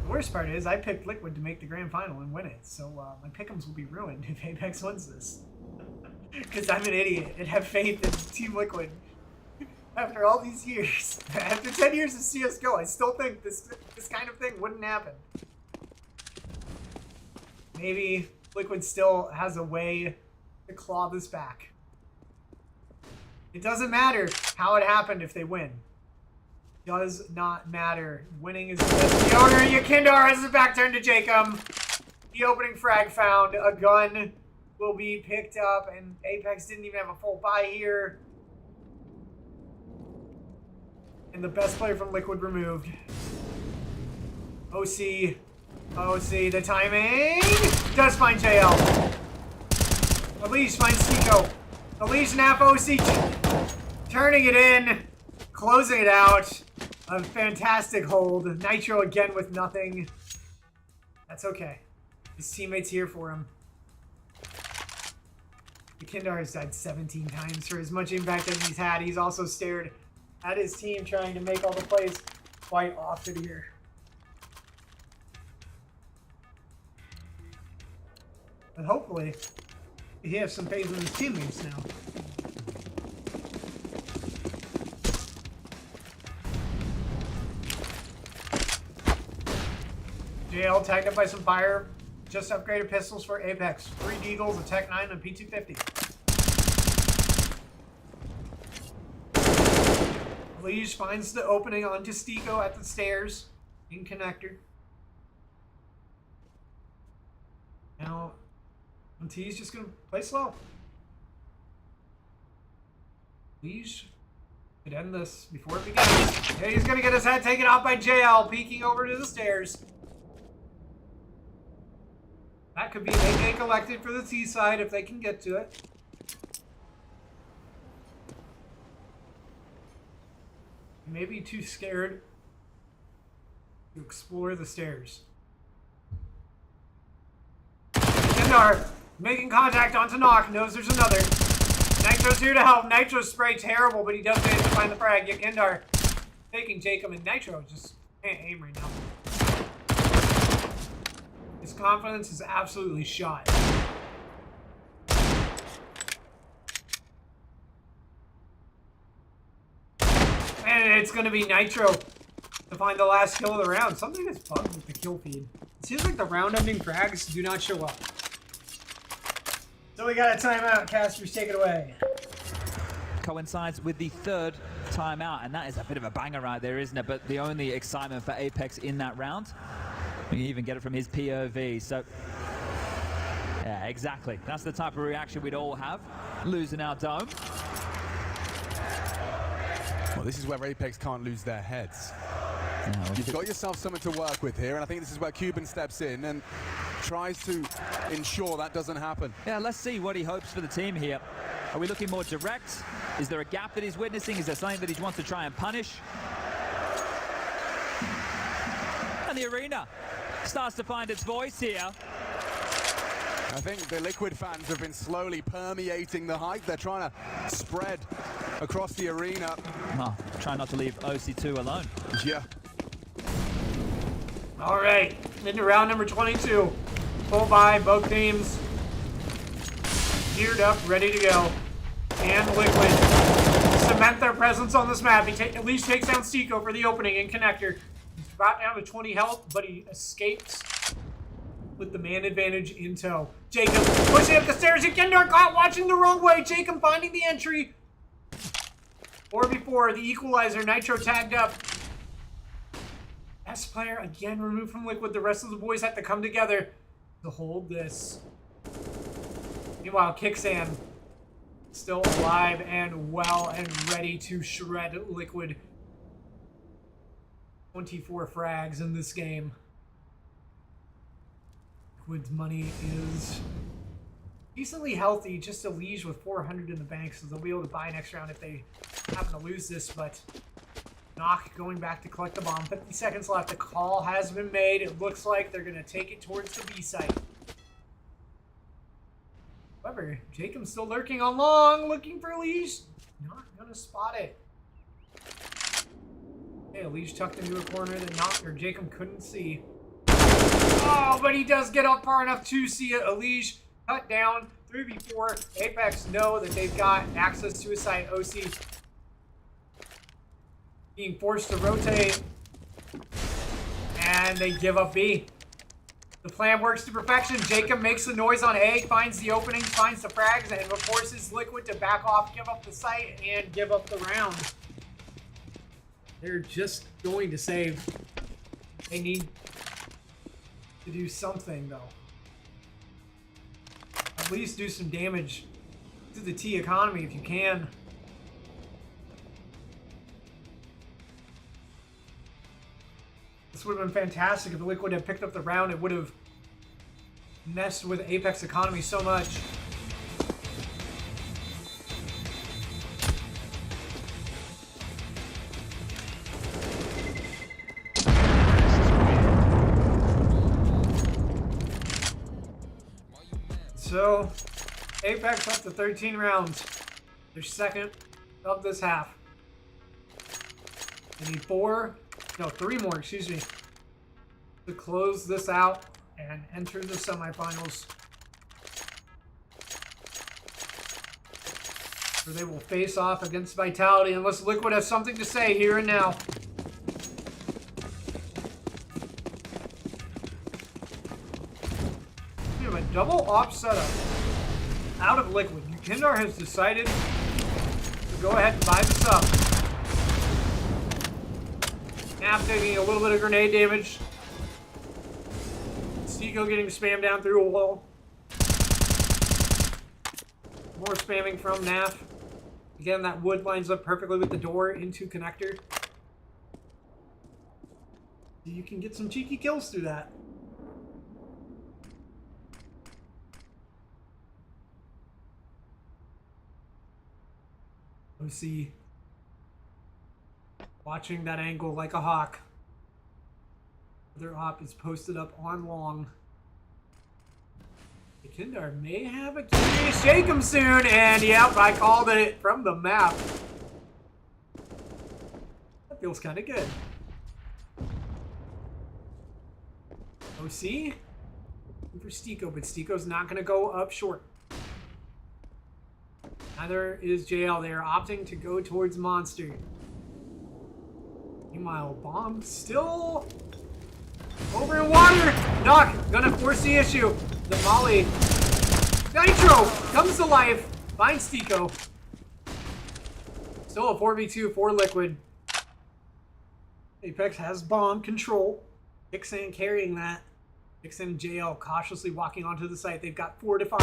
Speaker 1: The worst part is I picked Liquid to make the grand final and win it, so my pick'ems will be ruined if Apex wins this. Because I'm an idiot and have faith in Team Liquid. After all these years, after 10 years of CSGO, I still think this kind of thing wouldn't happen. Maybe Liquid still has a way to claw this back. It doesn't matter how it happened if they win. Does not matter. Winning is the best. The owner, Yakindar, has his back turned to Jacob. The opening frag found. A gun will be picked up, and Apex didn't even have a full buy here. And the best player from Liquid removed. OC, the timing does find JL. Elise finds Tico. Elise Nap OC turning it in, closing it out. A fantastic hold. Nitro again with nothing. That's okay. His teammates here for him. Kindar has died 17 times for as much impact as he's had. He's also stared at his team trying to make all the plays quite often here. But hopefully, he has some faith in his teammates now. JL tagged up by some fire. Just upgraded pistols for Apex. 3 Deagles, a Tech 9, and P250. Lige finds the opening onto Stico at the stairs in connector. Now, T's just going to play slow. Lige could end this before it begins. Okay, he's going to get his head taken off by JL, peeking over to the stairs. That could be an AK collected for the T side if they can get to it. You may be too scared to explore the stairs. Kindar making contact onto Knock, knows there's another. Nitro's here to help. Nitro's spray terrible, but he does manage to find the frag. Yakindar taking Jacob, and Nitro just can't aim right now. His confidence is absolutely shot. And it's going to be Nitro to find the last kill of the round. Something is bugged with the kill feed. It seems like the round-ending frags do not show up. So we got a timeout. Casters, take it away.
Speaker 3: Coincides with the third timeout, and that is a bit of a banger right there, isn't it? But the only excitement for Apex in that round, you can even get it from his POV. So, yeah, exactly. That's the type of reaction we'd all have, losing our dome.
Speaker 2: Well, this is where Apex can't lose their heads.
Speaker 3: No.
Speaker 2: You've got yourself something to work with here, and I think this is where Cuban steps in and tries to ensure that doesn't happen.
Speaker 3: Yeah, let's see what he hopes for the team here. Are we looking more direct? Is there a gap that he's witnessing? Is there something that he wants to try and punish? And the arena starts to find its voice here.
Speaker 2: I think the Liquid fans have been slowly permeating the hype. They're trying to spread across the arena.
Speaker 3: Oh, try not to leave OC2 alone.
Speaker 2: Yeah.
Speaker 1: All right, into round number 22. Full buy, both teams geared up, ready to go. And Liquid cement their presence on this map. He at least takes down Stico for the opening in connector. He's brought down to 20 health, but he escapes with the man advantage in tow. Jacob pushing up the stairs. Yakendar caught watching the wrong way. Jacob finding the entry. 4v4, the equalizer. Nitro tagged up. S player again removed from Liquid. The rest of the boys have to come together to hold this. Meanwhile, Kicksan still alive and well and ready to shred Liquid. 24 frags in this game. Liquid's money is decently healthy. Just a Liege with 400 in the bank, so they'll be able to buy next round if they happen to lose this. But Knock going back to collect the bomb. 50 seconds left. The call has been made. It looks like they're going to take it towards the B site. However, Jacob's still lurking on long, looking for Liege. Not going to spot it. Okay, Liege tucked into a corner that Knock or Jacob couldn't see. Oh, but he does get up far enough to see it. Liege cut down. 3v4. Apex know that they've got access to a site. OC being forced to rotate. And they give up B. The plan works to perfection. Jacob makes the noise on A, finds the openings, finds the frags, and forces Liquid to back off, give up the site, and give up the round. They're just going to save. They need to do something, though. At least do some damage to the T economy if you can. This would have been fantastic if Liquid had picked up the round. It would have messed with Apex economy so much. So, Apex up to 13 rounds. They're second of this half. They need 3 more, excuse me, to close this out and enter the semifinals. Where they will face off against Vitality unless Liquid has something to say here and now. We have a double op setup out of Liquid. Yakendar has decided to go ahead and buy this up. Nap taking a little bit of grenade damage. Stico getting spammed down through a wall. More spamming from Naf. Again, that wood lines up perfectly with the door into connector. You can get some cheeky kills through that. OC watching that angle like a hawk. Their op is posted up on long. Yakendar may have a key to shake him soon, and yep, I called it from the map. That feels kind of good. OC for Stico, but Stico's not going to go up short. Neither is JL. They are opting to go towards Monster. Meanwhile, Bomb still over in water. Knock gonna force the issue. The Molly. Nitro comes to life. Finds Stico. Still a 4v2 for Liquid. Apex has bomb control. Kicksan carrying that. Kicksan and JL cautiously walking onto the site. They've got 4 to 5.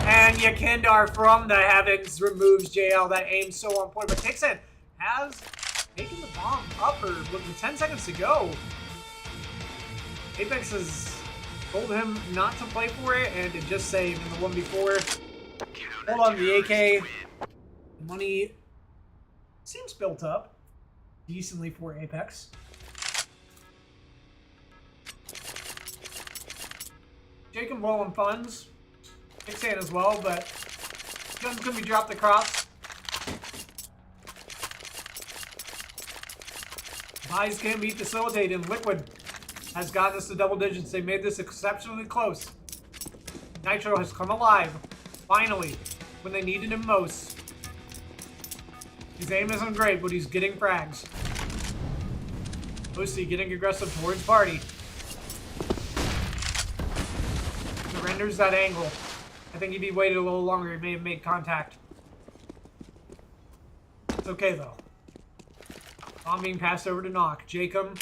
Speaker 1: And Yakendar from the Heavens removes JL. That aim's so on point. But Kicksan has taken the bomb upper with 10 seconds to go. Apex has told him not to play for it and to just save in the 1v4. Hold on to the AK. The money seems built up decently for Apex. Jacob low on funds. Kicksan as well, but gun's gonna be dropped across. Buys can be facilitated. Liquid has gotten us to double digits. They made this exceptionally close. Nitro has come alive, finally, when they needed him most. His aim isn't great, but he's getting frags. OC getting aggressive towards Party. wonders that angle. I think if he waited a little longer, he may have made contact. It's okay, though. Bomb being passed over to Knock. Jacob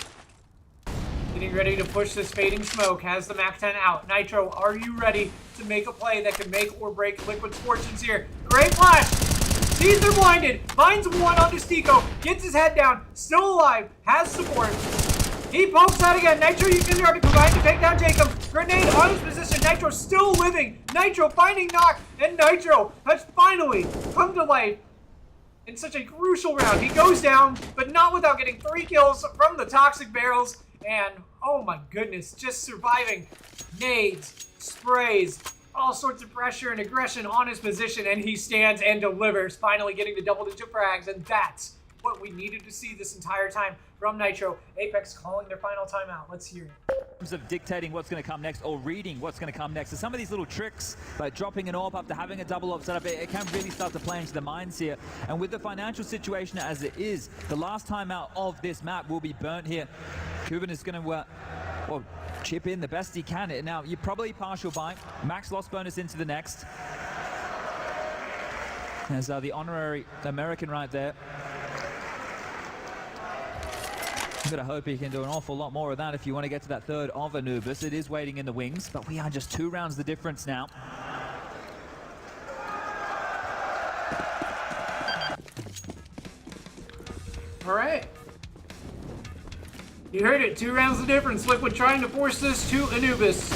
Speaker 1: getting ready to push this fading smoke. Has the MAC-10 out. Nitro, are you ready to make a play that could make or break Liquid's fortunes here? Great flash! Sees they're blinded. Finds one onto Stico. Gets his head down. Still alive. Has support. He pokes out again. Nitro, you can to combine to take down Jacob. Grenade on his position. Nitro still living. Nitro finding Knock. And Nitro has finally come to life in such a crucial round. He goes down, but not without getting 3 kills from the toxic barrels. And, oh my goodness, just surviving nades, sprays, all sorts of pressure and aggression on his position. And he stands and delivers, finally getting the double-digit frags. And that's what we needed to see this entire time from Nitro. Apex calling their final timeout. Let's hear it.
Speaker 3: In terms of dictating what's going to come next or reading what's going to come next. So some of these little tricks, like dropping an AWP after having a double AWP setup, it can really start to play into the minds here. And with the financial situation as it is, the last timeout of this map will be burnt here. Kuban is going to, well, chip in the best he can. Now, you're probably partial buy. Max loss bonus into the next. There's the honorary American right there. I'm going to hope he can do an awful lot more of that if you want to get to that third of Anubis. It is waiting in the wings, but we are just 2 rounds the difference now.
Speaker 1: All right. You heard it, 2 rounds the difference. Liquid trying to force this to Anubis.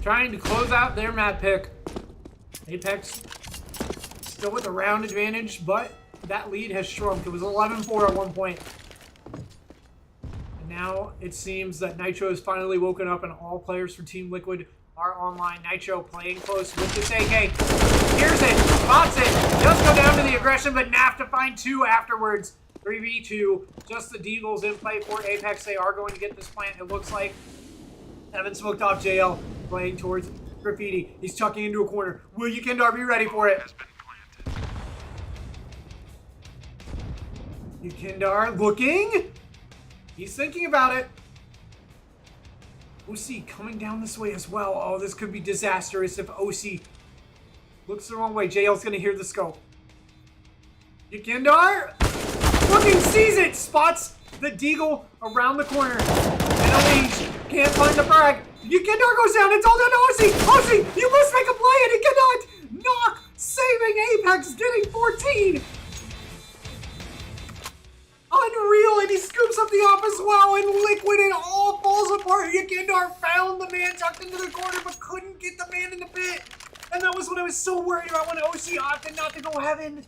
Speaker 1: Trying to close out their map pick. Apex still with a round advantage, but that lead has shrunk. It was 11-4 at one point. And now it seems that Nitro has finally woken up and all players for Team Liquid are online. Nitro playing close with this AK. Hears it, spots it, does go down to the aggression, but Naf to find 2 afterwards. 3v2, just the Deagles in play for Apex. They are going to get this plant, it looks like. Haven't smoked off JL, playing towards Graffiti. He's chucking into a corner. Will you, Kendar, be ready for it? You, Kendar, looking. He's thinking about it. OC coming down this way as well. Oh, this could be disastrous if OC looks the wrong way. JL's going to hear the scope. You, Kendar. Looking, sees it, spots the Deagle around the corner. And Elise can't find the frag. Yukindar goes down, it's all down to OC. OC, you must make a play and he cannot. Knock, saving Apex, getting 14. Unreal, and he scoops up the off as well, and Liquid, it all falls apart. Yukindar found the man tucked into the corner, but couldn't get the man in the pit. And that was what I was so worried about when OC opted not to go heaven.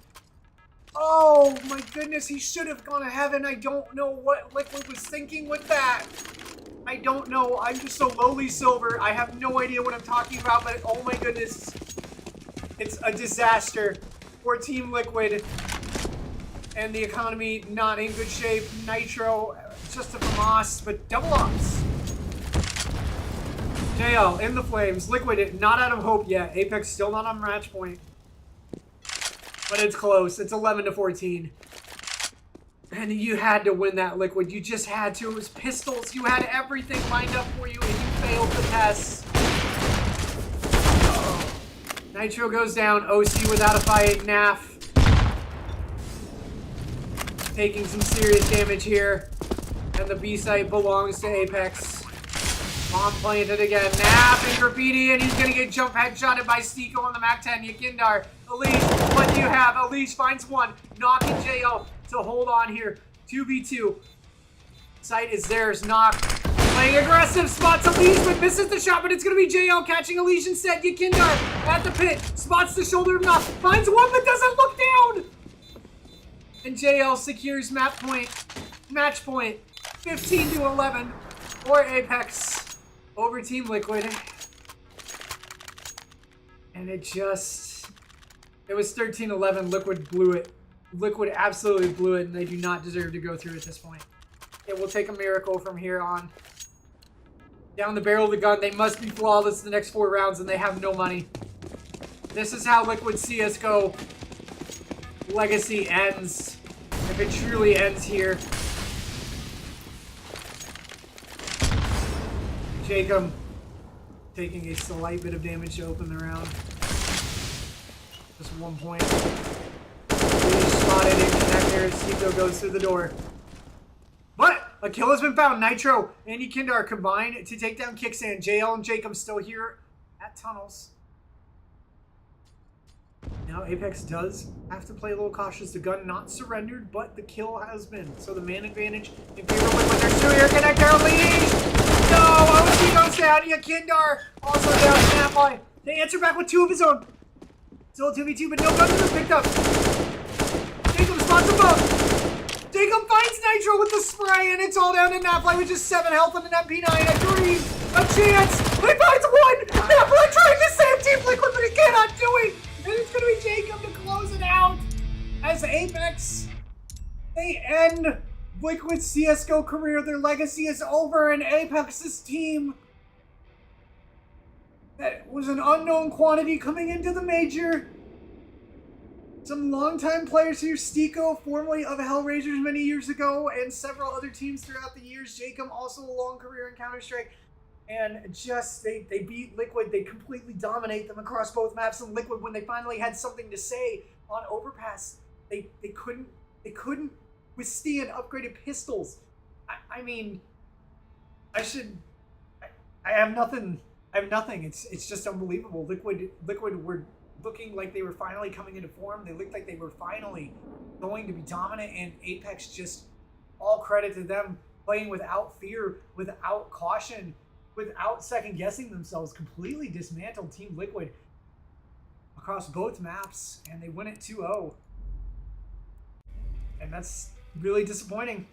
Speaker 1: Oh my goodness, he should have gone to heaven. I don't know what Liquid was thinking with that. I don't know. I'm just so lowly silver. I have no idea what I'm talking about, but oh my goodness. It's a disaster for Team Liquid. And the economy not in good shape. Nitro, just a FAMAS, but double ups. JL in the flames. Liquid not out of hope yet. Apex still not on match point. But it's close. It's 11-14. And you had to win that, Liquid. You just had to. It was pistols. You had everything lined up for you, and you failed the test. Oh. Nitro goes down. OC without a fight. Naf taking some serious damage here. And the B site belongs to Apex. Bomb planted again. Naf and Graffiti, and he's going to get jump headshotted by Stico on the MAC-10. Yakindar. Elise, what do you have? Elise finds one. Knocking JL to hold on here. 2v2. Sight is theirs. Knock. Playing aggressive. Spots Elise, but misses the shot, but it's going to be JL catching Elise instead. Yakindar at the pit. Spots the shoulder of Knock. Finds one, but doesn't look down. And JL secures match point. 15-11 for Apex over Team Liquid. And it was 13-11. Liquid blew it. Liquid absolutely blew it, and they do not deserve to go through at this point. It will take a miracle from here on. Down the barrel of the gun, they must be flawless the next 4 rounds, and they have no money. This is how Liquid CSGO legacy ends. If it truly ends here. Jacob taking a slight bit of damage to open the round. Just 1 point. Spotted in connector. Seiko goes through the door. But a kill has been found. Nitro and Kindar combine to take down Kicksand. JL and Jacob still here at tunnels. Now Apex does have to play a little cautious. The gun not surrendered, but the kill has been. So the man advantage in favor with their two-year connector. Unleashed! No! OC goes down. Kindar also down. Snapline. They answer back with 2 of his own. Still a 2v2, but no guns have been picked up. Jacob spots him up. Jacob finds Nitro with the spray, and it's all down to Napfly with just 7 health and an MP9. A dream, a chance. He finds 1. Napfly trying to save Team Liquid, but he cannot do it. And it's going to be Jacob to close it out. As Apex, they end Liquid's CSGO career. Their legacy is over, and Apex's team that was an unknown quantity coming into the major. Some longtime players here, Stico, formerly of Hellraisers many years ago, and several other teams throughout the years. Jacob, also a long career in Counter-Strike. And just, they beat Liquid. They completely dominate them across both maps. And Liquid, when they finally had something to say on Overpass, they couldn't withstand upgraded pistols. I mean, I have nothing. It's just unbelievable. Liquid were looking like they were finally coming into form. They looked like they were finally going to be dominant, and Apex, just all credit to them, playing without fear, without caution, without second guessing themselves, completely dismantled Team Liquid across both maps, and they win it 2-0. And that's really disappointing.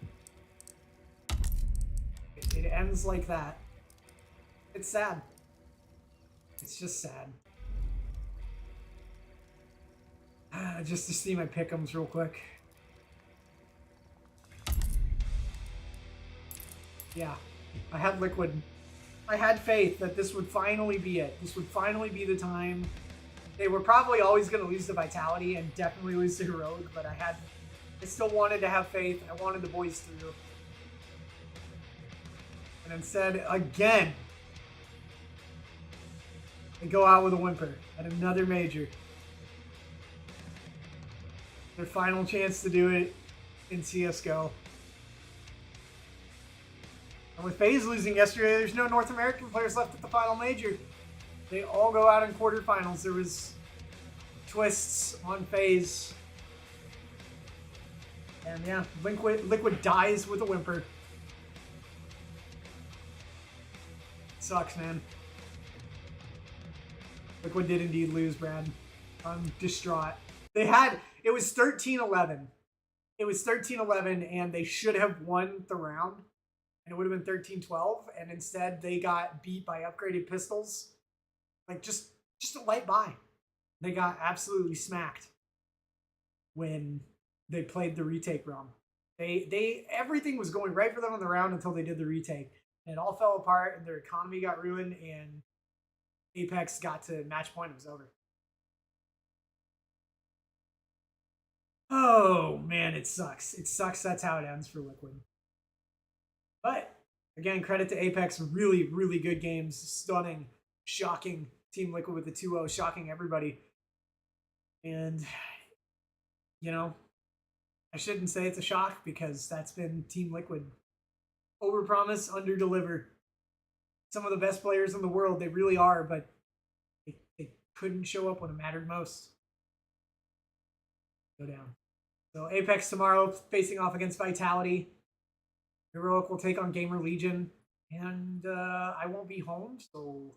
Speaker 1: It ends like that. It's sad. It's just sad. Just to see my pick'ems real quick. Yeah, I had Liquid. I had faith that this would finally be it. This would finally be the time. They were probably always going to lose to Vitality and definitely lose to Heroic, but I still wanted to have faith. I wanted the boys through. And instead, again, they go out with a whimper at another major. Their final chance to do it in CSGO. And with FaZe losing yesterday, there's no North American players left at the final major. They all go out in quarterfinals. There was twists on FaZe. And yeah, Liquid dies with a whimper. Sucks, man. Liquid did indeed lose, Brad. I'm distraught. It was 13-11. It was 13-11, and they should have won the round. And it would have been 13-12, and instead they got beat by upgraded pistols. Like, just a light buy. They got absolutely smacked when they played the retake round. Everything was going right for them on the round until they did the retake. And it all fell apart, and their economy got ruined, and Apex got to match point. It was over. Oh, man, it sucks. It sucks that's how it ends for Liquid. But, again, credit to Apex. Really, really good games. Stunning, shocking Team Liquid with the 2-0, shocking everybody. And, you know, I shouldn't say it's a shock because that's been Team Liquid. Overpromise, underdeliver. Some of the best players in the world, they really are, but they couldn't show up when it mattered most. Go down. So Apex tomorrow, facing off against Vitality. Heroic will take on Gamer Legion, and I won't be home, so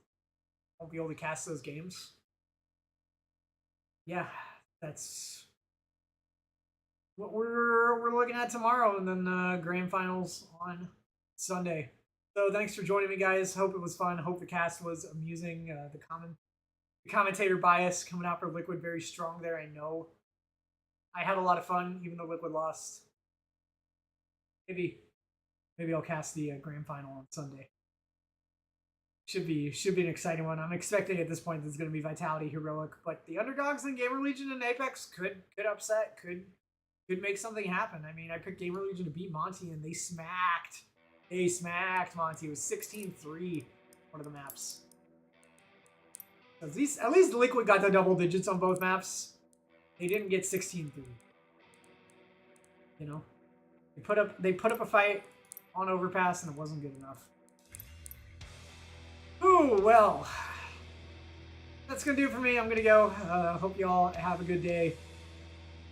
Speaker 1: I won't be able to cast those games. Yeah, that's what we're looking at tomorrow, and then grand finals on Sunday. So thanks for joining me, guys. Hope it was fun. Hope the cast was amusing. The commentator bias coming out for Liquid very strong there. I know. I had a lot of fun, even though Liquid lost. Maybe I'll cast the grand final on Sunday. Should be an exciting one. I'm expecting at this point there's going to be Vitality, Heroic, but the underdogs in Gamer Legion and Apex could upset, could make something happen. I mean, I picked Gamer Legion to beat Monty, and they smacked Monty. It was 16-3, one of the maps. At least Liquid got the double digits on both maps. They didn't get 16-3. You know, they put up a fight on Overpass and it wasn't good enough. Ooh, well, that's gonna do it for me. I'm gonna go. Hope you all have a good day.